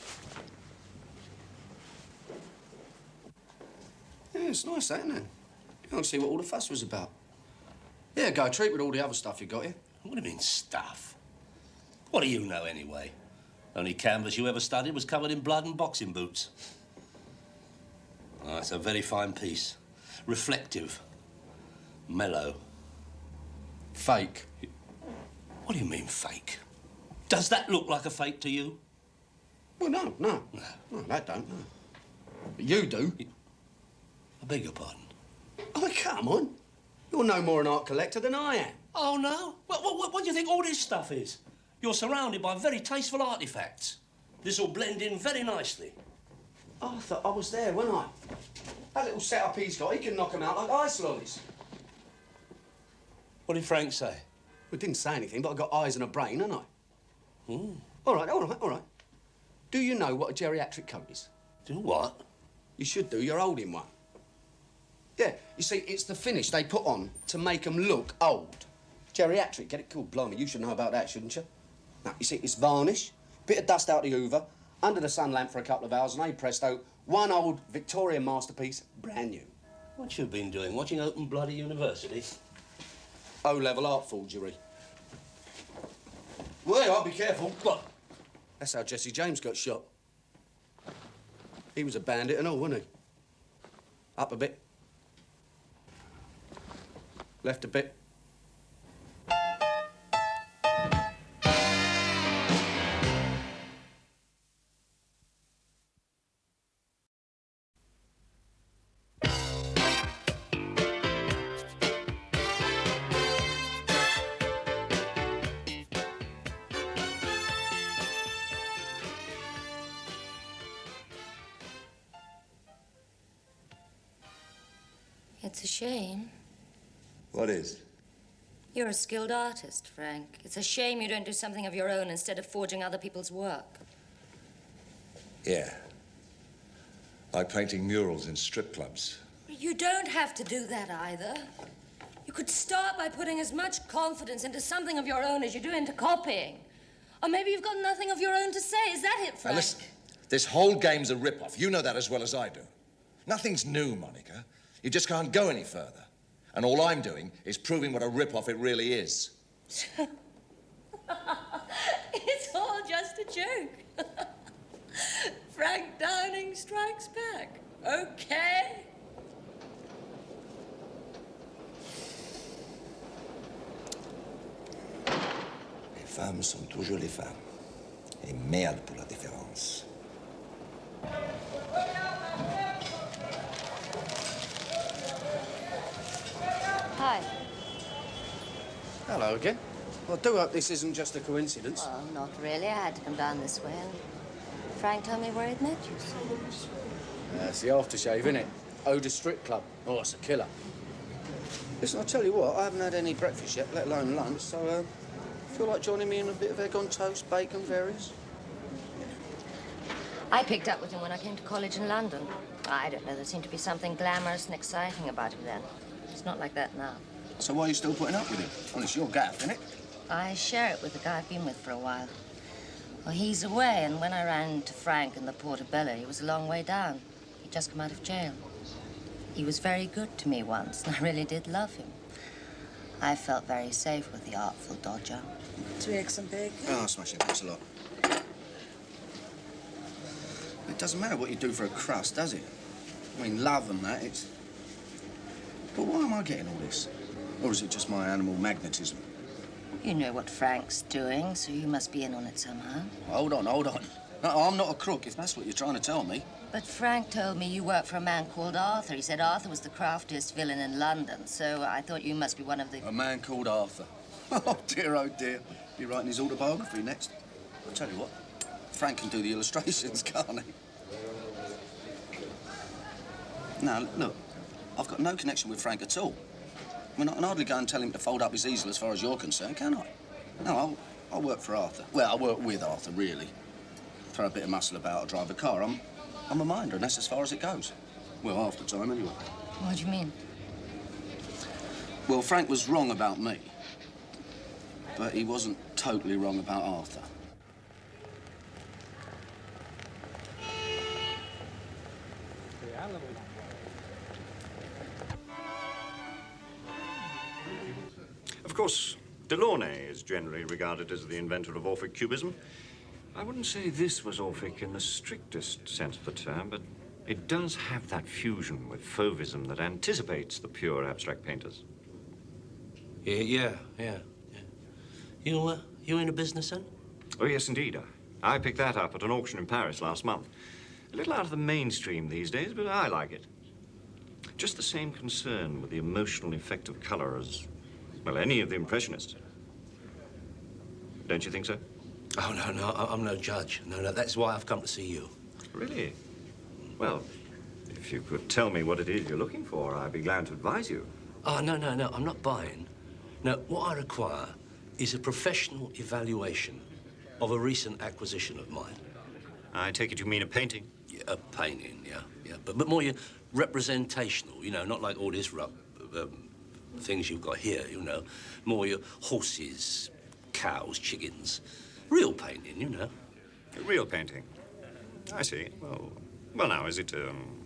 K: Yeah, it's nice, that, isn't it? You can't see what all the fuss was about. Yeah, go treat with all the other stuff you got here.
F: What do you mean, stuff? What do you know, anyway? Only canvas you ever studied was covered in blood and boxing boots. Oh, it's a very fine piece. Reflective. Mellow.
K: Fake.
F: What do you mean, fake? Does that look like a fake to you?
K: Well, no. No, that don't, no. But you do.
F: I beg your pardon?
K: Oh, come on. You're no more an art collector than I am.
F: Oh, no? What do you think all this stuff is? You're surrounded by very tasteful artifacts. This will blend in very nicely.
K: Arthur, I was there, wasn't I? That little setup he's got, he can knock 'em out like ice lollies.
F: What did Frank say?
K: Well, didn't say anything, but I got eyes and a brain, haven't I? All right. Do you know what a geriatric coat is?
F: Do what?
K: You should do. You're holding one. Yeah, you see, it's the finish they put on to make 'em look old. Geriatric, get it cool, blimey. You should know about that, shouldn't you? Now, you see, it's varnish, bit of dust out the hoover, under the sun lamp for a couple of hours, and hey, presto, one old Victorian masterpiece, brand new.
F: What you been doing? Watching Open Bloody University?
K: O-level art forgery. Well, I'll be careful.
F: What?
K: That's how Jesse James got shot. He was a bandit and all, wasn't he? Up a bit. Left a bit.
B: It's a shame.
G: What is?
B: You're a skilled artist, Frank. It's a shame you don't do something of your own instead of forging other people's work.
G: Yeah. Like painting murals in strip clubs.
B: You don't have to do that either. You could start by putting as much confidence into something of your own as you do into copying. Or maybe you've got nothing of your own to say. Is that it, Frank?
G: Now, listen. This whole game's a rip-off. You know that as well as I do. Nothing's new, Monica. You just can't go any further. And all I'm doing is proving what a rip-off it really is.
B: It's all just a joke. Frank Downing strikes back. Okay.
G: Les femmes sont toujours les femmes. Et merde pour la différence.
B: Hi.
K: Hello again. Well, I do hope this isn't just a coincidence.
B: Well, not really. I had to come down this way, and Frank told me where he'd met you.
K: That's the aftershave, isn't it? Oda Strip Club. Oh, it's a killer. Listen, I'll tell you what, I haven't had any breakfast yet, let alone lunch, so feel like joining me in a bit of egg on toast, bacon, various?
B: I picked up with him when I came to college in London. I don't know, there seemed to be something glamorous and exciting about him then. It's not like that now.
K: So why are you still putting up with him? Well, it's your gaff, isn't it?
B: I share it with the guy I've been with for a while. Well, he's away, and when I ran into Frank in the Portobello, he was a long way down. He'd just come out of jail. He was very good to me once, and I really did love him. I felt very safe with the artful dodger.
P: 3 eggs and bacon.
K: Oh, smashing, thanks a lot. It doesn't matter what you do for a crust, does it? I mean, love and that, it's... But why am I getting all this? Or is it just my animal magnetism?
B: You know what Frank's doing, so you must be in on it somehow.
K: Hold on, hold on. No, I'm not a crook, if that's what you're trying to tell me.
B: But Frank told me you work for a man called Arthur. He said Arthur was the craftiest villain in London, so I thought you must be one of the...
K: A man called Arthur. Oh, dear. Be writing his autobiography next. I'll tell you what, Frank can do the illustrations, can't he? Now, look, I've got no connection with Frank at all. I mean, I can hardly go and tell him to fold up his easel as far as you're concerned, can I? No, I'll work for Arthur. Well, I work with Arthur, really. Throw a bit of muscle about or drive a car. I'm a minder, and that's as far as it goes. Well, half the time, anyway.
B: What do you mean?
K: Well, Frank was wrong about me. But he wasn't totally wrong about Arthur.
I: Of course, Delaunay is generally regarded as the inventor of Orphic cubism. I wouldn't say this was Orphic in the strictest sense of the term, but it does have that fusion with Fauvism that anticipates the pure abstract painters.
U: Yeah. You in a business, then?
I: Oh, yes, indeed. I picked that up at an auction in Paris last month. A little out of the mainstream these days, but I like it. Just the same concern with the emotional effect of color as, well, any of the Impressionists. Don't you think so?
U: Oh, no, I'm no judge. No, that's why I've come to see you.
I: Really? Well, if you could tell me what it is you're looking for, I'd be glad to advise you.
U: Oh, no, I'm not buying. No, what I require is a professional evaluation of a recent acquisition of mine.
I: I take it you mean a painting?
U: Yeah, a painting, yeah. But more representational, you know, not like all this things you've got here, you know. More your horses, cows, chickens. Real painting, you know.
I: A real painting? I see. Well, now, is it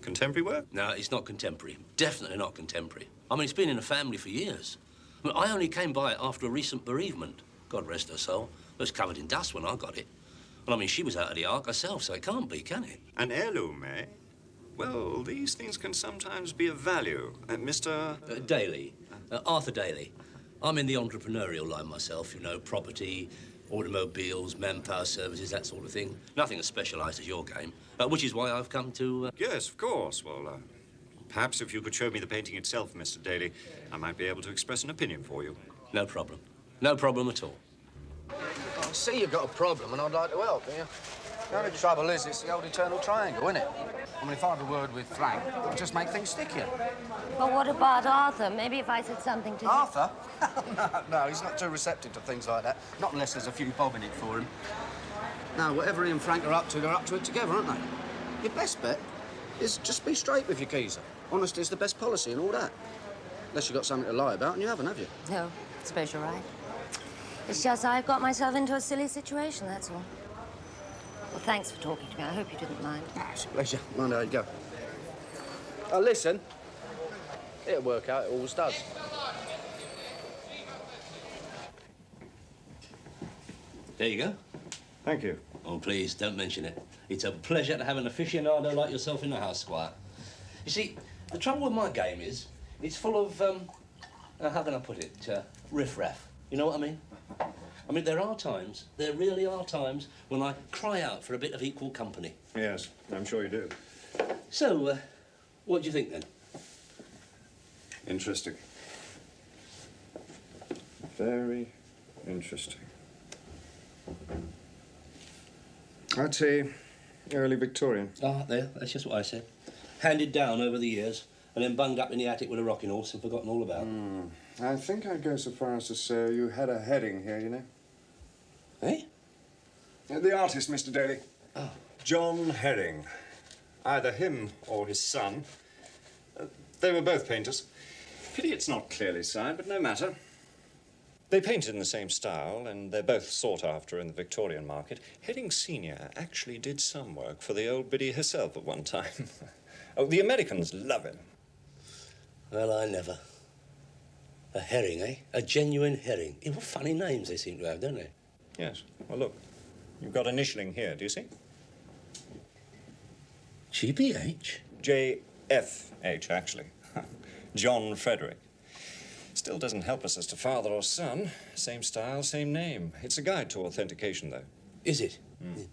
I: contemporary work?
U: No, it's not contemporary. Definitely not contemporary. I mean, it's been in the family for years. I mean, I only came by it after a recent bereavement. God rest her soul. It was covered in dust when I got it. Well, I mean, she was out of the ark herself, so it can't be, can it?
I: An heirloom, eh? Well, these things can sometimes be of value. Mr...
U: Daly. Arthur Daly. I'm in the entrepreneurial line myself, you know, property, automobiles, manpower services, that sort of thing. Nothing as specialised as your game, which is why I've come to...
I: Yes, of course. Well, perhaps if you could show me the painting itself, Mr. Daly, I might be able to express an opinion for you.
U: No problem. No problem at all.
K: I see you've got a problem, and I'd like to help, yeah? The only trouble is, it's the old eternal triangle, isn't it? I mean, if I had a word with Frank, it would just make things stickier.
B: But what about Arthur? Maybe if I said something to him...
K: Arthur? No, he's not too receptive to things like that. Not unless there's a few bob in it for him. No, whatever he and Frank are up to, they're up to it together, aren't they? Your best bet is just be straight with your geezer. Honesty is the best policy and all that. Unless you've got something to lie about, and you haven't, have you?
B: No, I suppose you're right. It's just I've got myself into a silly situation, that's all. Well, thanks for talking to me. I hope you didn't mind.
K: It's a pleasure. Mind how you go. Oh, listen. It'll work out. It always does.
F: There you go.
I: Thank you.
F: Oh, please, don't mention it. It's a pleasure to have an aficionado like yourself in the house, Squire. You see, the trouble with my game is, it's full of, how can I put it, riff-raff. You know what I mean? I mean, there really are times, when I cry out for a bit of equal company.
I: Yes, I'm sure you do.
F: So, what do you think, then?
I: Interesting. Very interesting. I'd say early Victorian.
F: Ah, there, that's just what I said. Handed down over the years, and then bunged up in the attic with a rocking horse and forgotten all about.
I: I think I'd go so far as to say you had a heading here, you know.
F: Eh?
I: The artist, Mr. Daly. Oh. John Herring. Either him or his son. They were both painters. Pity it's not clearly signed, but no matter. They painted in the same style, and they're both sought after in the Victorian market. Herring Sr. actually did some work for the old biddy herself at one time. Oh, the Americans love him.
F: Well, I never. A herring, eh? A genuine herring. What funny names they seem to have, don't they?
I: Yes. Well, look. You've got initialing here, do you see?
F: GBH?
I: JFH, actually. John Frederick. Still doesn't help us as to father or son. Same style, same name. It's a guide to authentication, though.
F: Is it? Mm.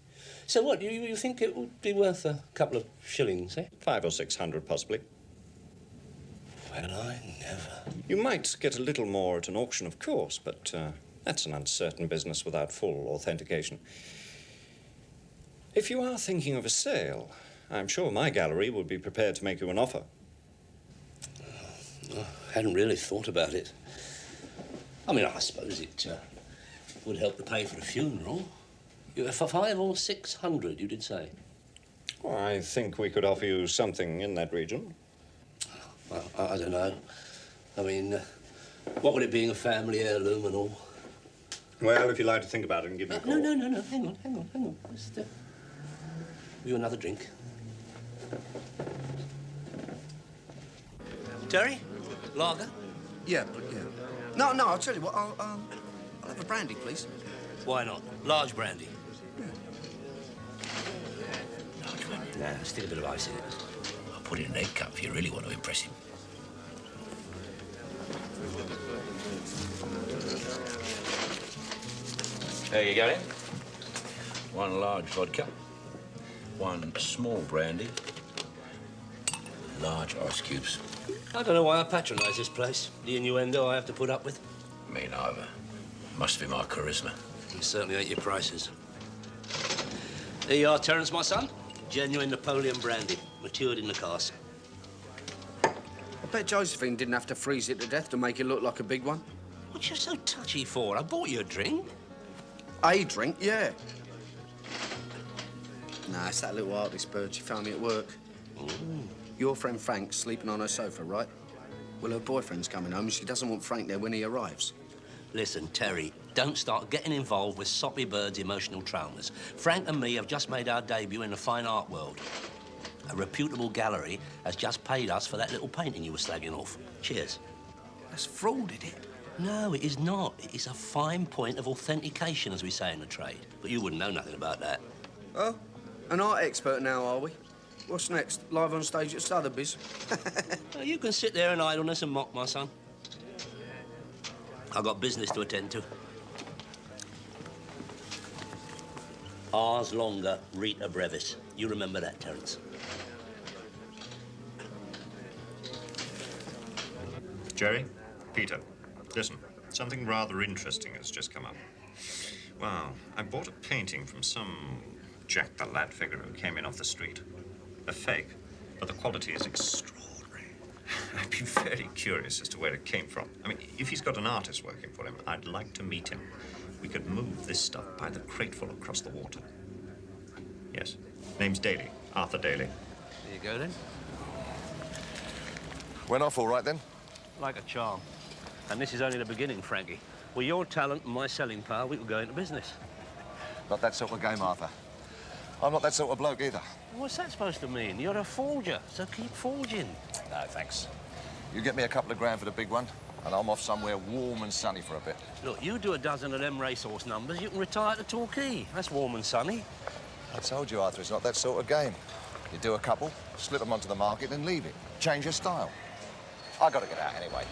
F: So what, you think it would be worth a couple of shillings, eh?
I: 500 or 600, possibly.
F: Well, I never.
I: You might get a little more at an auction, of course, but that's an uncertain business without full authentication. If you are thinking of a sale, I'm sure my gallery would be prepared to make you an offer.
F: I hadn't really thought about it. I mean, I suppose it would help to pay for the funeral. For 500 or 600, you did say?
I: Well, I think we could offer you something in that region.
F: Well, I don't know. I mean, what would it be, a family heirloom and all?
I: Well, if you like to think about it and give me a call.
F: No. Hang on. Just you another drink. Terry? Lager?
K: Yeah, but yeah. No, I'll tell you what, I'll have a brandy, please.
F: Why not? Large brandy. Large one? Nah, stick a bit of ice in it.
M: I'll put it in an egg cup if you really want to impress him. There you go, then. One large vodka, one small brandy, large ice cubes.
F: I don't know why I patronise this place. The innuendo I have to put up with.
M: Me neither. Must be my charisma.
F: You certainly ain't your prices. There you are, Terence, my son. Genuine Napoleon brandy, matured in the cask.
K: I bet Josephine didn't have to freeze it to death to make it look like a big one.
F: What you so touchy for? I bought you a drink.
K: A drink, yeah. Nah, it's that little artist bird she found me at work.
F: Ooh.
K: Your friend Frank's sleeping on her sofa, right? Well, her boyfriend's coming home and she doesn't want Frank there when he arrives.
F: Listen, Terry, don't start getting involved with Soppy Bird's emotional traumas. Frank and me have just made our debut in the fine art world. A reputable gallery has just paid us for that little painting you were slagging off. Cheers.
K: That's fraud, is it?
F: No, it is not. It is a fine point of authentication, as we say in the trade. But you wouldn't know nothing about that.
K: Oh, an art expert now, are we? What's next? Live on stage at Sotheby's?
F: Well, you can sit there in idleness and mock, my son. I've got business to attend to. Ars longa, Rita brevis. You remember that, Terence.
I: Jerry, Peter, listen. Something rather interesting has just come up. Wow, I bought a painting from some Jack-the-Lad figure who came in off the street. A fake, but the quality is extraordinary. I'd be very curious as to where it came from. I mean, if he's got an artist working for him, I'd like to meet him. We could move this stuff by the crateful across the water. Yes, name's Daly, Arthur Daly.
F: There you go, then.
G: Went off all right, then?
F: Like a charm. And this is only the beginning, Frankie. With your talent and my selling power, we could go into business.
G: Not that sort of game, Arthur. I'm not that sort of bloke either.
F: What's that supposed to mean? You're a forger, so keep forging.
G: No, thanks. You get me a couple of grand for the big one, and I'm off somewhere warm and sunny for a bit.
F: Look, you do a dozen of them racehorse numbers, you can retire to Torquay. That's warm and sunny.
G: I told you, Arthur, it's not that sort of game. You do a couple, slip them onto the market, and leave it. Change your style. I got to get out anyway.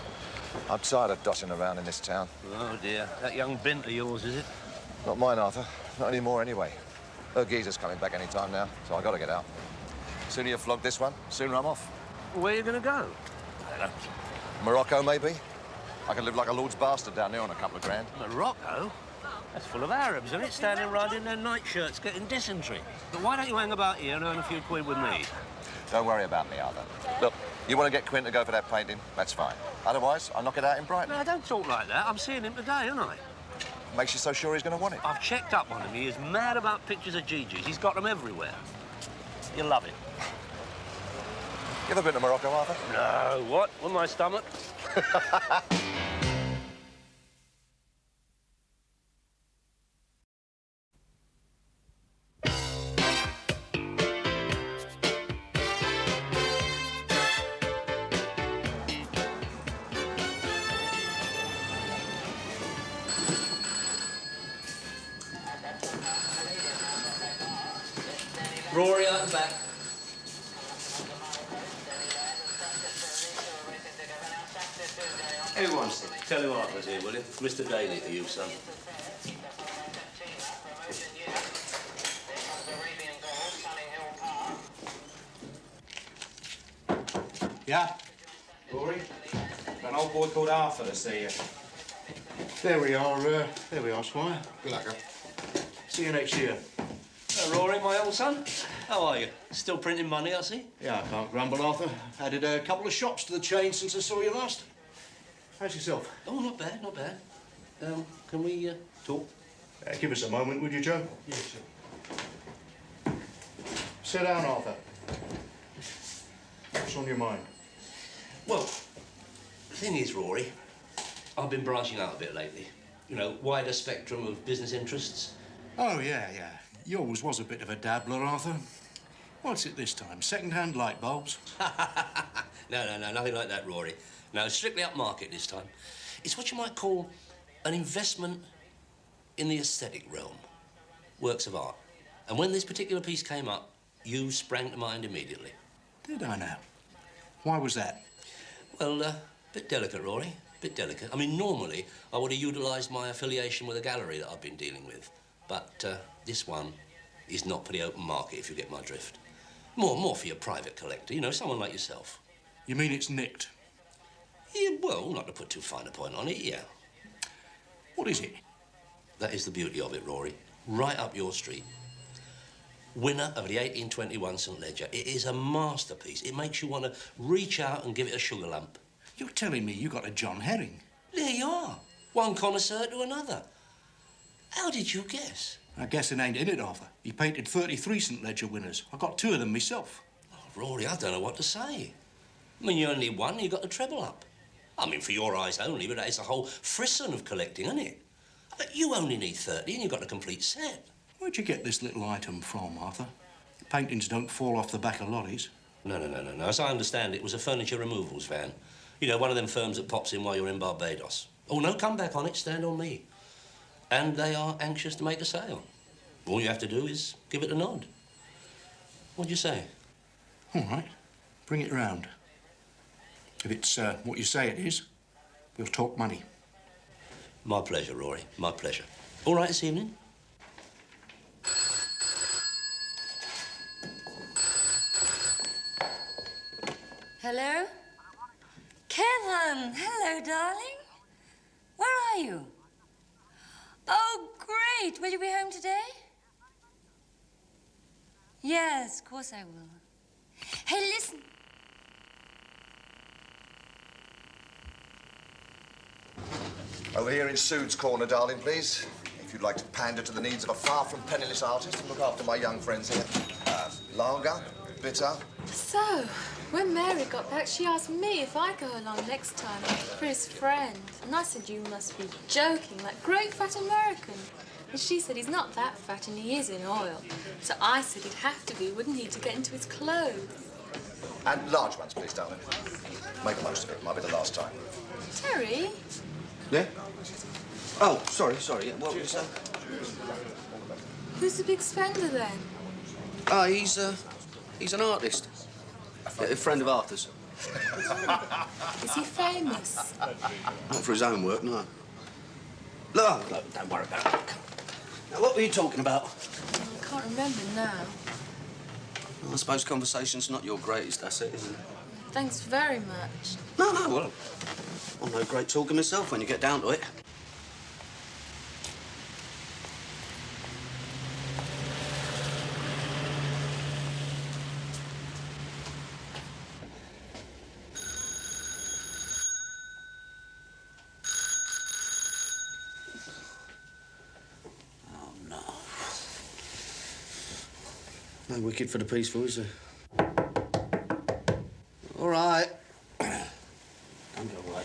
G: I'm tired of dotting around in this town.
F: Oh, dear. That young bint of yours, is it?
G: Not mine, Arthur. Not anymore, anyway. Her geezer's coming back any time now, so I got to get out. Sooner you flog this one, sooner I'm off.
F: Where are you going to go?
G: I don't know. Morocco, maybe? I can live like a lord's bastard down there on a couple of grand.
F: Morocco? That's full of Arabs, isn't it? Standing around in their nightshirts getting dysentery. But why don't you hang about here and earn a few quid with me?
G: Don't worry about me, Arthur. Look, you want to get Quint to go for that painting, that's fine. Otherwise, I'll knock it out in Brighton.
F: No, don't talk like that. I'm seeing him today, aren't I?
G: Makes you so sure he's going to want it.
F: I've checked up on him. He is mad about pictures of Gigi's. He's got them everywhere. You'll love it.
G: You ever been to Morocco, Arthur?
F: No, what? On my stomach?
U: Rory out the back.
F: Everyone sit. Tell him Arthur's here, will you? Mr. Daly to you, son.
Q: Yeah?
R: Rory, got an old boy called Arthur to see you.
Q: There we are, Squire. Good luck. See you next year.
F: Rory, my old son. How are you? Still printing money, I see?
Q: Yeah, I can't grumble, Arthur. Added a couple of shops to the chain since I saw you last. How's yourself?
F: Oh, not bad, not bad. Can we talk?
Q: Give us a moment, would you, Joe?
F: Yeah, sure.
Q: Sit down, Arthur. What's on your mind?
F: Well, the thing is, Rory, I've been branching out a bit lately. You know, wider spectrum of business interests.
Q: Oh, yeah. Yours was a bit of a dabbler, Arthur. What's it this time? Second-hand light bulbs?
F: No, nothing like that, Rory. No, strictly upmarket this time. It's what you might call an investment in the aesthetic realm. Works of art. And when this particular piece came up, you sprang to mind immediately.
Q: Did I now? Why was that?
F: Well, bit delicate, Rory. Bit delicate. I mean, normally, I would have utilised my affiliation with a gallery that I've been dealing with. But this one is not for the open market, if you get my drift. More for your private collector, you know, someone like yourself.
Q: You mean it's nicked?
F: Yeah, well, not to put too fine a point on it, yeah.
Q: What is it?
F: That is the beauty of it, Rory. Right up your street. Winner of the 1821 St. Ledger. It is a masterpiece. It makes you want to reach out and give it a sugar lump.
Q: You're telling me you got a John Herring?
F: There you are. One connoisseur to another. How did you guess?
Q: I guess it ain't in it, Arthur. He painted 33 St. Ledger winners. I got 2 of them myself.
F: Oh, Rory, I don't know what to say. I mean, you only won, you got the treble up. I mean, for your eyes only, but that is a whole frisson of collecting, isn't it? But you only need 30 and you've got a complete set.
Q: Where'd you get this little item from, Arthur? Paintings don't fall off the back of lorries.
F: No. As I understand, it was a furniture removals van. You know, one of them firms that pops in while you're in Barbados. Oh, no, come back on it, stand on me. And they are anxious to make a sale. All you have to do is give it a nod. What'd you say?
Q: All right, bring it round. If it's what you say it is, we'll talk money.
F: My pleasure, Rory, my pleasure. All right this evening?
B: Hello? Kevin! Hello, darling. Where are you? Oh, great. Will you be home today? Yes, of course I will. Hey, listen.
G: Over here in Sood's corner, darling, please. If you'd like to pander to the needs of a far from penniless artist and look after my young friends here. Lager, bitter.
J: So, when Mary got back, she asked me if I'd go along next time for his friend. And I said, you must be joking, like great fat American. And she said he's not that fat and he is in oil. So I said he'd have to be, wouldn't he, to get into his clothes?
G: And large ones, please, darling. Make the most of it. Might be the last time.
J: Terry?
K: Yeah? Oh, sorry. Yeah, what was that?
J: Who's the big spender then?
K: Oh, he's an artist. A friend of Arthur's.
J: Is he famous?
K: Not for his own work, no. Look, don't worry about it. Now, what were you talking about?
J: I can't remember now.
K: Well, I suppose conversation's not your greatest asset, is it?
J: Thanks very much.
K: No, well, I'm no great talker myself when you get down to it. No wicket for the peaceful, is there? All right. Don't go away.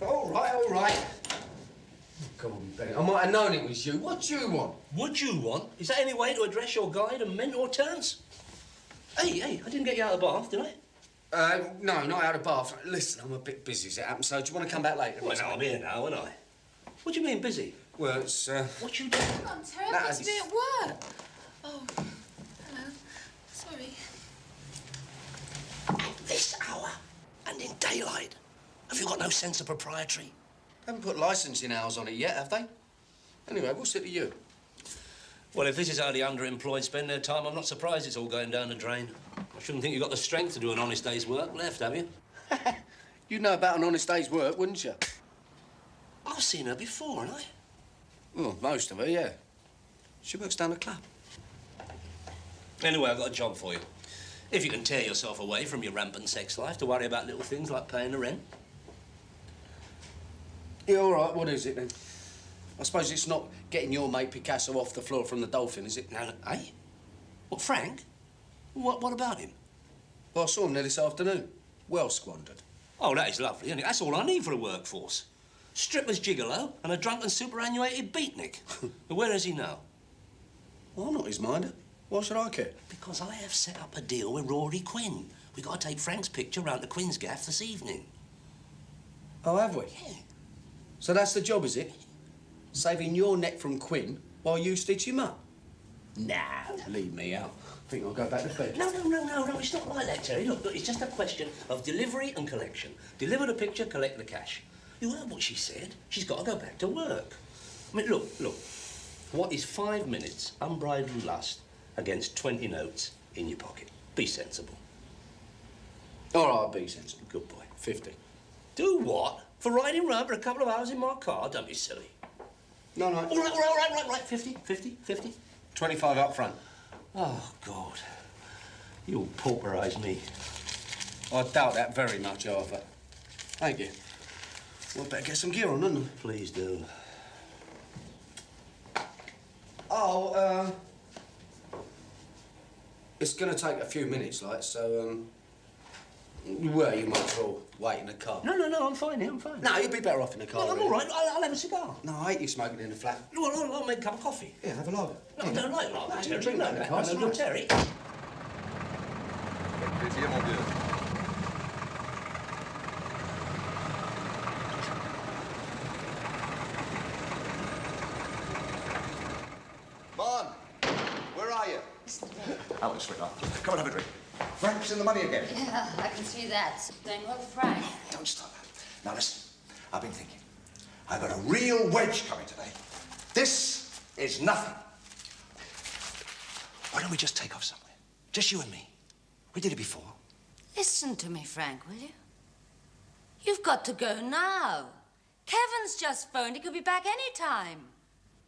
K: All right. Come on, Benny. I might have known it was you. What do you want?
F: Would you want? Is that any way to address your guide and mentor, Terence? Hey, I didn't get you out of the bath, did I?
K: No, not out of bath. Listen, I'm a bit busy as it happens, so do you want to come back later?
F: Well, no, I'm here now, aren't I? What do you mean, busy?
K: Well, it's,
F: What you doing?
J: Come on, Terry, I've got to be at work. Oh, hello. Sorry.
F: At this hour and in daylight. Have you got no sense of propriety?
K: Haven't put licensing hours on it yet, have they? Anyway, what's it to you?
F: Well, if this is how the underemployed spend their time, I'm not surprised it's all going down the drain. I shouldn't think you've got the strength to do an honest day's work left, have you?
K: You'd know about an honest day's work, wouldn't you?
F: I've seen her before, haven't I?
K: Well, most of her, yeah. She works down the club.
F: Anyway, I've got a job for you. If you can tear yourself away from your rampant sex life to worry about little things like paying the rent.
K: Yeah, all right, what is it then? I suppose it's not getting your mate Picasso off the floor from the Dolphin, is it?
F: No, eh? What, Frank? What about him?
K: Well, I saw him there this afternoon. Well squandered.
F: Oh, that is lovely, isn't it? That's all I need for a workforce. Stripper's gigolo and a drunken superannuated beatnik. Where is he now?
K: Well, I'm not his minder. Why should I care?
F: Because I have set up a deal with Rory Quinn. We've got to take Frank's picture round to Quinn's gaff this evening.
K: Oh, have we?
F: Yeah.
K: So that's the job, is it? Saving your neck from Quinn while you stitch him up? Nah, leave me out. I think I'll go back to bed.
F: No, it's not like that, Terry. Look, it's just a question of delivery and collection. Deliver the picture, collect the cash. You heard what she said. She's got to go back to work. I mean, look. What is 5 minutes unbridled lust against 20 notes in your pocket? Be sensible.
K: All right, I'll be sensible.
F: Good boy.
K: 50.
F: Do what? For riding round for a couple of hours in my car? Don't be silly.
K: No.
F: All right. 50.
K: 25 up front.
F: Oh, God. You'll pauperise me.
K: I doubt that very much, Arthur. Thank you. Well, I better get some gear on, hadn't I?
F: Please do.
K: Oh, it's going to take a few minutes, like, so, well, you might as well wait in the car.
F: No, I'm fine here, I'm fine.
K: No, you'd be better off in the car.
F: No, I'm
K: really.
F: all right. I'll have a cigar.
K: No, I hate you smoking in the flat.
F: Well, I'll make a cup of coffee.
K: Yeah, have a lager.
F: No, Terry.
K: drink that in the car, it's
F: No,
K: nice.
F: Terry.
D: Plaisir, mon vieux.
G: Mon, where are you? Alex, sweetheart. Come and have a drink. Frank's in the money again.
B: Yeah, I can see that. Going well, Frank.
G: Don't stop that. Now listen, I've been thinking. I've got a real wedge coming today. This is nothing. Why don't we just take off somewhere? Just you and me. We did it before.
B: Listen to me, Frank, will you? You've got to go now. Kevin's just phoned. He could be back any time.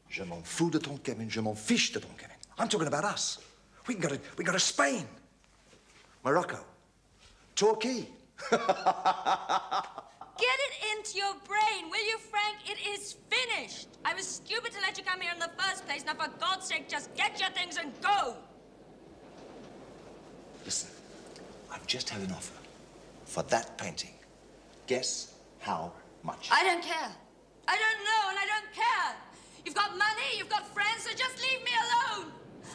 G: Je m'en fous de ton Kevin. Je m'en fiche de ton Kevin. I'm talking about us. We can go to Spain, Morocco, Turkey.
B: Get it into your brain, will you, Frank? It is finished. I was stupid to let you come here in the first place. Now, for God's sake, just get your things and go.
G: Listen, I've just had an offer for that painting. Guess How much?
W: I don't care. I don't know and I don't care. You've got money, you've got friends, so just leave me alone.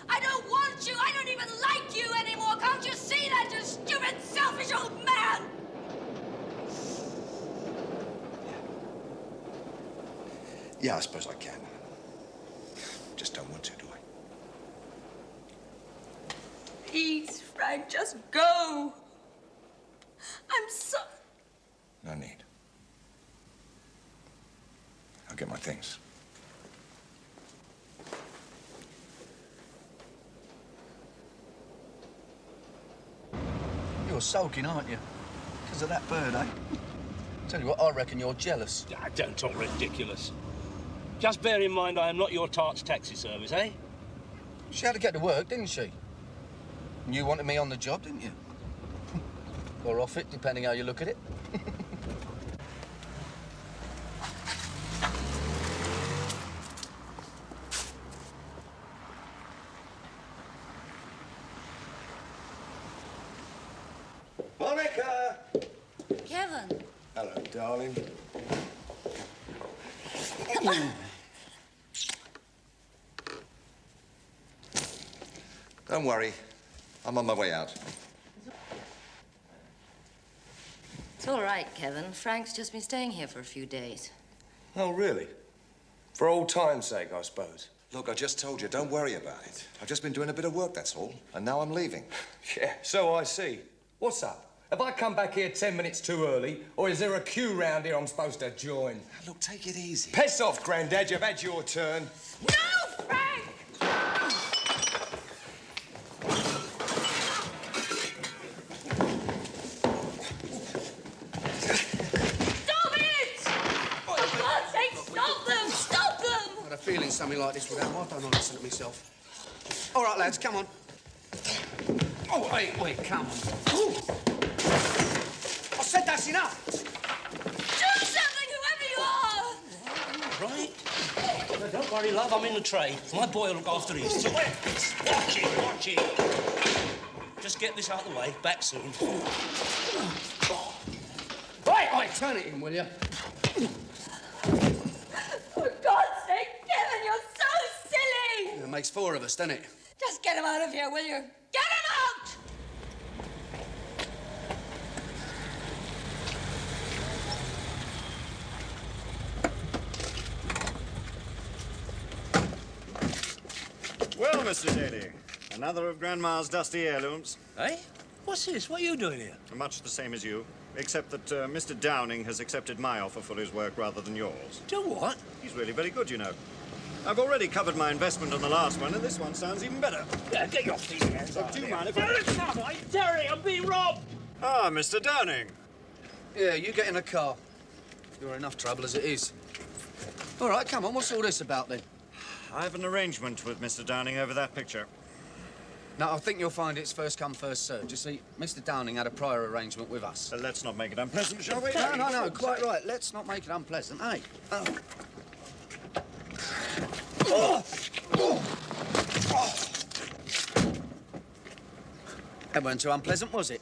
W: I don't want you. I don't even like you anymore. Can't you see that, you stupid, selfish old man?
G: Yeah, I suppose I can. Just don't want to, do I?
W: Please, Frank, just go. I'm so...
G: No need. I'll get my things.
Q: You're sulking, aren't you? Because of that bird, eh? Tell you what, I reckon you're jealous.
F: Ah, don't talk ridiculous. Just bear in mind I am not your tart's taxi service, eh?
Q: She had to get to work, didn't she? And you wanted me on the job, didn't you? Or off it, depending how you look at it.
G: Monica!
B: Kevin.
G: Hello, darling. Don't worry. I'm on my way out.
B: It's all right, Kevin. Frank's just been staying here for a few days.
L: Oh, really? For old time's sake, I suppose.
G: Look, I just told you, don't worry about it. I've just been doing a bit of work, that's all. And now I'm leaving.
L: Yeah, so I see. What's up? Have I come back here 10 minutes too early, or is there a queue round here I'm supposed to join?
G: Look, take it easy.
L: Piss off, Grandad. You've had your turn.
W: No, Frank! Stop it! For God's sake, stop them! Stop them!
K: I had a feeling something like this would happen. I don't know, listen to myself. All right, lads, come on. Oh, wait, come on. Ooh. I said that's enough.
W: Do something, whoever you are!
F: Right? No, don't worry, love, I'm in the trade. My boy will look after his. So, watch it. Just get this out of the way. Back soon.
K: Right, turn it in, will you?
W: For God's sake, Kevin, you're so silly!
K: It makes four of us, doesn't it?
W: Just get him out of here, will you? Get him out!
I: Well, Mr. Daly, another of Grandma's dusty heirlooms.
F: Eh? What's this? What are you doing here?
I: Much the same as you, except that Mr. Downing has accepted my offer for his work rather than yours.
F: Do what?
I: He's really very good, you know. I've already covered my investment on the last one, and this one sounds even better.
F: Yeah, get your feet hands
I: Look, do you mind if I...
F: Terry, I'm being robbed!
I: Ah, Mr. Downing.
K: Yeah, you get in a car. You're enough trouble as it is. All right, come on, what's all this about, then?
I: I have an arrangement with Mr. Downing over that picture.
K: No, I think you'll find it's first come, first served. You see, Mr. Downing had a prior arrangement with us.
I: So let's not make it unpleasant, shall we?
K: No, quite right. Let's not make it unpleasant, eh? That weren't too unpleasant, was it?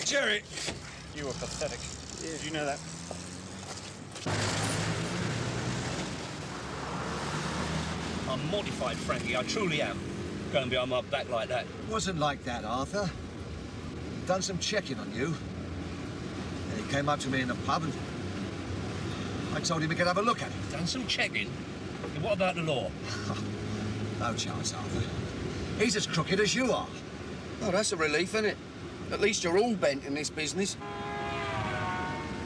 I: Jerry! You were pathetic. Did you know that?
F: I'm mortified, Frankie. I truly am. Going behind my back like that.
H: It wasn't like that, Arthur. Done some checking on you. And he came up to me in the pub and I told him he could have a look at it.
F: Done some checking? And what about the law?
H: No chance, Arthur. He's as crooked as you are.
K: Oh, that's a relief, isn't it? At least you're all bent in this business.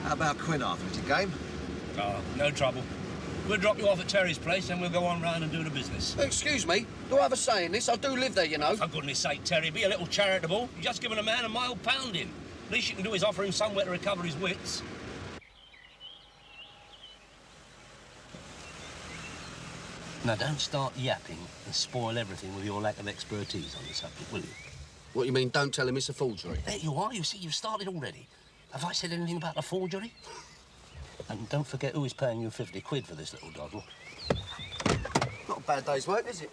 H: How about Quinn, Arthur? Is it game?
F: Oh, no trouble. We'll drop you off at Terry's place and we'll go on round and do the business.
K: Excuse me, do I have a say in this? I do live there, you know.
F: For goodness sake, Terry, be a little charitable. You've just given a man a mild pounding. Least you can do is offer him somewhere to recover his wits. Now, don't start yapping and spoil everything with your lack of expertise on the subject, will you?
K: What, you mean don't tell him it's a forgery?
F: There you are. You see, you've started already. Have I said anything about the forgery? And don't forget who is paying you 50 quid for this little doddle.
K: Not a bad day's work, is it?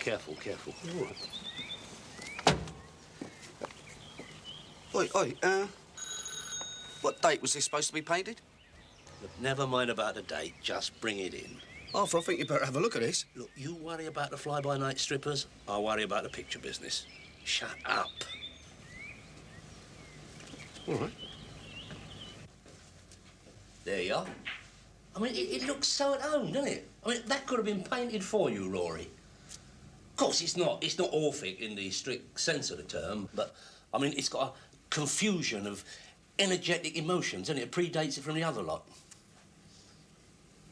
F: careful, careful.
Q: All right. Oi, what date was this supposed to be painted?
F: Look, never mind about the date, just bring it in.
Q: Arthur, I think you better have a look at this.
F: Look, you worry about the fly-by-night strippers, I'll worry about the picture business. Shut up.
Q: All right.
F: There you are. I mean, it looks so at home, doesn't it? I mean, that could have been painted for you, Rory. Of course, it's not Orphic in the strict sense of the term, but, I mean, it's got a confusion of energetic emotions, and it predates it from the other lot.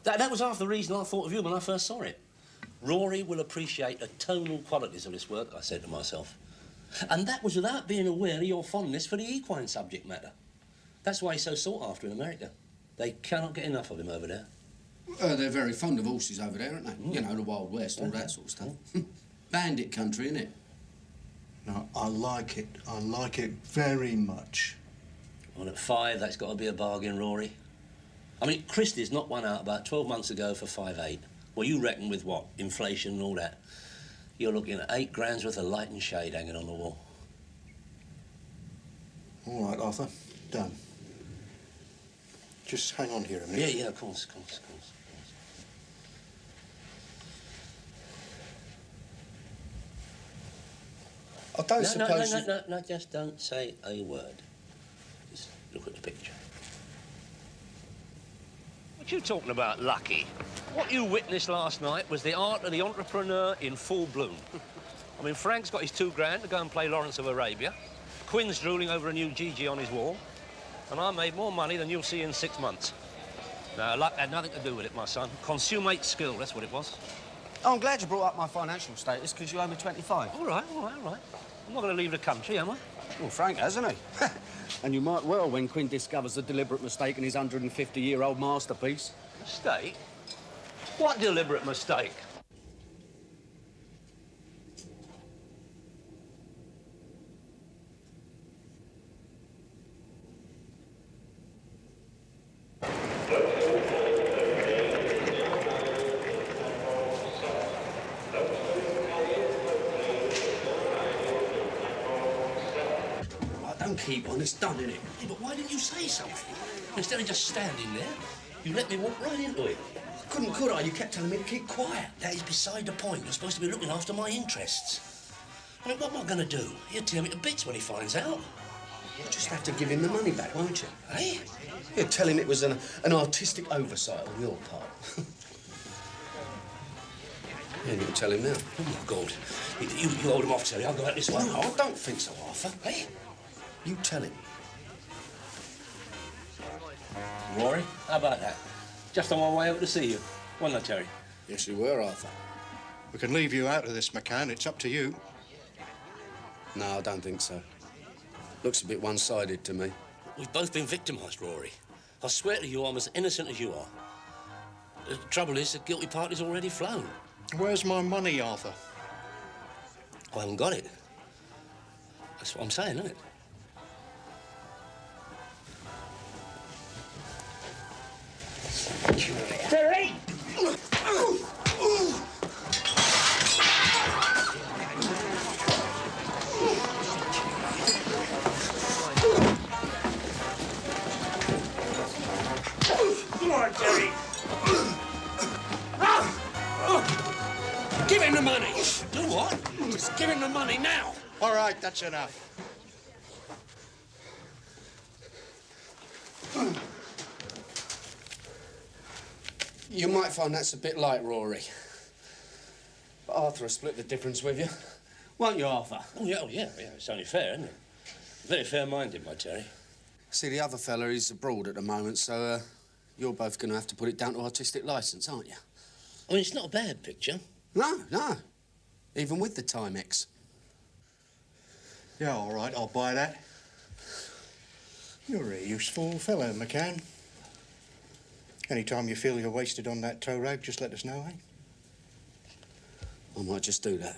F: That was half the reason I thought of you when I first saw it. Rory will appreciate the tonal qualities of this work, I said to myself. And that was without being aware of your fondness for the equine subject matter. That's why he's so sought after in America. They cannot get enough of him over there.
K: They're very fond of horses over there, aren't they? You know, the Wild West, all that sort of stuff. Bandit country, innit?
A: No, I like it. I like it very much.
F: Well, at 5, that's got to be a bargain, Rory. I mean, Christie's knocked one out about 12 months ago for 5.8. Well, you reckon with what? Inflation and all that. You're looking at 8 grand's worth of light and shade hanging on the wall.
A: All right, Arthur. Done. Just hang on here a minute.
F: Yeah, of course.
A: I don't suppose...
F: No, just don't say a word. Just look at the picture. What you talking about, Lucky? What you witnessed last night was the art of the entrepreneur in full bloom. I mean, Frank's got his 2 grand to go and play Lawrence of Arabia. Quinn's drooling over a new GG on his wall. And I made more money than you'll see in 6 months. Now, luck had nothing to do with it, my son. Consummate skill, that's what it was.
Q: Oh, I'm glad you brought up my financial status, because you owe me 25.
F: All right. I'm not going to leave the country, am I?
Q: Well, Frank has, hasn't he? And you might well when Quinn discovers the deliberate mistake in his 150-year-old masterpiece.
F: Mistake? What deliberate mistake?
Q: Don't keep on, it's done, innit?
F: Yeah, but why didn't you say something? Instead of just standing there, you let me walk right into it.
Q: Couldn't, could I? You kept telling me to keep quiet.
F: That is beside the point. You're supposed to be looking after my interests. I mean, what am I going to do? He'll tear me to bits when he finds out.
Q: You'll just have to give him the money back, won't you?
F: Eh?
Q: You'll tell him it was an artistic oversight on your part. Yeah, you can tell him now.
F: Oh, my God. You hold him off, Terry. I'll go out this way.
Q: No, I don't think so, Arthur.
F: Eh?
Q: You tell him.
F: Rory, how about that? Just on my way over to see you. Wasn't I, Terry?
A: Yes, you were, Arthur. We can leave you out of this, McCann. It's up to you.
Q: No, I don't think so. Looks a bit one-sided to me.
F: We've both been victimised, Rory. I swear to you, I'm as innocent as you are. The trouble is, the guilty party's already flown.
A: Where's my money, Arthur?
F: I haven't got it. That's what I'm saying, isn't it?
C: Terry! Come on, Terry!
Q: Give him the money!
F: Do what?
Q: Just give him the money now!
A: All right, that's enough.
K: You might find that's a bit light, Rory. But Arthur will split the difference with you. Won't you, Arthur?
F: Oh, yeah. It's only fair, isn't it? Very fair-minded, my Terry.
K: See, the other fella is abroad at the moment, so you're both going to have to put it down to artistic licence, aren't you?
F: I mean, it's not a bad picture.
K: No. Even with the Timex.
A: Yeah, all right, I'll buy that. You're a useful fellow, McCann. Any time you feel you're wasted on that tow rag, just let us know, eh?
K: I might just do that.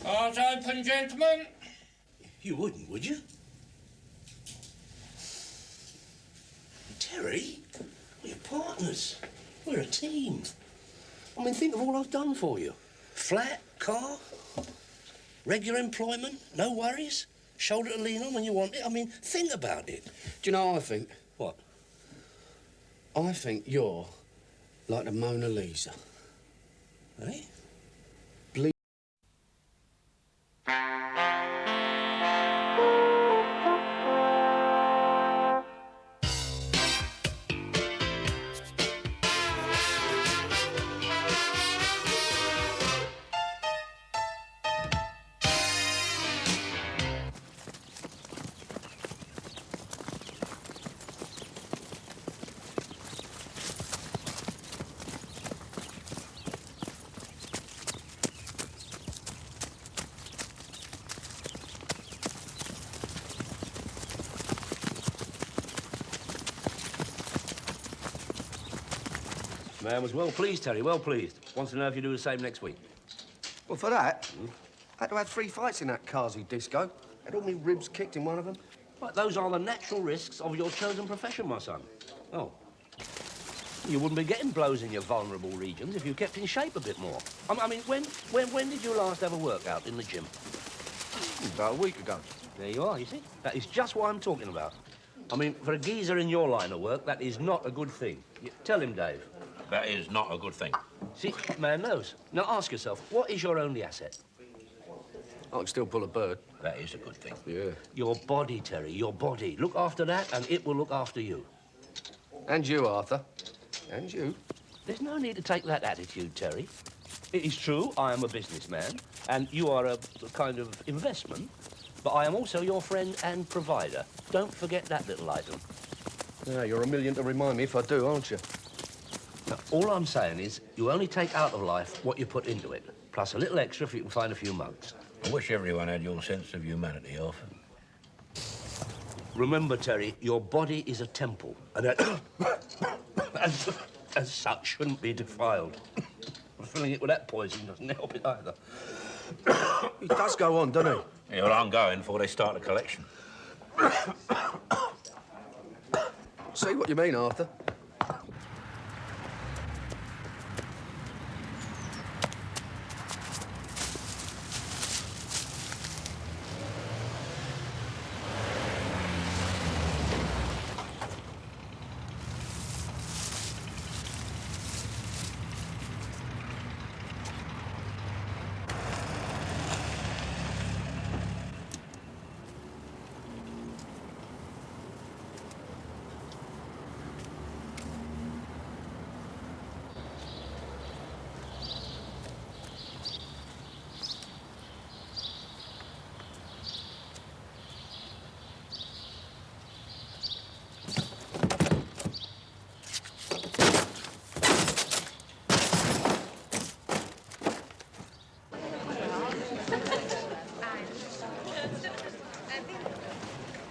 C: Eyes open, gentlemen.
F: You wouldn't, would you? partners. We're a team. I mean, think of all I've done for you. Flat, car, regular employment, no worries, shoulder to lean on when you want it. I mean, think about it.
K: Do you know what I think?
F: What?
K: I think you're like the Mona Lisa.
F: Eh? Man was well pleased, Terry, well pleased. Wants to know if you do the same next week.
K: Well, for that, I had to have 3 fights in that Kazi disco. Had all my ribs kicked in one of them.
F: Right, those are the natural risks of your chosen profession, my son. Oh. You wouldn't be getting blows in your vulnerable regions if you kept in shape a bit more. I mean, when did you last have a workout in the gym?
K: About a week ago.
F: There you are, you see? That is just what I'm talking about. I mean, for a geezer in your line of work, that is not a good thing. Tell him, Dave.
E: That is not a good thing.
F: See, man knows. Now ask yourself, what is your only asset?
K: I can still pull a bird.
E: That is a good thing.
K: Yeah.
F: Your body, Terry, your body. Look after that, and it will look after you.
K: And you, Arthur. And you.
F: There's no need to take that attitude, Terry. It is true, I am a businessman, and you are a kind of investment, but I am also your friend and provider. Don't forget that little item.
K: Yeah, you're a million to remind me if I do, aren't you?
F: Now, all I'm saying is you only take out of life what you put into it, plus a little extra if you can find a few mugs.
E: I wish everyone had your sense of humanity, Arthur.
F: Remember, Terry, your body is a temple, and that, as such, shouldn't be defiled. Filling it with that poison doesn't help it either.
K: He does go on, doesn't he?
E: Yeah, well, I'm going before they start a collection.
K: See what you mean, Arthur.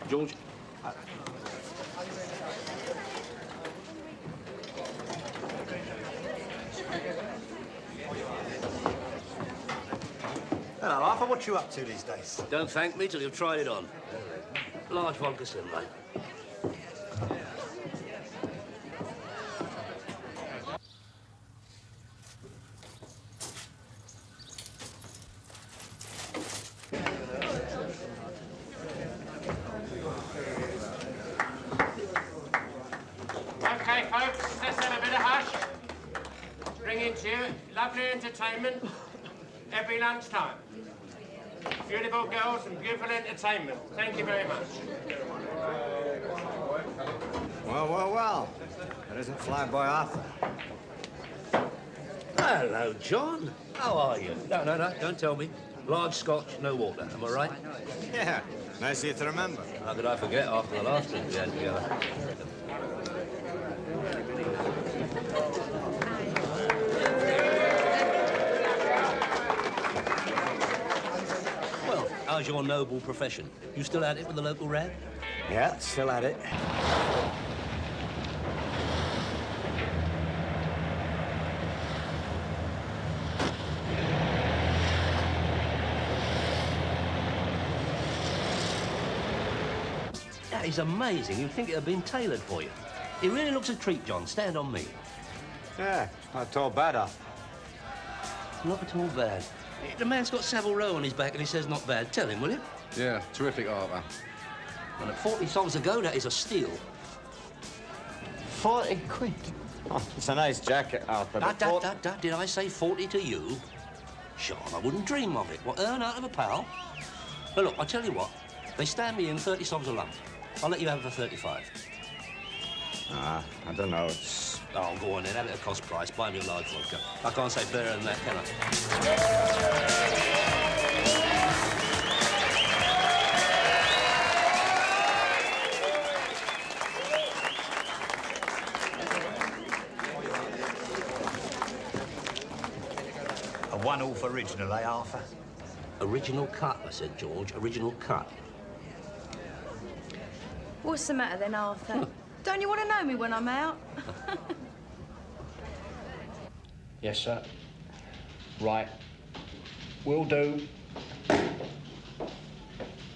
F: George?
X: Hello, Arthur. What you up to these days?
F: Don't thank me till you've tried it on. Large vodka Simla.
N: Okay, folks, let's have a bit of hush. Bringing to you lovely entertainment every lunchtime. Beautiful girls and beautiful entertainment. Thank you very much.
X: Well, well, well. That isn't fly-by Arthur.
F: Hello, John. How are you? No, don't tell me. Large scotch, no water. Am I right?
X: Yeah. Nice of you to remember.
F: How could I forget after the last drink we had together? Well, how's your noble profession? You still at it with the local rag?
X: Yeah, still at it.
F: That is amazing. You'd think it had been tailored for you. He really looks a treat, John. Stand on me.
O: Yeah, not at all bad,
F: Not at all bad. The man's got Savile Row on his back and he says not bad. Tell him, will you?
L: Yeah, terrific, Arthur.
F: And at 40 sols a go, that is a steal.
O: 40 quid? Oh, it's a nice jacket, Arthur.
F: Did I say 40 to you? Sean, I wouldn't dream of it. What, earn out of a pal? But look, I'll tell you what. They stand me in 30 sols a lump. I'll let you have it for 35.
O: I don't know. It's...
F: Oh, go on then. Have it at cost price. Buy me a large vodka. I can't say better than that, can I?
E: A one-off original, eh, Arthur?
F: Original cut, I said, George. Original cut.
W: What's the matter then, Arthur? Don't you want to know me when I'm out?
K: Yes, sir. Right. Will do.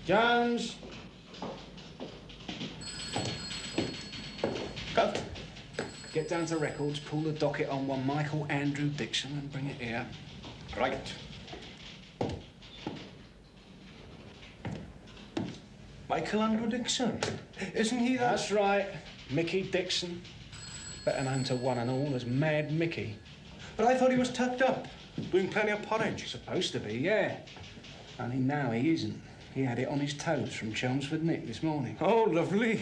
K: Jones! Go. Get down to records, pull the docket on one Michael Andrew Dixon and bring it here. Right.
O: Michael Andrew Dixon? Isn't he that?
K: That's right. Mickey Dixon. Better known to one and all as Mad Mickey.
O: But I thought he was tucked up, doing plenty of porridge.
K: Supposed to be, yeah. Only now he isn't. He had it on his toes from Chelmsford Nick this morning.
O: Oh, lovely.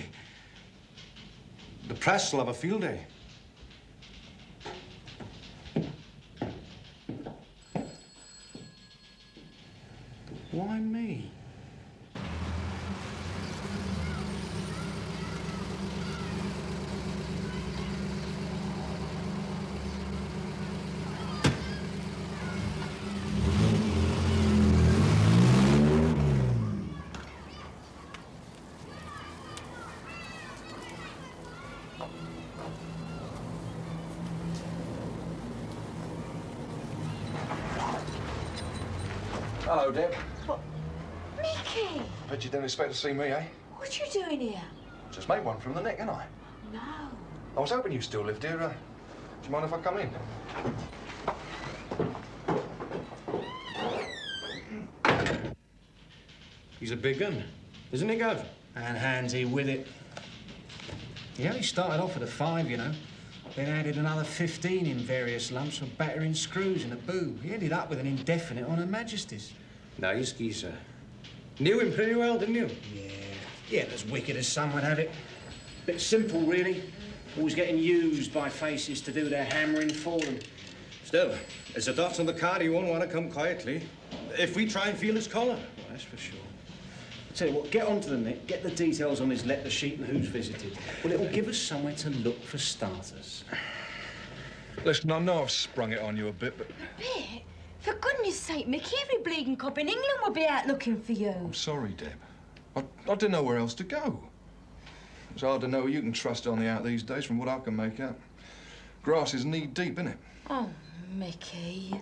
O: The press will have a field day.
K: Why me?
L: Hello, Deb.
W: What? Mickey!
L: Bet you didn't expect to see me, eh?
W: What you doing here?
L: Just made one from the neck, ain't I?
W: No.
L: I was hoping you still lived here. Do you mind if I come in?
K: He's a big gun, isn't he, Gov? And handsy with it. He only started off with a 5, you know. Then added another 15 in various lumps for battering screws and a boo. He ended up with an indefinite on Her Majesty's.
S: Nice geezer. Knew him pretty well, didn't you?
K: Yeah, as wicked as some would have it. Bit simple, really. Always getting used by faces to do their hammering for them.
S: Still, as a dot on the card, he won't want to come quietly. If we try and feel his collar.
K: Well, that's for sure. Tell you what, get onto the net, get the details on his letter sheet and who's visited. Well, it'll give us somewhere to look for starters.
L: Listen, I know I've sprung it on you a bit, but...
W: A bit? For goodness sake, Mickey, every bleeding cop in England will be out looking for you.
L: I'm sorry, Deb. I didn't know where else to go. It's hard to know who you can trust on the out these days from what I can make out. Grass is knee-deep, isn't it?
W: Oh, Mickey.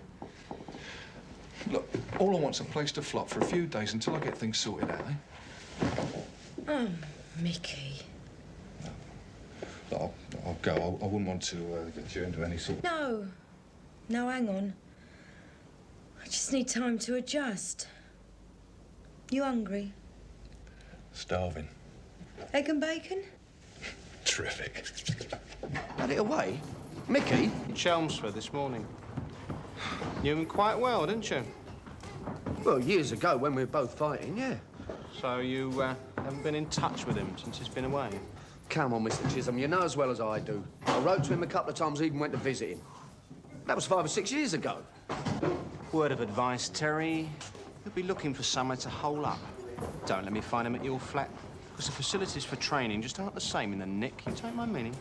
L: Look, all I want's a place to flop for a few days until I get things sorted out, eh?
W: Oh, Mickey.
L: I'll go. I wouldn't want to get you into any sort of...
W: No, hang on. I just need time to adjust. You hungry?
L: Starving.
W: Egg and bacon?
L: Terrific.
K: Had it away? Mickey? In Chelmsford this morning. Knew him quite well, didn't you?
Q: Well, years ago when we were both fighting, yeah.
K: So you haven't been in touch with him since he's been away?
Q: Come on, Mr. Chisholm, you know as well as I do. I wrote to him a couple of times, even went to visit him. That was 5 or 6 years ago.
K: Word of advice, Terry. He'll be looking for somewhere to hole up. Don't let me find him at your flat, because the facilities for training just aren't the same in the Nick. You take my meaning.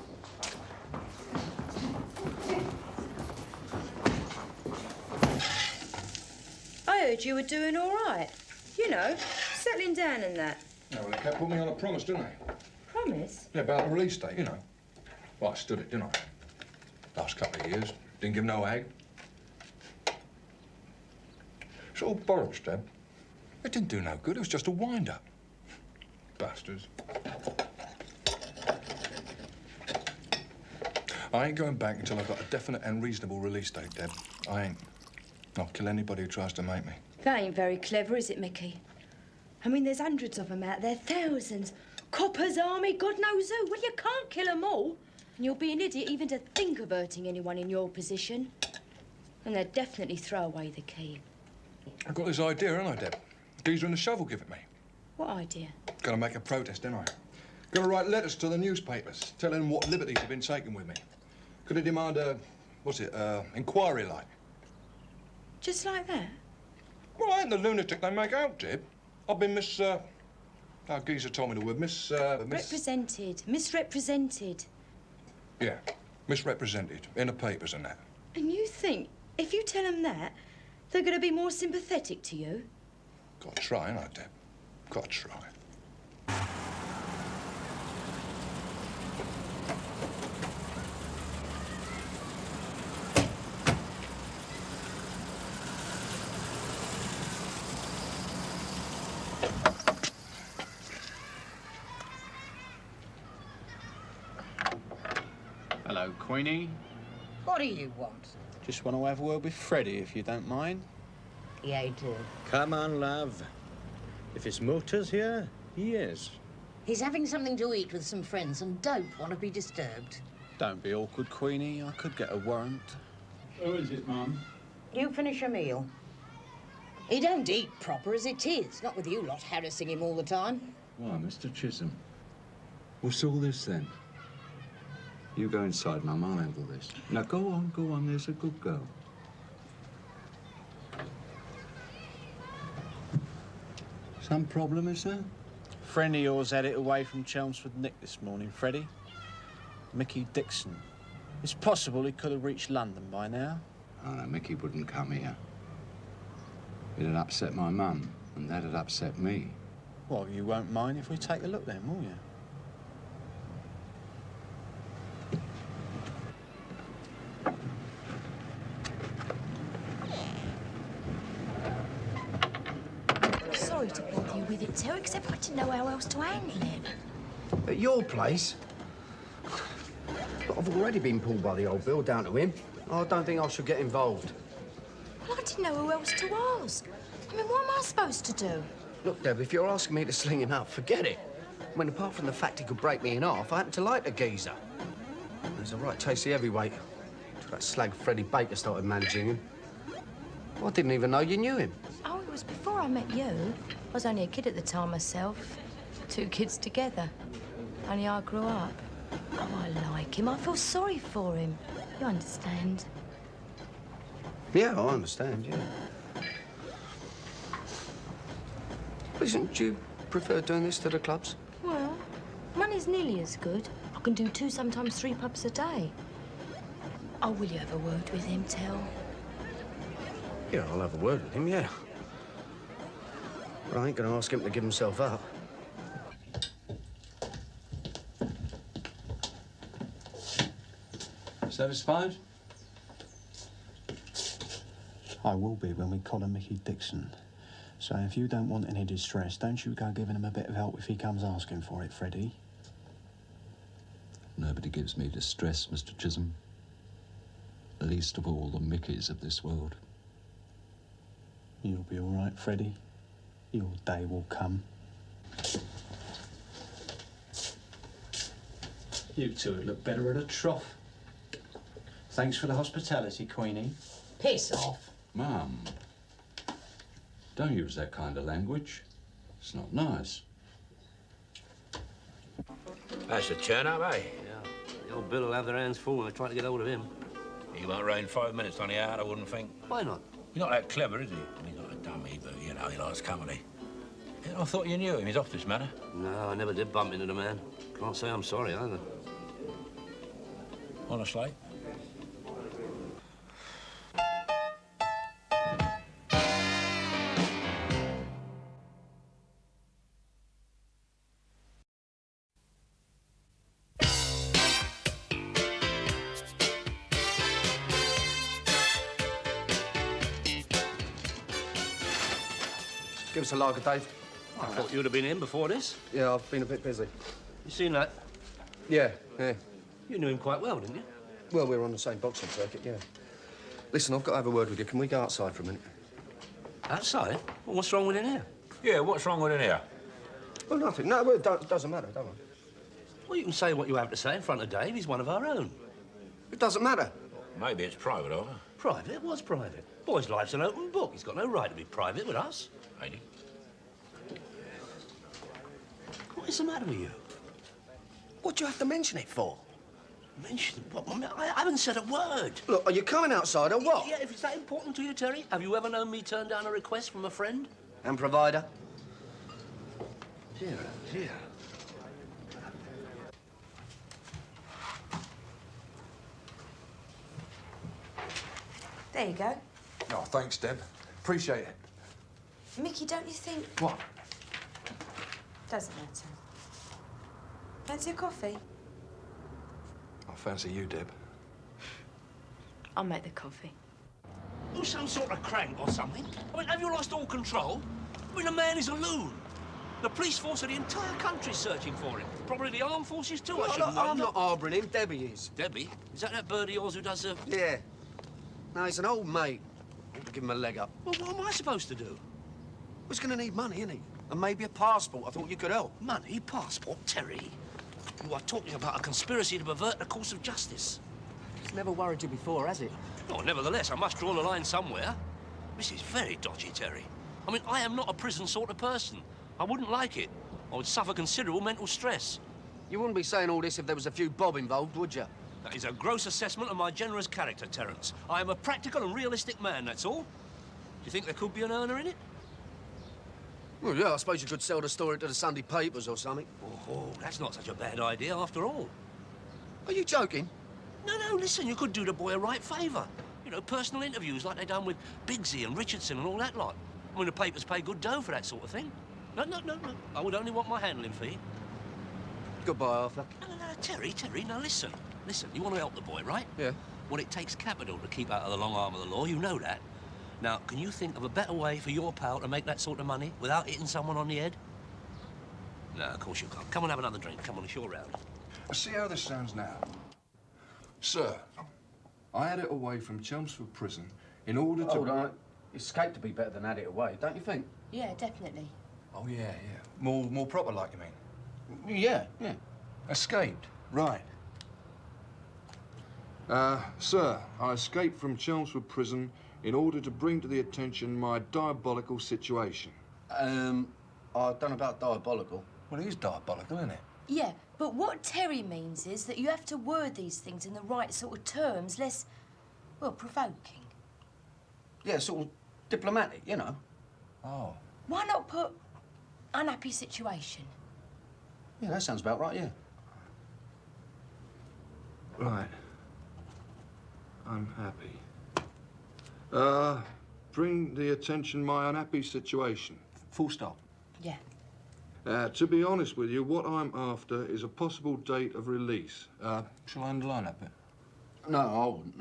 W: I heard you were doing all right. You know, settling down and that.
L: No, well, they kept putting me on a promise, didn't they?
W: Promise?
L: Yeah, about the release date, you know. Well, I stood it, didn't I? Last couple of years. Didn't give no ag. It's all bollocks, Deb. It didn't do no good. It was just a wind-up. Bastards. I ain't going back until I've got a definite and reasonable release date, Deb. I ain't. I'll kill anybody who tries to make me.
M: That ain't very clever, is it, Mickey? I mean, there's hundreds of them out there, thousands. Copper's army, God knows who. Well, you can't kill them all. And you'll be an idiot even to think of hurting anyone in your position. And they'd definitely throw away the key.
L: I've got this idea, haven't I, Deb? Geezer and the shovel give it me.
M: What idea?
L: Gonna make a protest, ain't I? Gonna write letters to the newspapers, telling them what liberties have been taken with me. Gonna demand a, inquiry like.
M: Just like that?
L: Well, I ain't the lunatic they make out, Deb. I've been Geezer told me the word,
M: Represented. Misrepresented.
L: Yeah, misrepresented in the papers and that.
M: And you think, if you tell them that, they're going to be more sympathetic to you?
L: Gotta try, ain't I, Deb? Gotta try.
P: Hello, Queenie.
T: What do you want?
P: Just want to have a word with Freddie, if you don't mind.
T: Yeah, I do.
P: Come on, love. If it's Motors here, he is.
T: He's having something to eat with some friends and don't want to be disturbed.
P: Don't be awkward, Queenie. I could get a warrant.
T: Who is it, Mum? You finish your meal. He don't eat proper as it is, not with you lot harassing him all the time.
V: Why, Mr. Chisholm? What's all this, then? You go inside, Mum. I'll handle this. Now, go on. There's a good girl. Some problem, is there?
P: Friend of yours had it away from Chelmsford Nick this morning, Freddie. Mickey Dixon. It's possible he could have reached London by now.
V: Oh, no, Mickey wouldn't come here. It'd upset my mum, and that'd upset me.
P: Well, you won't mind if we take a look then, will you?
M: Sorry to bother you with it, Terry, except I didn't know how else to handle it.
K: At your place? But I've already been pulled by the old bill down to him. I don't think I should get involved.
M: Well, I didn't know who else to ask. I mean, what am I supposed to do?
K: Look, Deb, if you're asking me to sling him out, forget it. I mean, apart from the fact he could break me in half, I happen to like the geezer. He's a right tasty heavyweight. Till that slag Freddie Baker started managing him. I didn't even know you knew him.
M: Oh, it was before I met you. I was only a kid at the time myself. 2 kids together. Only I grew up. Oh, I like him. I feel sorry for him. You understand?
K: Yeah, I understand, yeah. Listen, do you prefer doing this to the clubs?
M: Well, money's nearly as good. I can do 2, sometimes 3 pubs a day. Oh, will you have a word with him, Tel?
K: Yeah, I'll have a word with him, yeah. But I ain't gonna ask him to give himself up.
V: Satisfied?
Y: I will be when we collar Mickey Dixon. So if you don't want any distress, don't you go giving him a bit of help if he comes asking for it, Freddie.
V: Nobody gives me distress, Mr. Chisholm. Least of all the Mickeys of this world.
Y: You'll be all right, Freddie. Your day will come.
P: You two would look better at a trough. Thanks for the hospitality, Queenie.
T: Piss off.
V: Mum, don't use that kind of language. It's not nice.
Z: That's a turn-up, eh? Yeah. The old Bill will have their hands full when they try to get hold of him.
E: He won't reign 5 minutes on the hour, I wouldn't think.
Z: Why not?
E: He's not that clever, is he? He's not a dummy, but, you know, he likes company. I thought you knew him. He's off this matter.
Z: No, I never did bump into the man. Can't say I'm sorry, either.
E: Honestly.
K: Give us a lager, Dave.
Z: I thought you'd have been in before this.
K: Yeah, I've been a bit busy.
Z: You seen that?
K: Yeah.
Z: You knew him quite well, didn't you?
K: Well, we're on the same boxing circuit, yeah. Listen, I've got to have a word with you. Can we go outside for a minute?
F: Outside? Well, what's wrong with in here?
E: Yeah, what's wrong with in here?
K: Well, nothing. No, well, it doesn't matter, don't it?
F: Well, you can say what you have to say in front of Dave. He's one of our own.
K: It doesn't matter.
E: Maybe it's private, Oliver.
F: Private? What's private? Boy's life's an open book. He's got no right to be private with us.
E: Ain't he?
F: What is the matter with you?
K: What do you have to mention it for?
F: Mention what? I haven't said a word.
K: Look, are you coming outside or what?
F: Yeah, if it's that important to you, Terry, have you ever known me turn down a request from a friend?
K: And provider?
F: Dear, oh dear.
M: There you go.
L: Oh, thanks, Deb. Appreciate it.
M: Mickey, don't you think...
L: What?
M: Doesn't matter. Fancy a coffee?
L: I fancy you, Deb.
M: I'll make the coffee.
F: You some sort of crank or something? I mean, have you lost all control? I mean, the man is a loon. The police force of the entire country's searching for him. Probably the armed forces, too, I shouldn't
K: I'm
F: wonder.
K: not harbouring him. Debbie is.
F: Debbie? Is that bird of yours who does the...
K: Yeah. No, he's an old mate. Give him a leg up.
F: Well, what am I supposed to do?
K: He's going to need money, isn't he? And maybe a passport. I thought you could help.
F: Money? Passport? Terry? You are talking about a conspiracy to pervert the course of justice.
K: It's never worried you before, has it?
F: Oh, nevertheless, I must draw the line somewhere. This is very dodgy, Terry. I mean, I am not a prison sort of person. I wouldn't like it. I would suffer considerable mental stress.
K: You wouldn't be saying all this if there was a few bob involved, would you?
F: That is a gross assessment of my generous character, Terence. I am a practical and realistic man, that's all. Do you think there could be an earner in it?
K: Well, yeah, I suppose you could sell the story to the Sunday papers or something.
F: Oh, that's not such a bad idea after all.
K: Are you joking?
F: No, listen, you could do the boy a right favour. You know, personal interviews like they done with Biggsy and Richardson and all that lot. I mean, the papers pay good dough for that sort of thing. No. I would only want my handling fee.
K: Goodbye, Arthur.
F: No, Terry, now listen. Listen, you want to help the boy, right?
K: Yeah.
F: Well, it takes capital to keep out of the long arm of the law, you know that. Now, can you think of a better way for your pal to make that sort of money without hitting someone on the head? No, of course you can't. Come and have another drink. Come on, it's your round.
L: See how this sounds now. Sir, I had it away from Chelmsford Prison in order to...
Q: Hold on. Escape to be better than had it away, don't you think?
M: Yeah, definitely.
L: Oh, yeah. More proper like, you mean?
Q: Yeah.
L: Escaped, right. Sir, I escaped from Chelmsford Prison in order to bring to the attention my diabolical situation.
Q: I don't know about diabolical.
L: Well, it is diabolical, isn't it?
M: Yeah, but what Terry means is that you have to word these things in the right sort of terms, less, well, provoking.
Q: Yeah, sort of diplomatic, you know.
L: Oh.
M: Why not put unhappy situation?
Q: Yeah, that sounds about right, yeah.
L: Right. I'm happy. Bring the attention my unhappy situation.
Q: Full stop.
M: Yeah.
L: To be honest with you, what I'm after is a possible date of release. Shall I underline that bit?
Q: No, I wouldn't,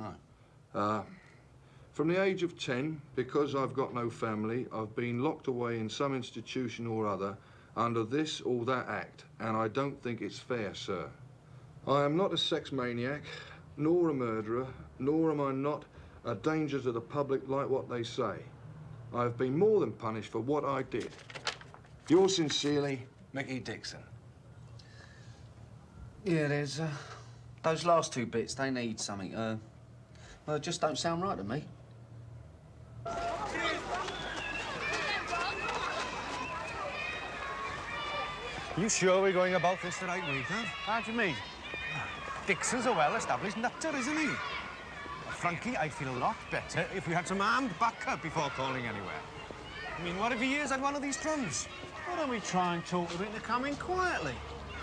Q: no.
L: From the age of 10, because I've got no family, I've been locked away in some institution or other under this or that act, and I don't think it's fair, sir. I am not a sex maniac, nor a murderer, nor am I not a danger to the public like what they say. I've been more than punished for what I did. Yours sincerely, Mickey Dixon.
Q: Yeah, there's, those last two bits, they need something. Well, it just don't sound right to me.
B: You sure we're going about this the right way, huh? How do you mean? Dixon's a well-established nutter, isn't he? Frankly, I feel a lot better if we had some armed backup before calling anywhere. I mean, what if he is at one of these drums? Why don't we try and talk him into coming quietly?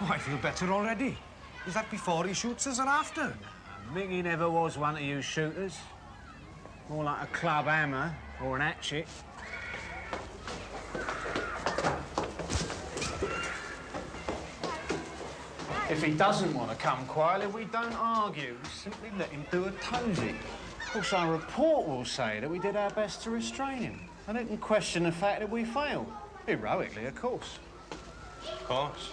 B: Oh, I feel better already. Is that before he shoots us or after?
P: Mickey never was one to use shooters. More like a club hammer or an hatchet. If he doesn't want to come quietly, we don't argue. We simply let him do a tosy. Also, our report will say that we did our best to restrain him. And it can question the fact that we failed. Heroically, of course.
B: Of course.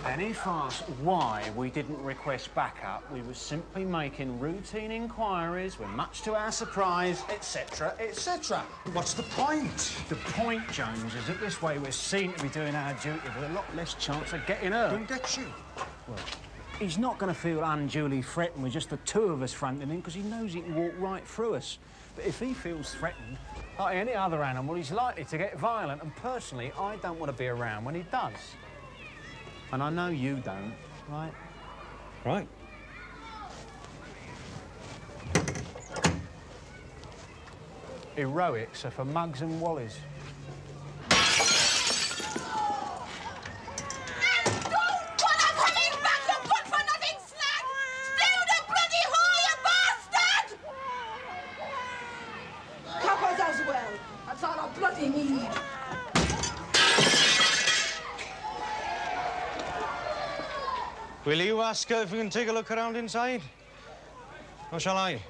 P: Any fuss why we didn't request backup, we were simply making routine inquiries, with much to our surprise, etc., etc.
B: What's the point?
P: The point, Jones, is that this way we're seen to be doing our duty with a lot less chance of getting hurt.
B: Don't get you.
P: Well, he's not going to feel unduly threatened with just the two of us fronting him, because he knows he can walk right through us. But if he feels threatened, like any other animal, he's likely to get violent, and personally, I don't want to be around when he does. And I know you don't, right?
B: Right.
P: Heroics are for mugs and wallies.
B: Will you ask her if we can take a look around inside? Or shall I?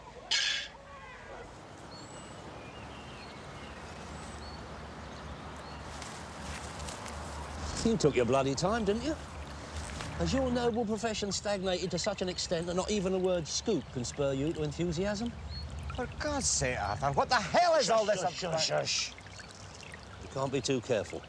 F: You took your bloody time, didn't you? Has your noble profession stagnated to such an extent that not even the word scoop can spur you to enthusiasm?
B: For God's sake, Arthur, what the hell is all this?
F: Shush. You can't be too careful.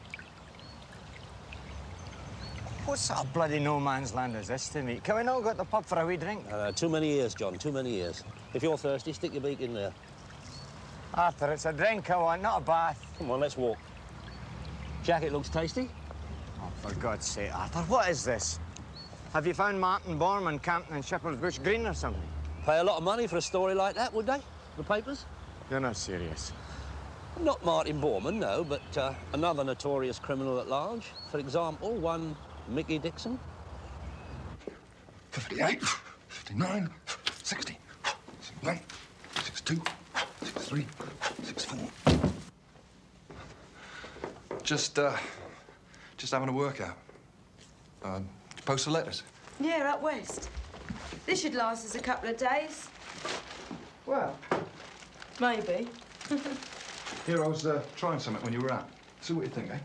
B: What sort of bloody no man's land is this to me? Can we not go to the pub for a wee drink?
F: Too many years, John, too many years. If you're thirsty, stick your beak in there.
B: Arthur, it's a drink I want, not a bath.
F: Come on, let's walk. Jacket looks tasty.
B: Oh, for God's sake, Arthur, what is this? Have you found Martin Borman camping in Shepherd's Bush Green or something?
F: Pay a lot of money for a story like that, would they? The papers?
B: You're not serious.
F: Not Martin Borman, no, but another notorious criminal at large. For example, one Mickey Dixon.
H: 58, 59, 60, 61, 62, 63, 64.
L: Just having a workout. Postal letters.
M: Yeah, up west. This should last us a couple of days. Well, maybe.
L: Here, I was trying something when you were out. See what you think, eh?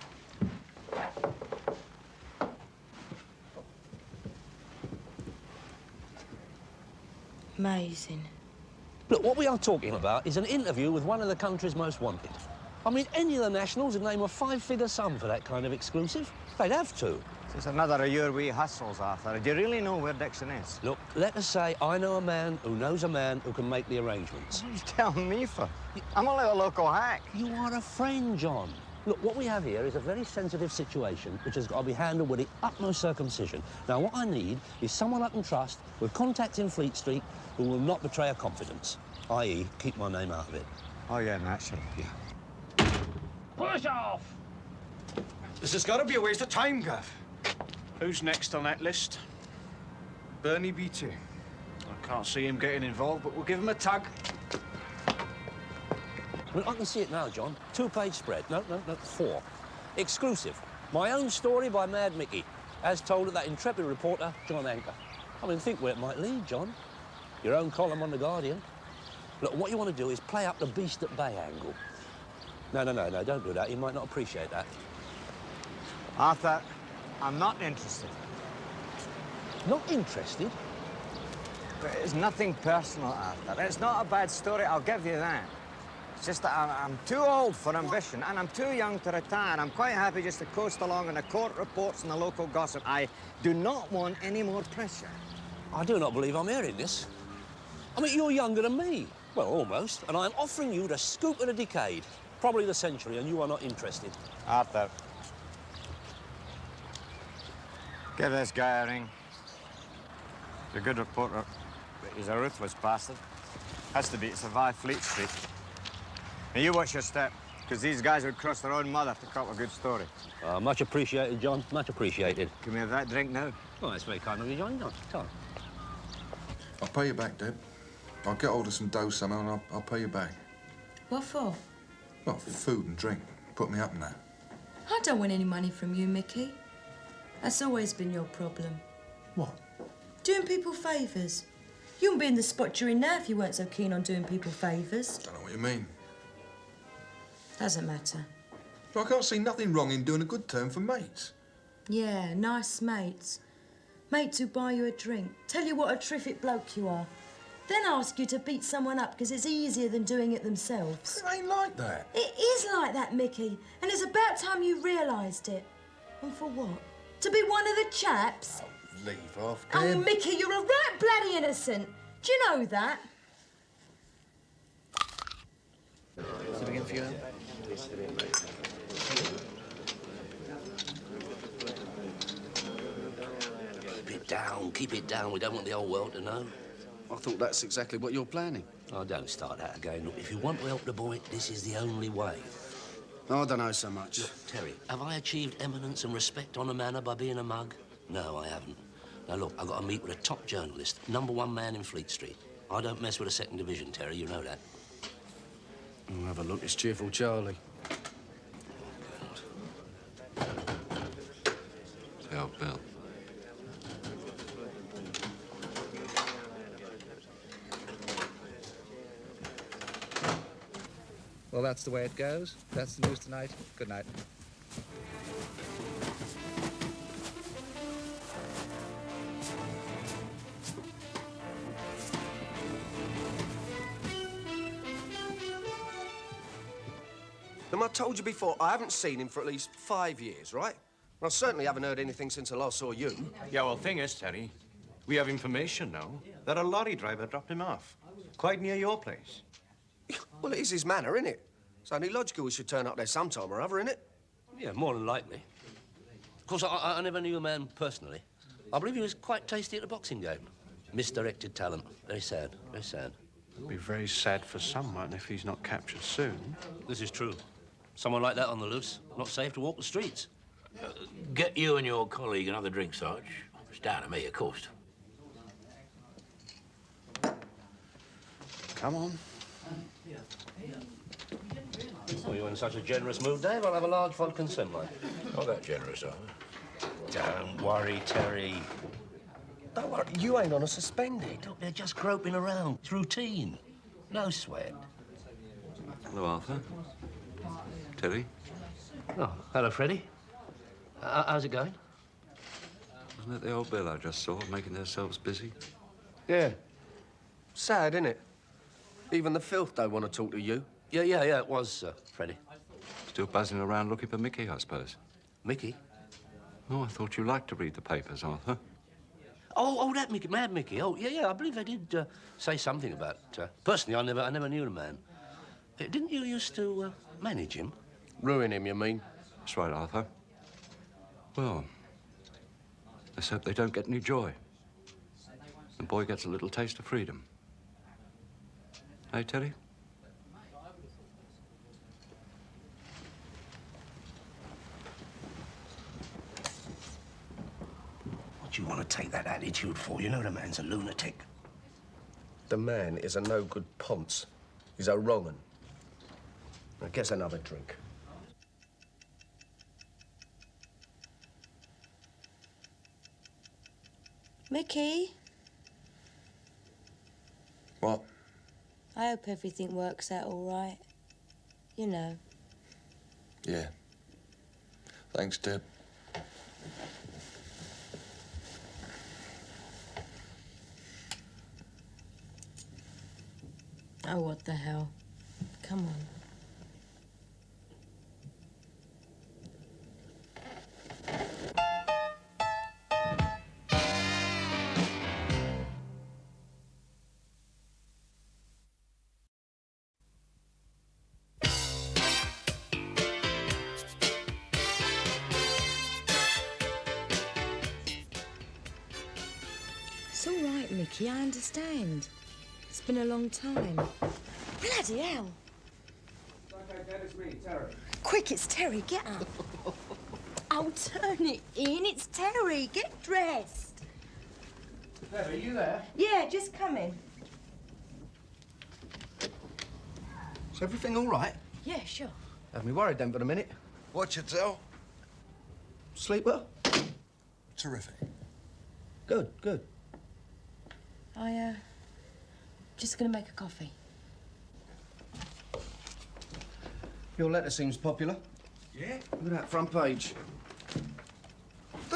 M: Amazing.
F: Look, what we are talking about is an interview with one of the country's most wanted. I mean, any of the nationals would name a five-figure sum for that kind of exclusive. They'd have to.
B: It's another of your wee hustles, Arthur. Do you really know where Dixon is?
F: Look, let us say I know a man who knows a man who can make the arrangements.
B: What are you telling me for? I'm only a local hack.
F: You are a friend, John. Look, what we have here is a very sensitive situation which has got to be handled with the utmost circumcision. Now, what I need is someone I can trust with contacts in Fleet Street who will not betray a confidence, i.e. keep my name out of it.
B: Oh, yeah, naturally.
F: Yeah.
P: Push off!
B: This has got to be a waste of time, Gav.
P: Who's next on that list?
B: Bernie Beatty.
P: I can't see him getting involved, but we'll give him a tug.
F: I mean, I can see it now, John. 2-page spread. No, 4. Exclusive. My own story by Mad Mickey, as told of that intrepid reporter, John Anker. I mean, think where it might lead, John. Your own column on The Guardian. Look, what you want to do is play up the beast at bay angle. No, don't do that. You might not appreciate that.
B: Arthur, I'm not interested.
F: Not interested?
B: But it's nothing personal, Arthur. It's not a bad story, I'll give you that. It's just that I'm too old for ambition, and I'm too young to retire. I'm quite happy just to coast along on the court reports and the local gossip. I do not want any more pressure.
F: I do not believe I'm hearing this. I mean, you're younger than me. Well, almost. And I'm offering you the scoop of the decade. Probably the century, and you are not interested.
B: Arthur. Give this guy a ring. He's a good reporter, but he's a ruthless bastard. Has to be to survive Fleet Street. Now, you watch your step, because these guys would cross their own mother to cut a good story.
F: Much appreciated, John. Much appreciated.
B: Can we have that drink now?
F: Oh, that's very kind of you, John. No, come.
L: I'll pay you back, Deb. I'll get hold of some dough somehow and I'll pay you back.
M: What for?
L: Well, for food and drink. Put me up in that.
M: I don't want any money from you, Mickey. That's always been your problem.
L: What?
M: Doing people favours. You wouldn't be in the spot you're in now if you weren't so keen on doing people favours.
L: I don't know what you mean.
M: Doesn't matter.
L: I can't see nothing wrong in doing a good turn for mates.
M: Yeah, nice mates. Mates who buy you a drink, tell you what a terrific bloke you are, then ask you to beat someone up because it's easier than doing it themselves.
O: It ain't like that.
M: It is like that, Mickey, and it's about time you realised it. And for what? To be one of the chaps?
O: Leave off,
M: Oh,
O: Deb.
M: Mickey, you're a right bloody innocent. Do you know that?
Q: Something in for you?
F: Keep it down. We don't want the whole world to know.
K: I thought that's exactly what you're planning.
F: Oh, don't start that again. Look, if you want to help the boy, this is the only way.
K: I don't know so much.
F: Look, Terry, have I achieved eminence and respect on a manor by being a mug? No, I haven't. Now, look, I've got to meet with a top journalist, #1 man in Fleet Street. I don't mess with a second division, Terry, you know that.
K: I'll have a look. It's Cheerful Charlie.
V: Tell Bill.
Q: Well, that's the way it goes. That's the news tonight. Good night.
K: Now, I told you before, I haven't seen him for at least 5 years, right? And I certainly haven't heard anything since I last saw you.
S: Yeah, well, thing is, Terry, we have information now that a lorry driver dropped him off, quite near your place.
K: Well, it is his manor, isn't it? It's only logical he should turn up there sometime or other, isn't it?
F: Yeah, more than likely. Of course, I never knew the man personally. I believe he was quite tasty at the boxing game. Misdirected talent. Very sad, very sad.
B: It'll be very sad for someone if he's not captured soon.
F: This is true. Someone like that on the loose, not safe to walk the streets.
E: Get you and your colleague another drink, Sarge. It's down to me, of course.
B: Come on.
F: Well, you're in such a generous mood, Dave. I'll have a large vodka and sunlight.
E: Not that generous, are we?
F: Don't worry, Terry.
K: Don't worry, you ain't on a suspended.
F: Look, they're just groping around. It's routine. No sweat.
V: Hello, Arthur. Terry.
F: Oh, hello, Freddie. How's it going?
V: Wasn't it the old Bill I just saw making themselves busy?
K: Yeah. Sad, isn't it? Even the filth don't want to talk to you.
F: Yeah, it was, Freddie.
V: Still buzzing around looking for Mickey, I suppose.
F: Mickey?
V: Oh, I thought you liked to read the papers, Arthur.
F: Oh, that Mickey, Mad Mickey. Oh, yeah, I believe I did say something about... personally, I never knew the man. Didn't you used to manage him?
K: Ruin him, you mean?
V: That's right, Arthur. Well, let's hope they don't get any joy. The boy gets a little taste of freedom. Hey, Terry?
F: What do you want to take that attitude for? You know the man's a lunatic.
K: The man is a no-good ponce. He's a wrong 'un. Now, guess another drink.
M: Mickey,
H: What?
M: I hope everything works out all right. You know.
H: Yeah. Thanks, Deb.
M: Oh, what the hell. Come on. It's all right, Mickey, I understand. It's been a long time. Bloody hell.
N: It's me, Terry.
M: Quick, it's Terry, get up. Oh, turn it in, it's Terry. Get dressed.
N: Terry, are you there?
M: Yeah, just come in.
K: Is everything all right?
M: Yeah, sure.
K: Have me worried then for a minute.
H: What's your tell?
K: Sleeper?
H: Terrific.
K: Good, good.
M: Just gonna make a coffee.
K: Your letter seems popular.
H: Yeah?
K: Look at that front page.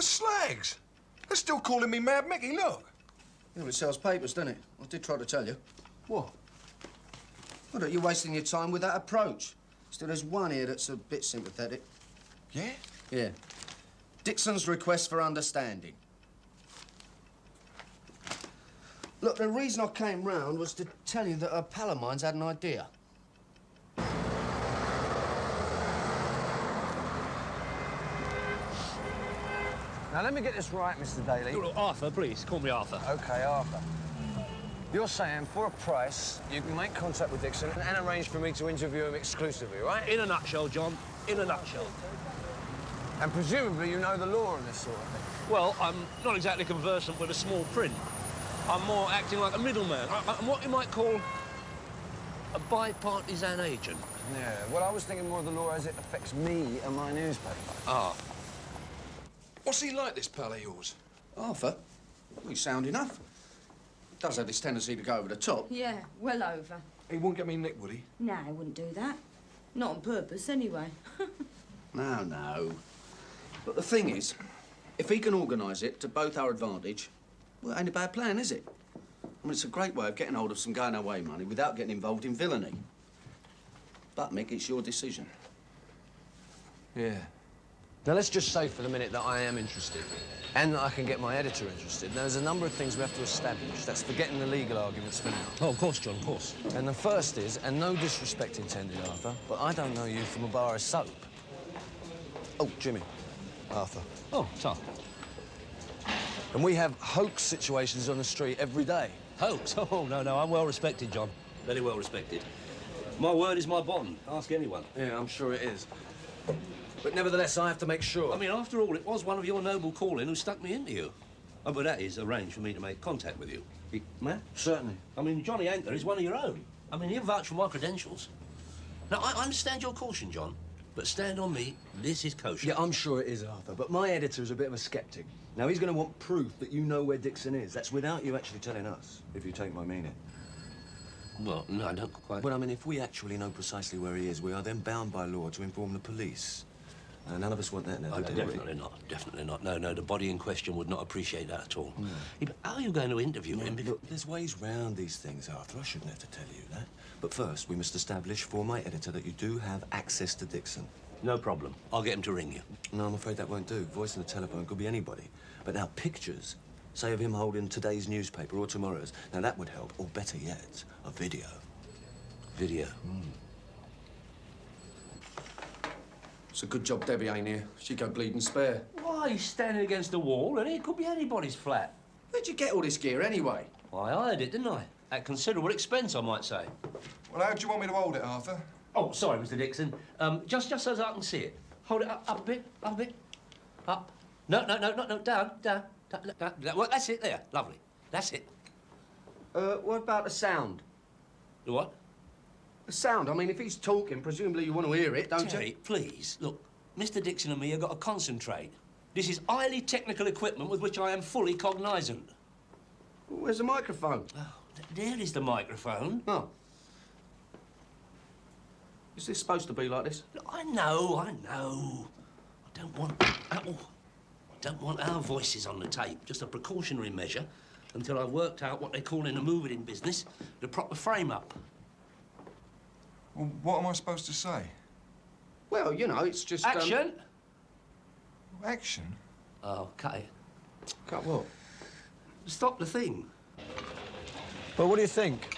L: The slags! They're still calling me Mad Mickey, look.
K: Yeah, well, it sells papers, doesn't it? I did try to tell you. What? Well, that you're wasting your time with that approach. Still, there's one here that's a bit sympathetic.
L: Yeah?
K: Yeah. Dixon's request for understanding. Look, the reason I came round was to tell you that a pal of mine's had an idea.
Q: Now, let me get this right, Mr. Daly.
F: Arthur, please, call me Arthur.
Q: OK, Arthur. You're saying, for a price, you can make contact with Dixon and arrange for me to interview him exclusively, right?
F: In a nutshell, John. In a nutshell.
Q: And presumably you know the law on this sort of thing.
F: Well, I'm not exactly conversant with a small print. I'm more acting like a middleman. I'm what you might call a bipartisan agent.
Q: Yeah, well, I was thinking more of the law as it affects me and my newspaper.
F: Ah.
L: What's he like, this pal of yours?
K: Arthur? Well, he's sound enough. Does have this tendency to go over the top.
M: Yeah, well over.
L: He wouldn't get me nicked, would he?
M: No, I wouldn't do that. Not on purpose, anyway.
K: No, no. But the thing is, if he can organise it to both our advantage, well, it ain't a bad plan, is it? I mean, it's a great way of getting hold of some going-away money without getting involved in villainy. But, Mick, it's your decision.
Q: Yeah. Now, let's just say for the minute that I am interested and that I can get my editor interested. Now, there's a number of things we have to establish. That's forgetting the legal arguments for now.
F: Oh, of course, John, of course.
Q: And the first is, and no disrespect intended, Arthur, but I don't know you from a bar of soap. Oh, Jimmy. Arthur.
F: Oh, Tom.
Q: And we have hoax situations on the street every day.
F: Hoax? Oh, no, I'm well respected, John. Very well respected. My word is my bond. Ask anyone.
Q: Yeah, I'm sure it is. But nevertheless, I have to make sure.
F: I mean, after all, it was one of your noble calling who stuck me into you. Oh, but that is arranged for me to make contact with you. Man?
Q: Certainly.
F: I mean, Johnny Anchor is one of your own. I mean, he'll vouch for my credentials. Now, I understand your caution, John, but stand on me, this is kosher.
Q: Yeah, I'm sure it is, Arthur, but my editor's a bit of a skeptic. Now, he's going to want proof that you know where Dixon is. That's without you actually telling us, if you take my meaning.
F: Well, no, I don't quite...
Q: Well, I mean, if we actually know precisely where he is, we are then bound by law to inform the police. None of us want that now, do we?
F: Definitely not. Definitely not. No, the body in question would not appreciate that at all. Yeah, but how are you going to interview him?
Q: Look, there's ways round these things, Arthur. I shouldn't have to tell you that. But first, we must establish for my editor that you do have access to Dixon.
F: No problem. I'll get him to ring you.
Q: No, I'm afraid that won't do. Voice on the telephone could be anybody. But now, pictures, say of him holding today's newspaper or tomorrow's, now that would help. Or better yet, a video.
F: Video?
K: It's a good job Debbie ain't here. She'd go bleeding spare.
F: Why, he's standing against the wall, and it could be anybody's flat.
K: Where'd you get all this gear, anyway?
F: Well, I hired it, didn't I? At considerable expense, I might say.
L: Well, how do you want me to hold it, Arthur?
F: Oh, sorry, Mr. Dixon. Just so as I can see it. Hold it up a bit, up a bit. Up. No, down. Well, that's it, there. Lovely. That's it.
K: What about the sound?
F: The what?
K: The sound. I mean, if he's talking, presumably you want to hear it, don't
F: Terry,
K: you?
F: please, look. Mr. Dixon and me have got to concentrate. This is highly technical equipment with which I am fully cognizant.
K: Where's the microphone?
F: Oh, there is the microphone.
K: Oh. Is this supposed to be like this?
F: Look, I know. I don't want our voices on the tape. Just a precautionary measure until I've worked out what they call in the moving business the proper frame-up.
L: Well, what am I supposed to say?
K: Well, you know, it's just...
F: Action!
L: Action?
F: Oh, cut it.
K: Cut what?
F: Stop the thing.
P: Well, what do you think?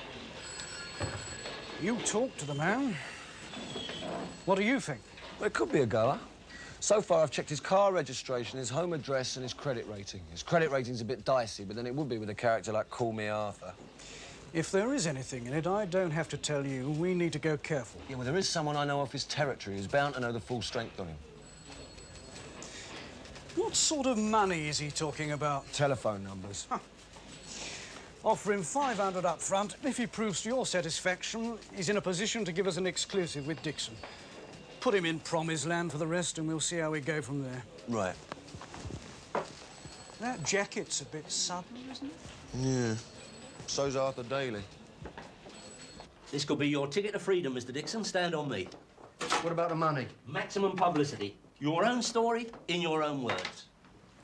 P: You talk to the man. What do you think?
Q: Well, it could be a goer. So far, I've checked his car registration, his home address, and his credit rating. His credit rating's a bit dicey, but then it would be with a character like Call Me Arthur.
P: If there is anything in it, I don't have to tell you. We need to go careful.
Q: Yeah, well, there is someone I know off his territory who's bound to know the full strength on him.
P: What sort of money is he talking about?
Q: Telephone numbers.
P: Huh. Offer him 500 up front. If he proves to your satisfaction, he's in a position to give us an exclusive with Dixon. Put him in promised land for the rest, and we'll see how we go from there.
Q: Right.
P: That jacket's a bit sudden, isn't it?
Q: Yeah. So's Arthur Daly.
F: This could be your ticket to freedom, Mr. Dixon. Stand on me.
K: What about the money?
F: Maximum publicity. Your own story in your own words.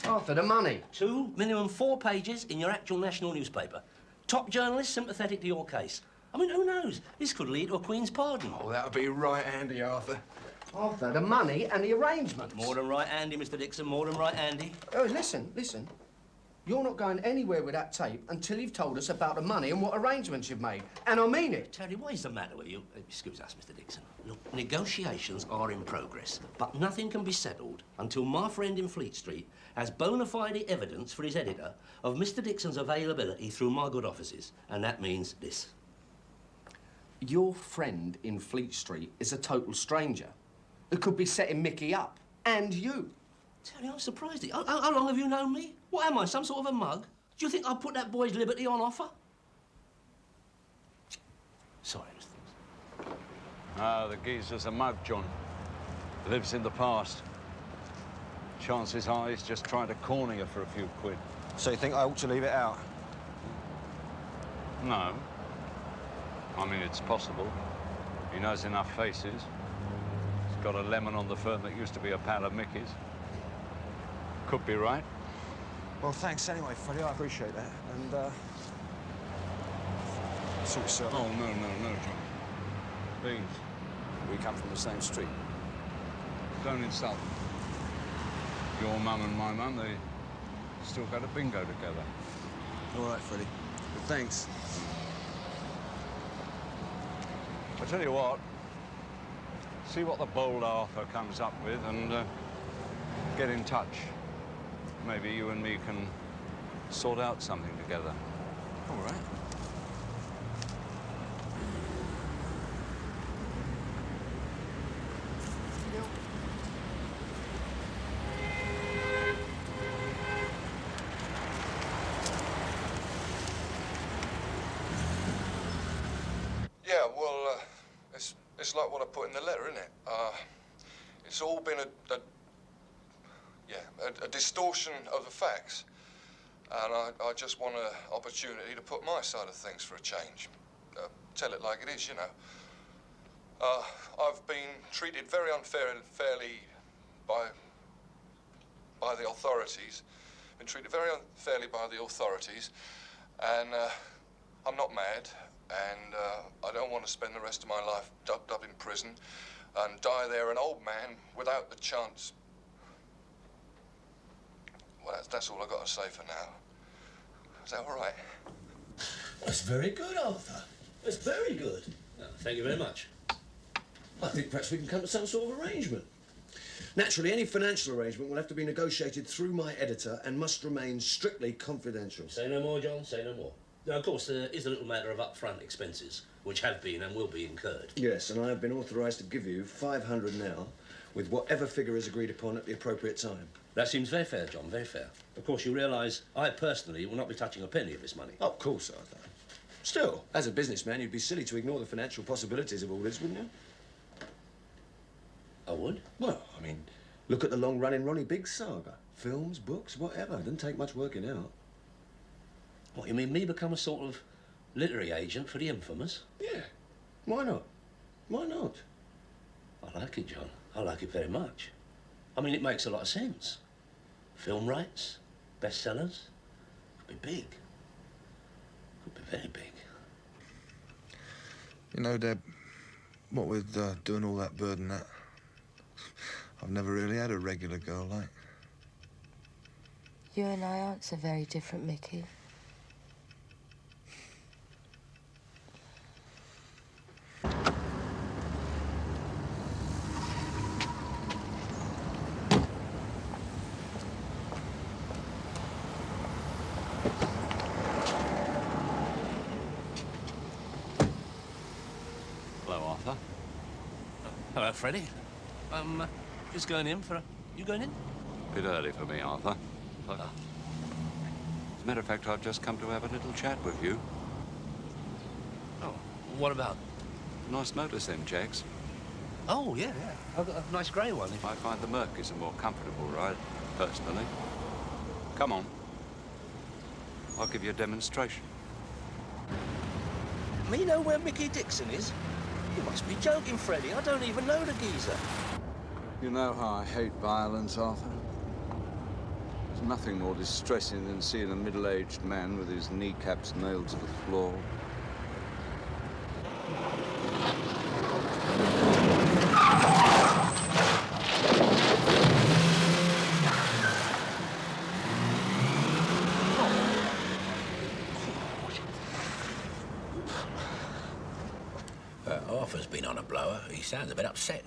K: Arthur, the money.
F: 2, minimum 4 pages in your actual national newspaper. Top journalist sympathetic to your case. I mean, who knows? This could lead to a Queen's pardon.
Q: Oh, that would be right handy, Arthur.
K: Arthur, the money and the arrangements.
F: More than right handy, Mr. Dixon, more than right handy.
K: Oh, listen. You're not going anywhere with that tape until you've told us about the money and what arrangements you've made. And I mean it.
F: Terry, what is the matter with you? Excuse us, Mr. Dixon. Look, negotiations are in progress, but nothing can be settled until my friend in Fleet Street has bona fide evidence for his editor of Mr. Dixon's availability through my good offices. And that means this.
K: Your friend in Fleet Street is a total stranger who could be setting Mickey up. And you.
F: Terry, I'm surprised. How long have you known me? What am I, some sort of a mug? Do you think I'll put that boy's liberty on offer? Sorry, Mr. Dixon.
V: Ah, the geezer's a mug, John. Lives in the past. Chances are he's just trying to corner you for a few quid.
Q: So you think I ought to leave it out?
V: No. I mean, it's possible. He knows enough faces. He's got a lemon on the firm that used to be a pal of Mickey's. Could be right.
Q: Well, thanks anyway, Freddie. I appreciate that. And, sir.
V: Oh, no, John. Please.
Q: We come from the same street.
V: Don't insult them. Your mum and my mum, they still go to bingo together.
Q: All right, Freddie. But thanks.
V: I tell you what, see what the bold Arthur comes up with and get in touch. Maybe you and me can sort out something together.
Q: All right.
L: Yeah, well, it's like what I put in the letter, isn't it? It's all been a distortion of the facts. And I just want an opportunity to put my side of things for a change. Tell it like it is, you know. I've been treated very unfairly by the authorities. Been treated very unfairly by the authorities. And I'm not mad. And I don't want to spend the rest of my life dubbed up in prison and die there an old man without the chance. Well, that's all I've got to say for now. Is that all right?
F: That's very good, Arthur. That's very good. Thank you very much.
Q: I think perhaps we can come to some sort of arrangement. Naturally, any financial arrangement will have to be negotiated through my editor and must remain strictly confidential.
F: Say no more, John, say no more. Now, of course, there is a little matter of upfront expenses, which have been and will be incurred.
Q: Yes, and I have been authorised to give you 500 now, with whatever figure is agreed upon at the appropriate time.
F: That seems very fair, John, very fair. Of course, you realise I personally will not be touching a penny of this money.
Q: Oh, of course, Arthur. Still, as a businessman, you'd be silly to ignore the financial possibilities of all this, wouldn't you?
F: I would?
Q: Well, I mean, look at the long-running Ronnie Biggs saga. Films, books, whatever. It didn't take much working out.
F: What, you mean me become a sort of literary agent for the infamous?
Q: Yeah. Why not? Why not?
F: I like it, John. I like it very much. I mean, it makes a lot of sense. Film rights, bestsellers, could be big. Could be very big.
L: You know, Deb, what with doing all that bird and that, I've never really had a regular girl like.
D: You and I aren't so very different, Mickey.
V: Hello, Arthur.
F: Hello, Freddie. I'm just going in for a... You going in?
V: Bit early for me, Arthur. But, as a matter of fact, I've just come to have a little chat with you.
F: Oh, what about?
V: Nice motors, them Jags.
F: Oh, yeah. I've got a nice grey one.
V: I find the Merc is a more comfortable ride, personally. Come on. I'll give you a demonstration.
F: Me know where Mickey Dixon is? You must be joking, Freddie. I don't even know the geezer.
L: You know how I hate violence, Arthur.
V: There's nothing more distressing than seeing a middle-aged man with his kneecaps nailed to the floor.
E: Arthur's been on a blower. He sounds a bit upset.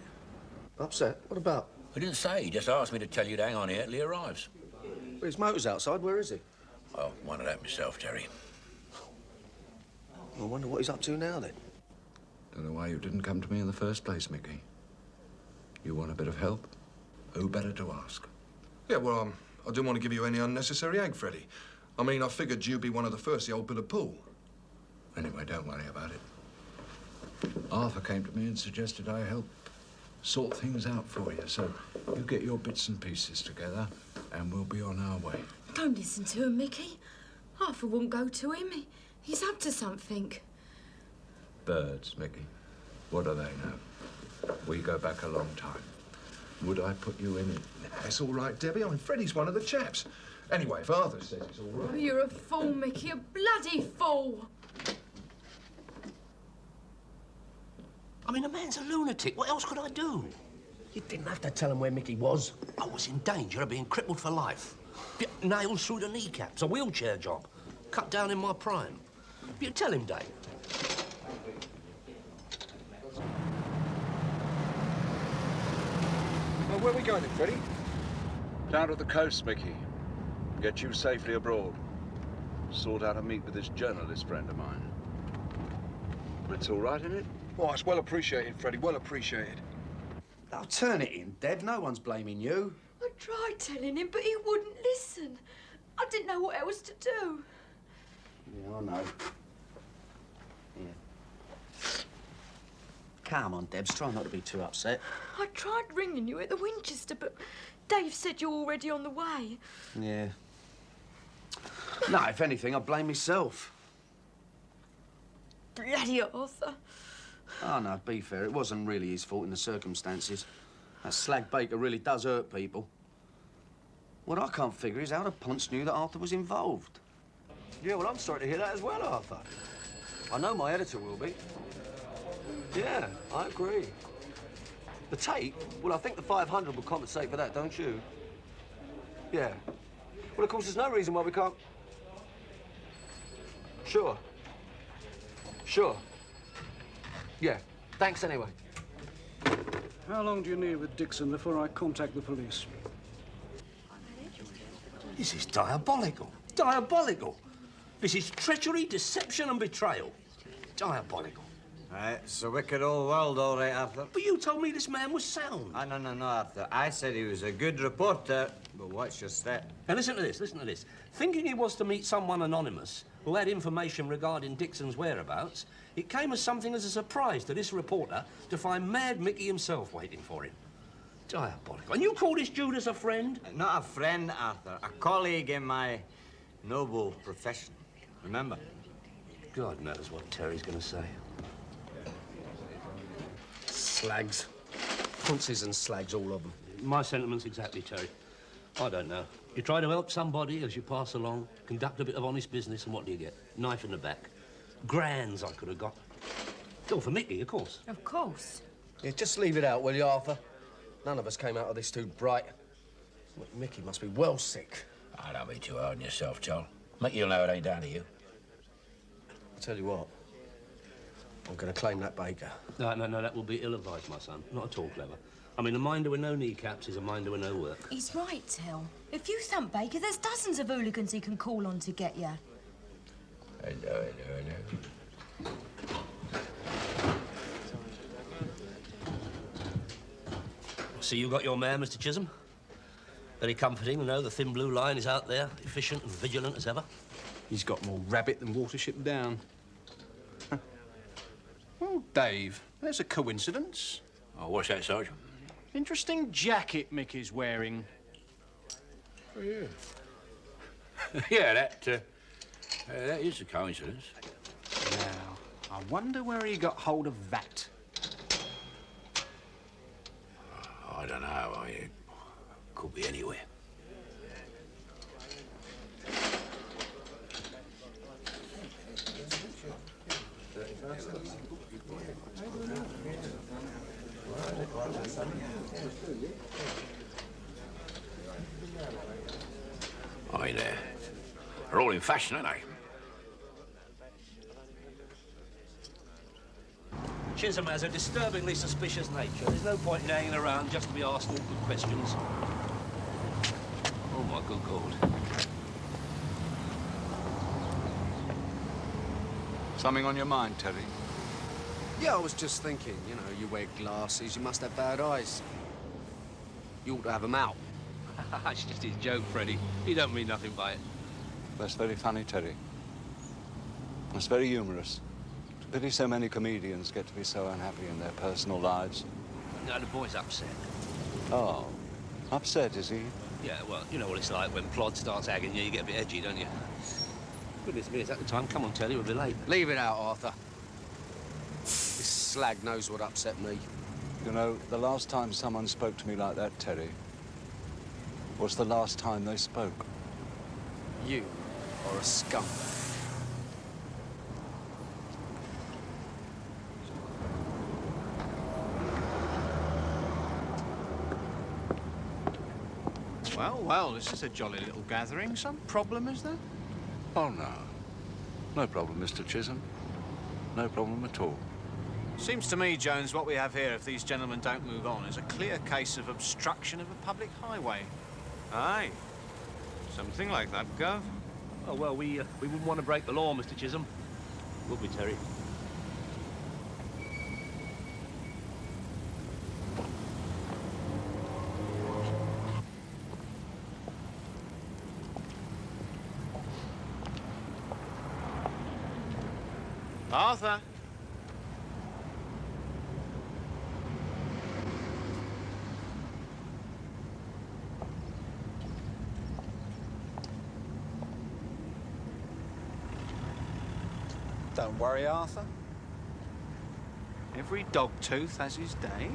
Q: Upset? What about?
E: He didn't say. He just asked me to tell you to hang on here till he arrives.
Q: Well, his motor's outside. Where is he?
E: Well, wondered that myself, Terry.
Q: I wonder what he's up to now, then.
V: Don't know why you didn't come to me in the first place, Mickey. You want a bit of help? Who better to ask?
L: Yeah, well, I didn't want to give you any unnecessary egg, Freddie. I mean, I figured you'd be one of the first the old bill of pull.
V: Anyway, don't worry about it. Arthur came to me and suggested I help sort things out for you. So you get your bits and pieces together and we'll be on our way.
M: Don't listen to him, Mickey. Arthur wouldn't go to him. He's up to something.
V: Birds, Mickey. What do they know? We go back a long time. Would I put you in it?
L: That's all right, Debbie. I mean, Freddie's one of the chaps. Anyway, if Arthur says it's all right...
M: Oh, you're a fool, Mickey. A bloody fool.
Q: I mean, the man's a lunatic. What else could I do? You didn't have to tell him where Mickey was. I was in danger of being crippled for life. Nails through the kneecaps, a wheelchair job. Cut down in my prime. You tell him, Dave.
L: Well, where are we going then, Freddie?
V: Down to the coast, Mickey. Get you safely abroad. Sort out a meet with this journalist friend of mine. It's all right, isn't it?
L: Oh, it's well appreciated, Freddie, well appreciated.
Q: Now, turn it in, Deb. No one's blaming you.
M: I tried telling him, but he wouldn't listen. I didn't know what else to do.
Q: Yeah, I know. Yeah. Come on, Debs. Try not to be too upset.
M: I tried ringing you at the Winchester, but Dave said you're already on the way.
Q: Yeah. No, if anything, I blame myself.
M: Bloody Arthur.
Q: Oh, no, be fair. It wasn't really his fault in the circumstances. That slag baker really does hurt people. What I can't figure is how the punch knew that Arthur was involved. Yeah, well, I'm sorry to hear that as well, Arthur. I know my editor will be. Yeah, I agree. The tape? Well, I think the 500 will compensate for that, don't you? Yeah. Well, of course, there's no reason why we can't... Sure. Sure. Yeah. Thanks anyway.
P: How long do you need with Dixon before I contact the police?
Q: This is diabolical. Diabolical. This is treachery, deception and betrayal. Diabolical.
A: It's a wicked old world, all right, Arthur.
Q: But you told me this man was sound.
A: No, Arthur. I said he was a good reporter, but what's your step?
Q: Now, listen to this. Thinking he was to meet someone anonymous who had information regarding Dixon's whereabouts, it came as something as a surprise to this reporter to find Mad Mickey himself waiting for him. Diabolical. And you call this Judas a friend?
A: Not a friend, Arthur. A colleague in my noble profession. Remember?
Q: God knows what Terry's going to say. Slags. Punces and slags, all of them.
F: My sentiments exactly, Terry. I don't know. You try to help somebody as you pass along, conduct a bit of honest business, and what do you get? Knife in the back. Grands I could have got. All for Mickey, of course.
M: Of course.
Q: Yeah, just leave it out, will you, Arthur? None of us came out of this too bright. Well, Mickey must be well sick.
E: Oh, don't be too hard on yourself, Joel. Mickey'll know it ain't down to you.
Q: I'll tell you what. I'm going to claim that baker.
F: No, that will be ill-advised, my son. Not at all clever. I mean, a minder with no kneecaps is a minder with no work.
M: He's right, Till. If you thump Baker, there's dozens of hooligans he can call on to get you.
E: Hello.
F: See, you got your man, Mr. Chisholm? Very comforting to know the thin blue line is out there, efficient and vigilant as ever.
G: He's got more rabbit than Watership Down. Well, Dave, there's a coincidence.
E: Oh, what's that, Sergeant?
G: Interesting jacket Mickey's wearing.
E: Oh, yeah. Yeah, that is a coincidence.
G: Now, I wonder where he got hold of that.
E: I don't know. It could be anywhere. Aye, there. They're all in fashion, aren't they?
F: Chisholm has a disturbingly suspicious nature. There's no point in hanging around just to be asked awkward questions. Oh, my good God.
V: Something on your mind, Terry?
Q: Yeah, I was just thinking, you know, you wear glasses, you must have bad eyes. You ought to have them out.
F: It's just his joke, Freddie. He don't mean nothing by it.
V: That's very funny, Terry. That's very humorous. It's a pity so many comedians get to be so unhappy in their personal lives.
F: No, the boy's upset.
V: Oh, upset, is he?
F: Yeah, well, you know what it's like when Plod starts agging you, you get a bit edgy, don't you? Goodness me, is that the time? Come on, Terry, we'll be late.
Q: Leave it out, Arthur. This slag knows what upset me.
V: You know, the last time someone spoke to me like that, Terry, was the last time they spoke.
Q: You are a scum.
G: Well, well, this is a jolly little gathering. Some problem, is there?
V: Oh, no. No problem, Mr. Chisholm. No problem at all.
G: Seems to me, Jones, what we have here, if these gentlemen don't move on, is a clear case of obstruction of a public highway.
S: Aye. Something like that, Gov.
F: Oh, well, we wouldn't want to break the law, Mr. Chisholm. Would we, Terry?
G: Arthur! Don't worry, Arthur. Every dog tooth has his day.